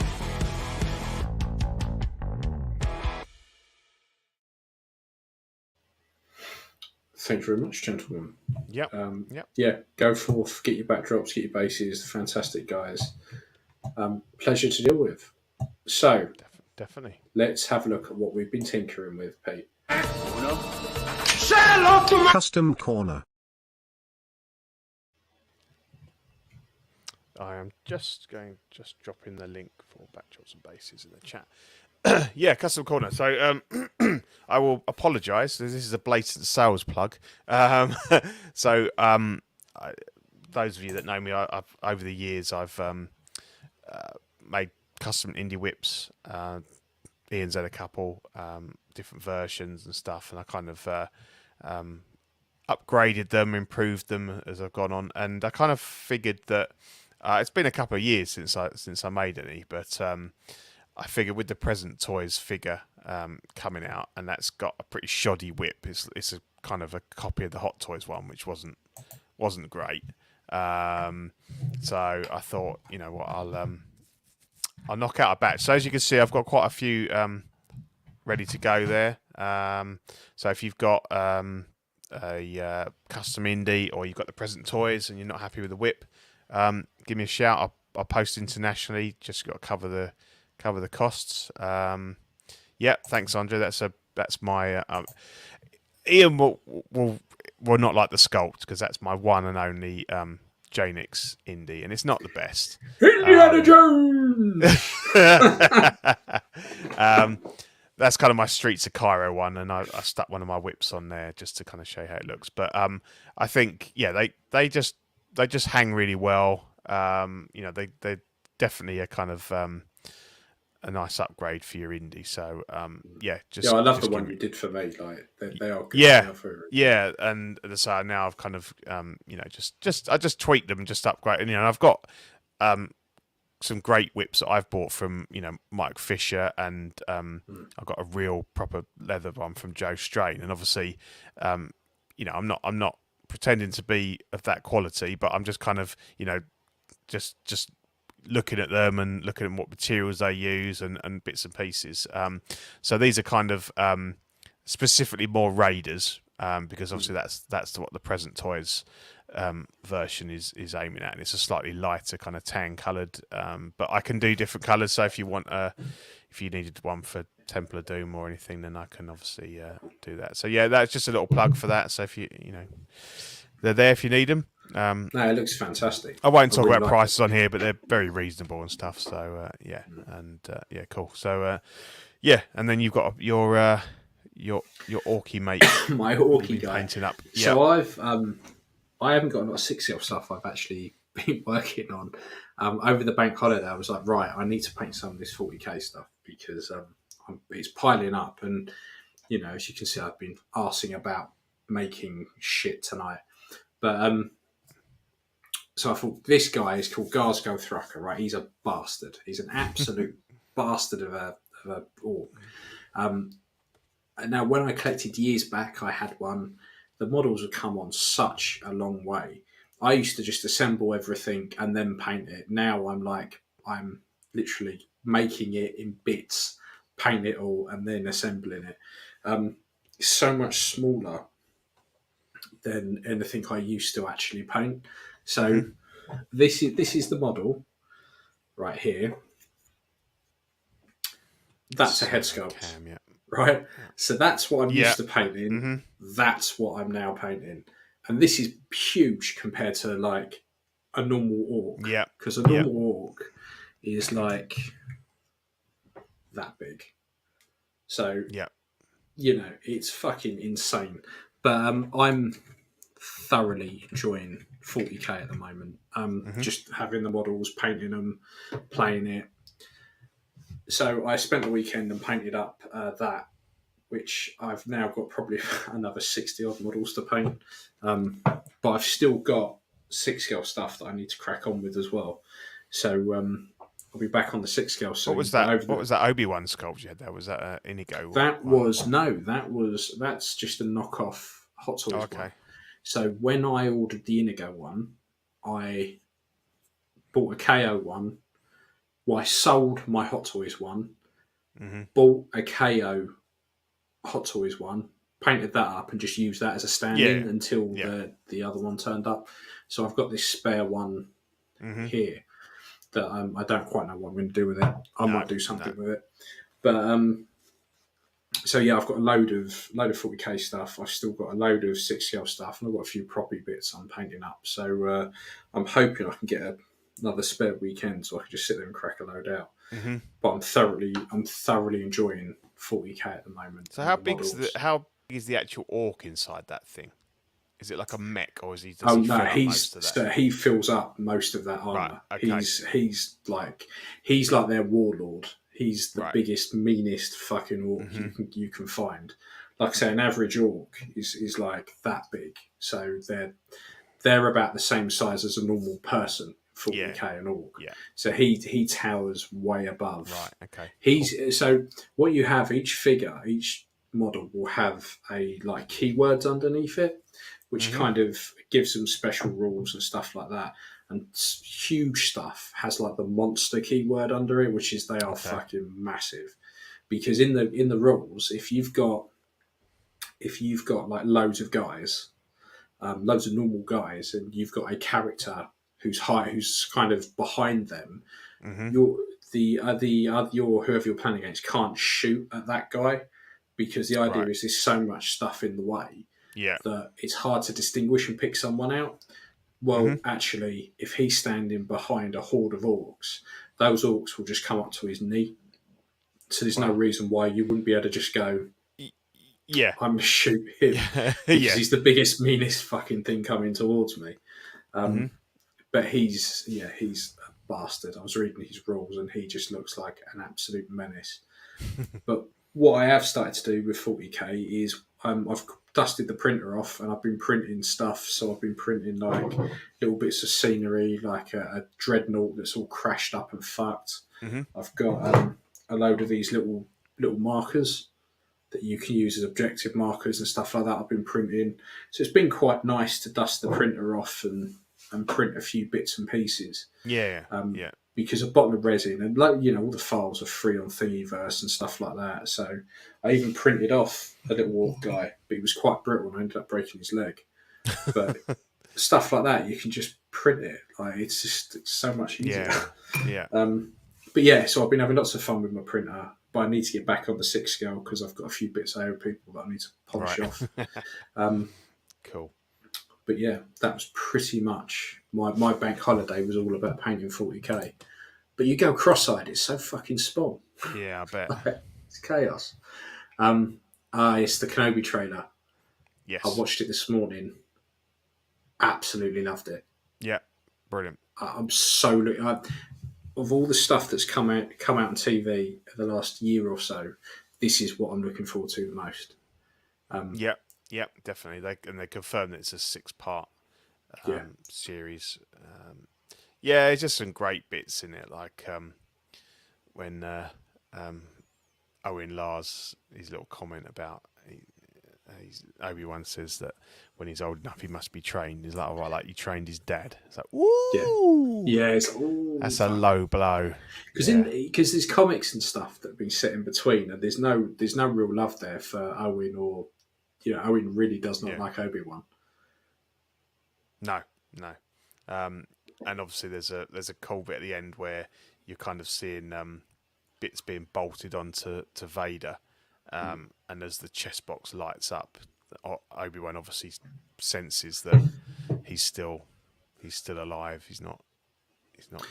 Thank you very much, gentlemen. Yep. Yeah, go forth, get your backdrops, get your bases. Fantastic guys. Pleasure to deal with. So, Definitely. let's have a look at what we've been tinkering with, Pete. Custom Corner. I am just dropping the link for Backdrops and Bases in the chat. Yeah, Custom Corner. So I will apologise. This is a blatant sales plug. Those of you that know me, I've over the years I've made custom indie whips. Ian's had a couple different versions and stuff, and I kind of upgraded them, improved them as I've gone on, and I kind of figured that it's been a couple of years since I made any, but I figured with the Present Toys figure coming out, and that's got a pretty shoddy whip. It's a kind of a copy of the Hot Toys one, which wasn't great. So I thought, you know what, I'll knock out a batch. So as you can see, I've got quite a few ready to go there. So if you've got a custom indie, or you've got the Present Toys and you're not happy with the whip, give me a shout. I'll post internationally. Just got to cover the costs. Yeah, thanks, Andre. That's my Ian will not like the sculpt, because that's my one and only Janix indie, and it's not the best. Indiana Jones. That's kind of my Streets of Cairo one, and I stuck one of my whips on there just to kind of show you how it looks. But I think they just hang really well. They definitely are kind of a nice upgrade for your indie. So I love the one you did for me. Like they are good. Yeah, and so now I've kind of I just tweaked them and just upgrade. And I've got some great whips that I've bought from Mike Fisher, and I've got a real proper leather one from Joe Strain. And obviously, I'm not pretending to be of that quality, but I'm just kind of just looking at them and looking at what materials they use and bits and pieces. So these are kind of specifically more Raiders, because obviously that's what the Present Toys version is aiming at, and it's a slightly lighter kind of tan coloured. But I can do different colours. So if you want, if you needed one for Temple of Doom or anything, then I can obviously do that. So yeah, that's just a little plug for that. So if they're there if you need them. No, it looks fantastic. I won't talk about prices on here, but they're very reasonable and stuff. So cool. So and then you've got your Orky mate, my Orky guy painting up. So I haven't got a lot of 6L stuff I've actually been working on. Over the bank holiday, I was like, right, I need to paint some of this 40k stuff, because it's piling up, and as you can see, I've been arsing about making shit tonight. But so I thought, this guy is called Garsgo Thrucker, right? He's a bastard. He's an absolute bastard of a orc. Now, when I collected years back, I had one. The models have come on such a long way. I used to just assemble everything and then paint it. Now I'm literally making it in bits, paint it all, and then assembling it. It's so much smaller than anything I used to actually paint. So this is the model right here. That's a head sculpt. right? So that's what I'm Yeah. used to painting. Mm-hmm. That's what I'm now painting. And this is huge compared to like a normal orc. Yeah. Because a normal orc is like that big. So, Yeah. you know, it's fucking insane. But I'm thoroughly enjoying 40k at the moment. Just having the models, painting them, playing it. So I spent the weekend and painted up that, which I've now got probably another 60 odd models to paint. But I've still got 6 scale stuff that I need to crack on with as well. So I'll be back on the 6 scale soon. What was that? What was that Obi-Wan sculpt you had there? Was that Inigo? That's just a knockoff Hot Toys okay. one. So when I ordered the Inigo one, I bought a KO one. Well, I sold my Hot Toys one, bought a KO Hot Toys one, painted that up, and just used that as a stand-in until the other one turned up. So I've got this spare one here that I don't quite know what I'm going to do with it. I might do something with it, but so yeah, I've got a load of 40k stuff. I've still got a load of 6 scale stuff, and I've got a few property bits I'm painting up. So I'm hoping I can get another spare weekend so I can just sit there and crack a load out. But I'm thoroughly enjoying 40k at the moment. So how big is the actual orc inside that thing? Is it like a mech, or is he? He fills up most of that armor. Right, okay. He's like their warlord. He's the biggest, meanest fucking orc you can find. Like I say, an average orc is like that big. So they're about the same size as a normal person. 40k an orc. Yeah. So he towers way above. Right. Okay. So what you have, each model will have a like keywords underneath it, which kind of gives them special rules and stuff like that. And huge stuff has like the monster keyword under it, which is they are fucking massive. Because in the rules, if you've got like loads of guys, loads of normal guys, and you've got a character who's kind of behind them, whoever you're playing against can't shoot at that guy, because the idea is there's so much stuff in the way that it's hard to distinguish and pick someone out. Well, actually, if he's standing behind a horde of orcs, those orcs will just come up to his knee. So there's no reason why you wouldn't be able to just go, I'm going to shoot him. Because he's the biggest, meanest fucking thing coming towards me. But he's a bastard. I was reading his rules and he just looks like an absolute menace. But what I have started to do with 40k is I've dusted the printer off and I've been printing stuff. So I've been printing like little bits of scenery, like a dreadnought that's all crashed up and fucked. I've got a load of these little markers that you can use as objective markers and stuff like that. I've been printing. So it's been quite nice to dust the printer off and print a few bits and pieces. Because a bottle of resin and all the files are free on Thingiverse and stuff like that. So I even printed off a little orc guy, but he was quite brittle and I ended up breaking his leg. But stuff like that, you can just print it. Like it's so much easier. But yeah, so I've been having lots of fun with my printer, but I need to get back on the 6 scale because I've got a few bits I owe people that I need to polish off. Cool. But yeah, that was pretty much my bank holiday was all about painting 40k. But you go cross-eyed, it's so fucking spawn. Yeah, I bet. It's chaos. It's the Kenobi trailer. Yes. I watched it this morning. Absolutely loved it. Yeah, brilliant. I'm so... of all the stuff that's come out on TV the last year or so, this is what I'm looking forward to the most. Yeah, definitely. They confirmed that it's a 6-part series. It's just some great bits in it, like when Owen Lars, his little comment about Obi-Wan says that when he's old enough he must be trained. He's like, all right, like you trained his dad. It's like, woo! Yeah, that's a low blow. Because there's comics and stuff that have been set in between, and there's no real love there for Owen, or Owen really does not like Obi-Wan. No. And obviously there's a cool bit at the end where you're kind of seeing bits being bolted onto Vader, And as the chest box lights up, Obi-Wan obviously senses that he's still alive. He's not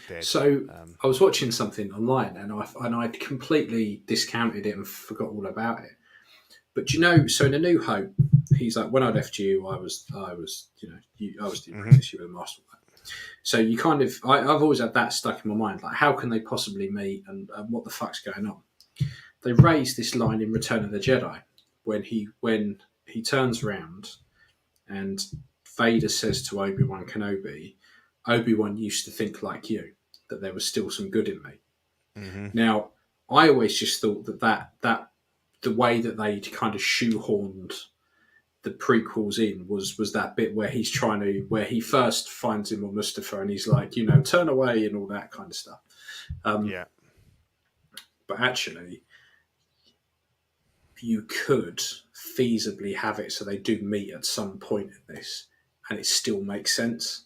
dead. So I was watching something online, and I'd completely discounted it and forgot all about it. But so in A New Hope, he's like, when I left you, I was I was the apprentice, you were the master. So you kind of, I've always had that stuck in my mind. Like, how can they possibly meet, and what the fuck's going on? They raised this line in Return of the Jedi when he turns around and Vader says to Obi-Wan Kenobi, Obi-Wan used to think like you, that there was still some good in me. Mm-hmm. Now, I always just thought that the way that they kind of shoehorned the prequels in was that bit where where he first finds him on Mustafar and he's like, turn away and all that kind of stuff. But actually, you could feasibly have it so they do meet at some point in this, and it still makes sense.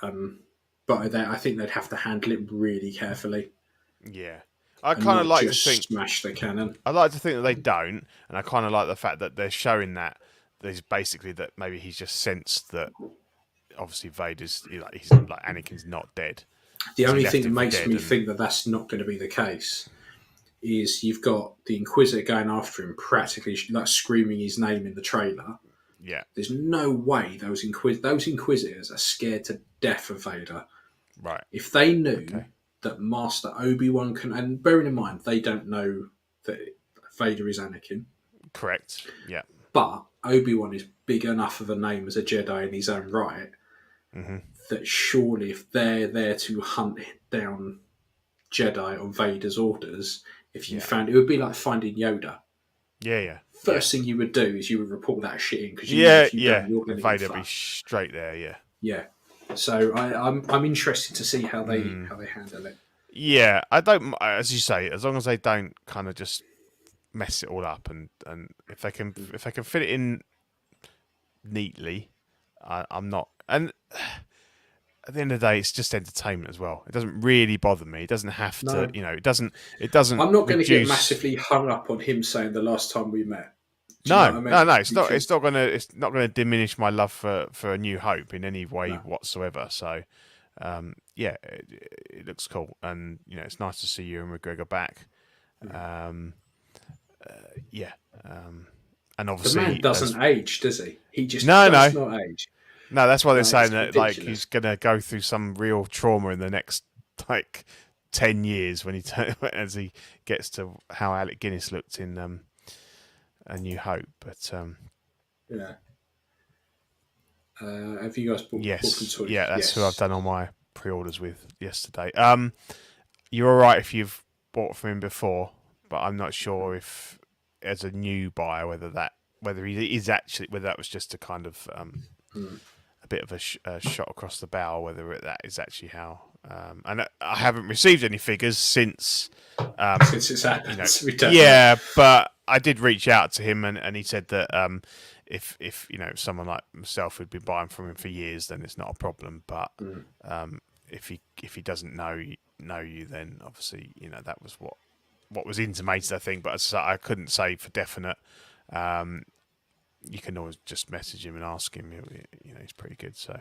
But I think they'd have to handle it really carefully. Yeah. I kind of like to think smash the cannon. I like to think that they don't, and I kind of like the fact that they're showing that there's basically that maybe he's just sensed that obviously he's like Anakin's not dead. The only thing that makes me think that that's not going to be the case is you've got the Inquisitor going after him, practically like screaming his name in the trailer. Yeah, there's no way those Inquisitors are scared to death of Vader. Right. If they knew that Master Obi-Wan can, and bearing in mind they don't know that Vader is Anakin. Correct. Yeah. But Obi-Wan is big enough of a name as a Jedi in his own right that surely if they're there to hunt down Jedi on Vader's orders, if you found it would be like finding Yoda. Yeah. First thing you would do is you would report that shit in because you're going to Vader be straight there. Yeah. Yeah. So I'm interested to see how they handle it. Yeah, I don't, as you say, as long as they don't kind of just mess it all up, and if they can fit it in neatly, I'm not. And at the end of the day, it's just entertainment as well. It doesn't really bother me. It doesn't have to, It doesn't. I'm not going to get massively hung up on him saying the last time we met. No. It's not. It's not going to diminish my love for A New Hope in any way whatsoever. So, it looks cool, and it's nice to see Ewan McGregor back. And obviously the man doesn't age, does he? He just does not age. No, that's why they're saying that ridiculous. like he's going to go through some real trauma in the next 10 years when as he gets to how Alec Guinness looked in A New Hope. But have you guys bought yes. Yeah, that's who I've done all my pre-orders with yesterday. You're all right if you've bought from him before, but I'm not sure if as a new buyer whether that was just a kind of a bit of a shot across the bow, whether that is actually how. And I haven't received any figures since it's happened. But I did reach out to him, and he said that if someone like myself who'd been buying from him for years, then it's not a problem. But if he doesn't know you, then obviously that was what was intimated, I think. But as I couldn't say for definite. You can always just message him and ask him. He's pretty good. So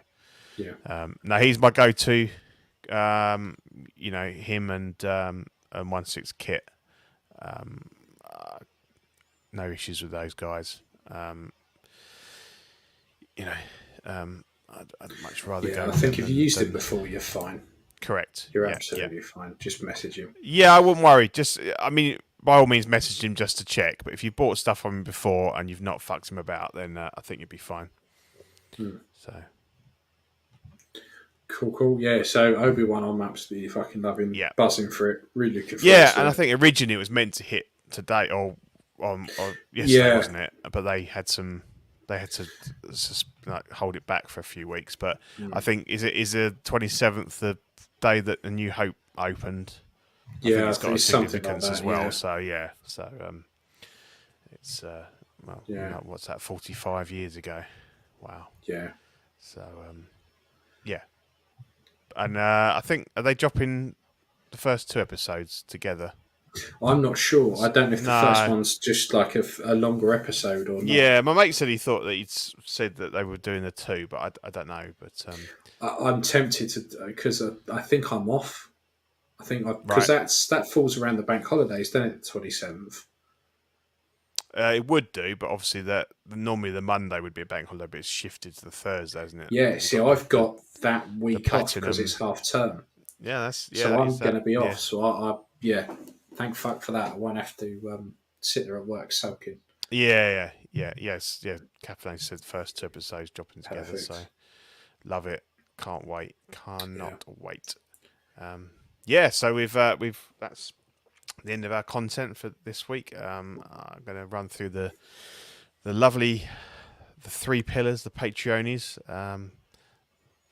no, he's my go-to. Him and 1/6 Kit. No issues with those guys. I'd much rather go. I think if you used it before, you're fine. Correct. You're absolutely fine. Just message him. Yeah, I wouldn't worry. By all means, message him just to check. But if you bought stuff from him before and you've not fucked him about, then I think you'd be fine. So cool. Yeah. So Obi-Wan, I'm absolutely fucking loving. Yeah. Buzzing for it. Really looking forward to and it. I think originally it was meant to hit today or yesterday, wasn't it? But they had to hold it back for a few weeks. But I think is the 27th the day that A New Hope opened? I think it's got a significance like that, as well. Yeah. It's what's that? 45 years ago. Wow. Yeah. So and I think are they dropping the first 2 episodes together I'm not sure. I don't know if the first No. one's just like a longer episode or not. Yeah, my mate said he thought that said that they were doing the 2, but I don't know. But I'm tempted to, because I think I'm off. I think because right. that falls around the bank holidays, doesn't it? The 27th. It would do, but obviously that normally the Monday would be a bank holiday, but it's shifted to the Thursday, isn't it? Yeah. See, I've got that week off because platinum. it's half term. Yeah, So I'm going to be off. Yeah. So I thank fuck for that. I won't have to sit there at work soaking. Yeah. Kathleen said the first 2 episodes dropping together, Perfect. so love it. Can't wait. Cannot wait. So we've that's the end of our content for this week. I'm going to run through the 3 pillars, the Patreonies.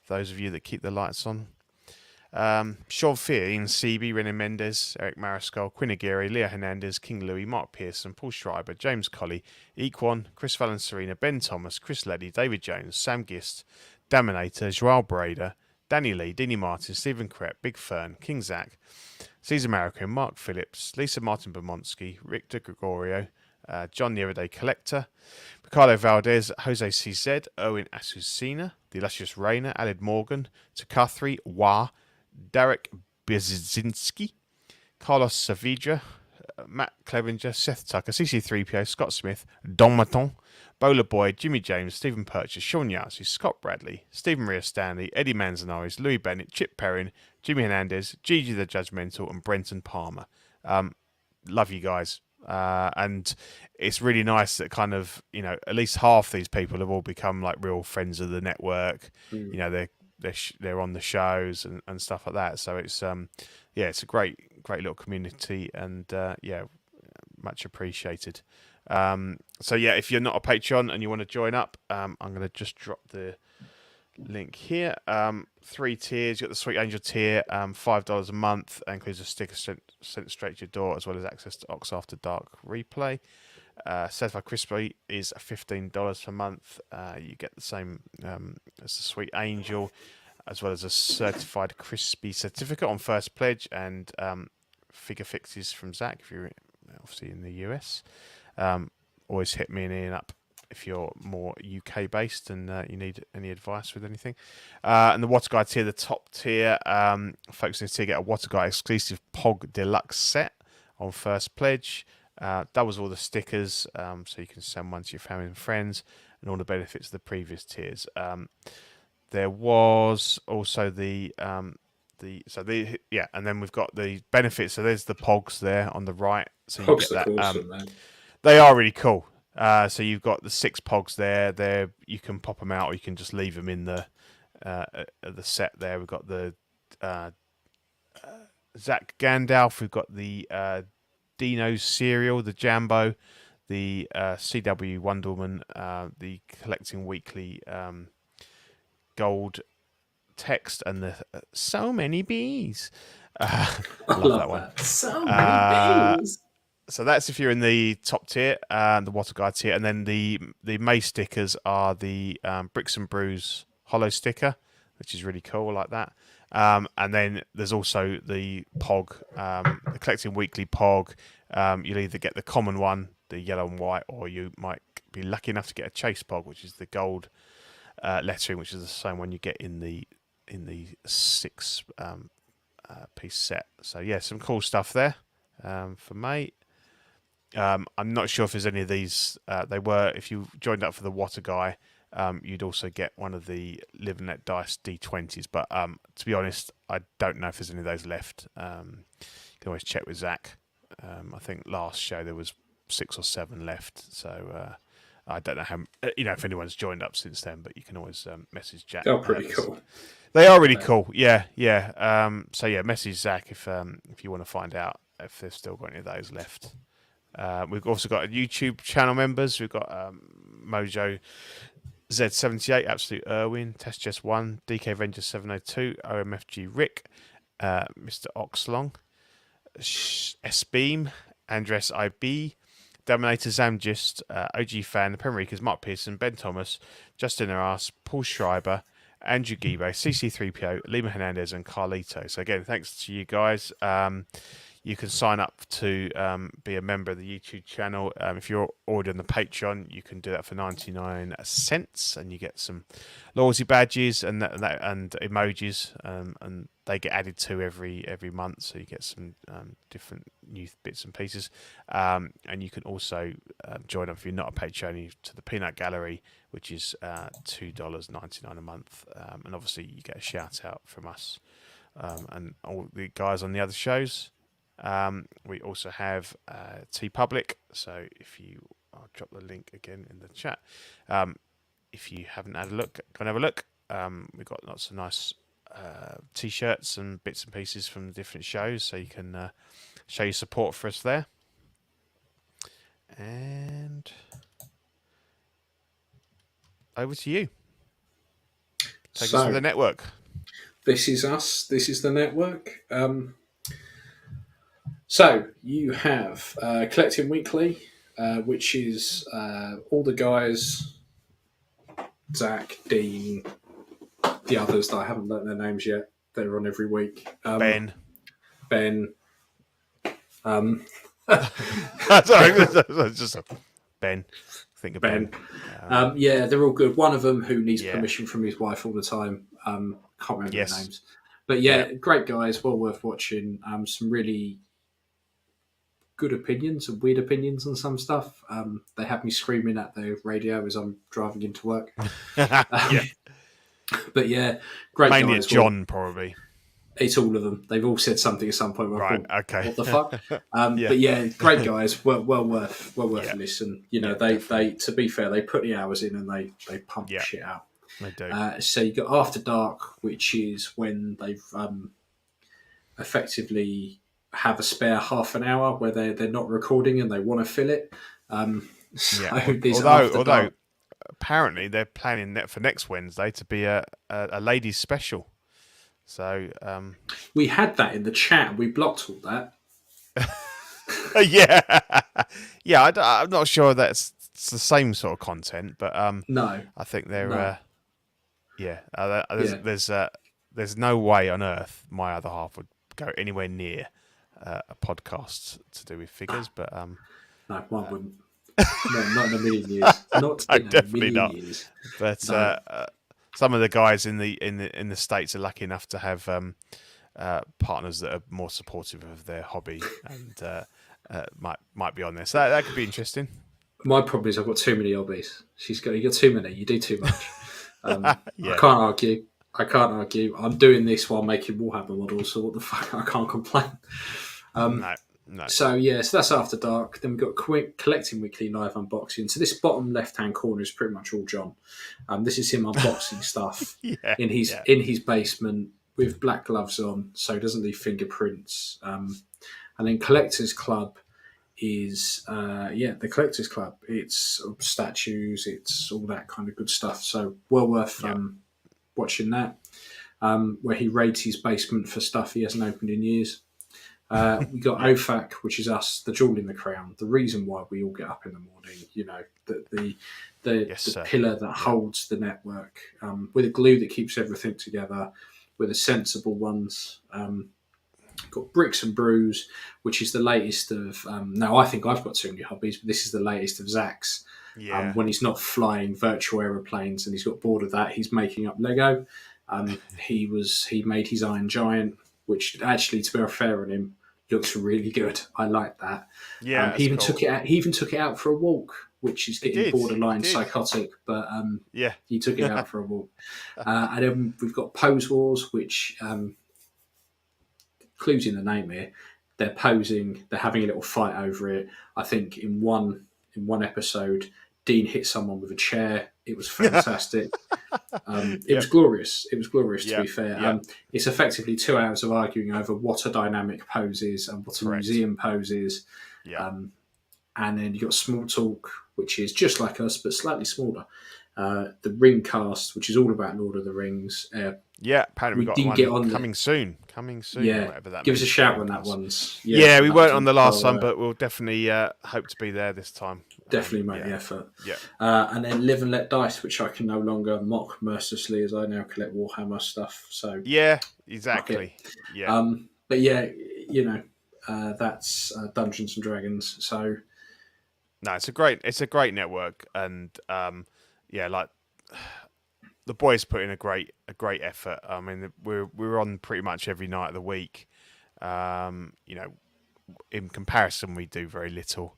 Those of you that keep the lights on. Sean Fear, Ian Seaby, René Mendes, Eric Mariscal, Quinn Aguirre, Leo Hernandez, King Louis, Mark Pearson, Paul Schreiber, James Colley, Equan, Chris Valencerina, Ben Thomas, Chris Leddy, David Jones, Sam Gist, Daminator, Joel Brader, Danny Lee, Dini Martin, Stephen Krepp, Big Fern, King Zach, Caesar Marroquin, Mark Phillips, Lisa Martin Bomonsky, Rick De Gregorio, John the Everyday Collector, Ricardo Valdez, Jose CZ, Owen Asusina, The Illustrious Rainer, Alid Morgan, Takathri, Wah, Derek Biezinski, Carlos Saavedra, Matt Clevenger, Seth Tucker, CC3PO, Scott Smith, Don Maton, Bowler Boy, Jimmy James, Stephen Purchase, Sean Yazzie, Scott Bradley, Stephen Maria Stanley, Eddie Manzanares, Louis Bennett, Chip Perrin, Jimmy Hernandez, Gigi the Judgmental, and Brenton Palmer. Love you guys. And it's really nice that kind of, at least half these people have all become like real friends of the network. They're on the shows and stuff like that. So it's it's a great little community, and much appreciated. If you're not a Patreon and you want to join up, I'm going to just drop the link here. 3 tiers. You got the Sweet Angel tier, $5 a month, that includes a sticker sent straight to your door, as well as access to Ox After Dark replay. Certified Crispy is $15 per month. You get the same as the Sweet Angel, as well as a Certified Crispy certificate on first pledge, and figure fixes from Zach if you're obviously in the US. Always hit me and Ian up if you're more UK based and you need any advice with anything. And the Water Guy tier, the top tier, folks in this tier get a Water Guy exclusive POG Deluxe set on first pledge. Doubles all the stickers, so you can send one to your family and friends, and all the benefits of the previous tiers. There was also and then we've got the benefits. So there's the POGs there on the right. So you get that. Awesome, man. They are really cool. So you've got the 6 POGs there. There you can pop them out, or you can just leave them in the set there. We've got the Zach Gandalf. We've got the Dino's cereal, the Jambo, the CW Wonder Woman, the Collecting Weekly gold text, and the So Many Bees. I love that one. So many bees. So that's if you're in the top tier, the Water Guy tier, and then the May stickers are the Bricks and Brews hollow sticker, which is really cool, like that. And then there's also the POG, the Collecting Weekly POG. You'll either get the common one, the yellow and white, or you might be lucky enough to get a Chase POG, which is the gold lettering, which is the same one you get in the 6 piece set. So yeah, some cool stuff there for May. I'm not sure if there's any of these. They were, if you joined up for the Water Guy, you'd also get one of the Live and Let Dice D20s. But to be honest, I don't know if there's any of those left. You can always check with Zach. I think last show there was 6 or 7 left. So I don't know how, if anyone's joined up since then, but you can always message Jack. They're pretty cool. They are really cool. Yeah. So yeah, message Zach if you want to find out if they've still got any of those left. We've also got YouTube channel members. We've got Mojo Z78, Absolute Irwin, Test Just 1, DK Avenger 702, OMFG Rick, Mr. Oxlong, S-Beam, Andres IB, Dominator Zamgist, OG Fan, The Penrikers, Mark Pearson, Ben Thomas, Justin Arras, Paul Schreiber, Andrew Gibe, CC3PO, Lima Hernandez, and Carlito. So again, thanks to you guys. You can sign up to be a member of the YouTube channel. If you're already on the Patreon, you can do that for 99 cents, and you get some loyalty badges and and emojis, and they get added to every month. So you get some different new bits and pieces. And you can also join up if you're not a Patreon to the Peanut Gallery, which is $2.99 a month, and obviously you get a shout out from us and all the guys on the other shows. We also have TeePublic, so I'll drop the link again in the chat. If you haven't had a look, go and have a look. We've got lots of nice t-shirts and bits and pieces from the different shows, so you can show your support for us there. And over to you. Take us to the network. This is us. This is the network. So you have Collecting Weekly, which is all the guys, Zach, Dean, the others that I haven't learnt their names yet. They're on every week. Ben. Sorry, just Ben. Think of Ben. Yeah, they're all good. One of them who needs permission from his wife all the time. Can't remember their names. But great guys, well worth watching. Some really good opinions and weird opinions on some stuff. They have me screaming at the radio as I'm driving into work. But yeah, great mainly guys. Mainly John, probably. It's all of them. They've all said something at some point. Right, okay. What the fuck? But yeah, great guys. Well worth a listen. You know, they to be fair, they put the hours in and they pump shit out. They do. So you got After Dark, which is when they've effectively have a spare half an hour where they're not recording and they want to fill it. Although apparently they're planning that for next Wednesday to be a ladies special. So we had that in the chat. We blocked all that. I'm not sure that's the same sort of content, but no, I think they're there's no way on earth my other half would go anywhere near a podcast to do with figures, but no, one wouldn't. No, not in a million years. Not in a million years. But some of the guys in the States are lucky enough to have partners that are more supportive of their hobby and might be on there. So that could be interesting. My problem is I've got too many hobbies. You got too many. You do too much. I can't argue. I'm doing this while making Warhammer models, so what the fuck? I can't complain. No. So that's After Dark. Then we've got Collecting Weekly live unboxing. So this bottom left-hand corner is pretty much all John. This is him unboxing stuff in his basement with black gloves on, so he doesn't leave fingerprints. And then Collectors Club is the Collectors Club. It's statues, it's all that kind of good stuff. So well worth watching that. Where he raids his basement for stuff he hasn't opened in years. We got OFAC, which is us, the jewel in the crown, the reason why we all get up in the morning, you know, the pillar that holds the network, with a glue that keeps everything together, with the sensible ones. Got Bricks and Brews, which is the latest of, now I think I've got too many hobbies, but this is the latest of Zach's. When he's not flying virtual aeroplanes and he's got bored of that, he's making up Lego. He made his Iron Giant, which actually, to be fair on him, looks really good. I like that. Yeah, he even took it out. He even took it out for a walk, which is getting borderline psychotic. But he took it out for a walk. And then we've got Pose Wars, which clues in the name here. They're posing. They're having a little fight over it. I think in one episode, Dean hit someone with a chair. It was fantastic. It was glorious. It was glorious, to be fair. It's effectively 2 hours of arguing over what a dynamic pose is and what a museum pose is. And then you've got Small Talk, which is just like us, but slightly smaller. The Ringcast, which is all about Lord of the Rings. Apparently we got one coming soon. Yeah, whatever that give us a shout podcast. when that one's. We weren't on the last one, but we'll definitely hope to be there this time. Definitely make the effort. And then Live and Let Dice, which I can no longer mock mercilessly as I now collect Warhammer stuff. So exactly. But you know, that's Dungeons and Dragons. So no, it's a great network, and like the boys put in a great effort. I mean, we're on pretty much every night of the week. In comparison, we do very little.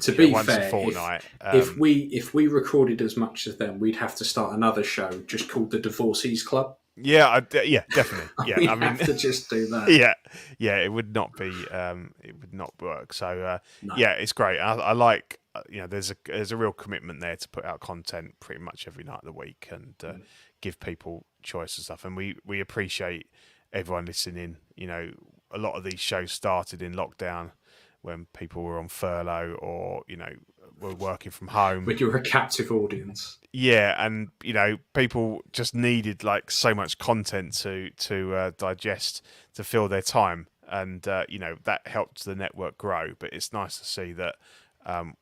to be once fair, a fortnight. if we recorded as much as them, we'd have to start another show just called the Divorcees Club. Yeah, definitely. Yeah, we have to just do that. Yeah, it would not be, it would not work. So No. yeah, it's great. I like, there's a real commitment there to put out content pretty much every night of the week and give people choice and stuff. And we appreciate everyone listening. A lot of these shows started in lockdown when people were on furlough or were working from home. When you were a captive audience. Yeah, and people just needed like so much content to digest to fill their time, and that helped the network grow. But it's nice to see that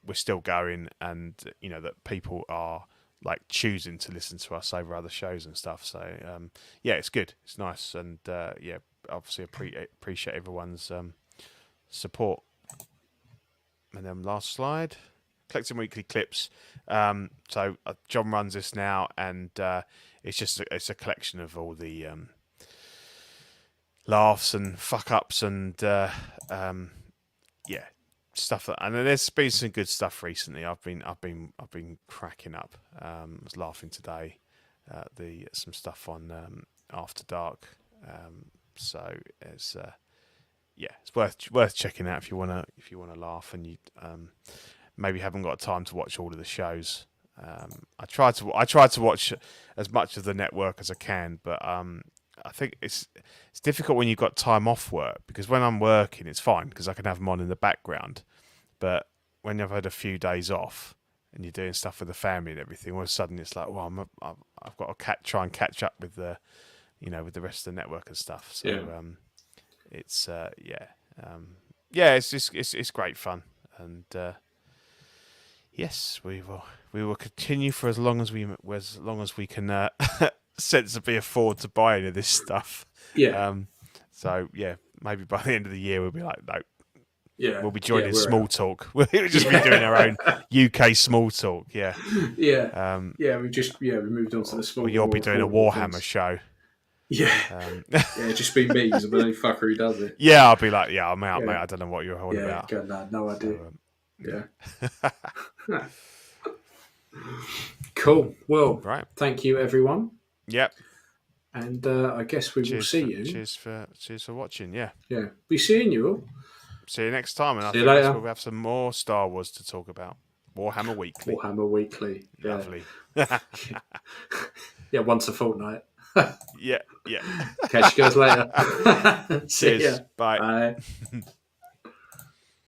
we're still going, and that people are like choosing to listen to us over other shows and stuff. So it's good, it's nice, and obviously appreciate everyone's support. And then last slide. Collecting weekly clips. So John runs this now, and it's a collection of all the laughs and fuck ups and stuff. And there's been some good stuff recently. I've been cracking up. I was laughing today. Some stuff on After Dark. So it's worth checking out if you wanna laugh and you maybe haven't got time to watch all of the shows. I try to watch as much of the network as I can, but I think it's difficult when you've got time off work, because when I'm working it's fine because I can have them on in the background, but when I've had a few days off and you're doing stuff with the family and everything, all of a sudden it's like, well, I've got to try and catch up with the with the rest of the network and stuff. So it's it's great fun, and yes, we will continue for as long as we can sensibly afford to buy any of this stuff. Yeah. So maybe by the end of the year we'll be like, no. Yeah. We'll be joining Small Talk. We'll just be doing our own UK Small Talk. Yeah. Yeah. We moved on to the small. You'll be doing a Warhammer show. Yeah. Just be me because I'm the only fucker who does it. Yeah, I'll be like, I'm out, mate. I don't know what you're on about. No idea. Cool. Well, right. Thank you, everyone. Yep. And I guess we will see you. Cheers for watching. Yeah. Yeah. Be seeing you all. See you next time. And See you later. We'll have some more Star Wars to talk about. Warhammer Weekly. Yeah. Lovely. Once a fortnight. Yeah. Catch you guys later. Cheers. Bye. Bye.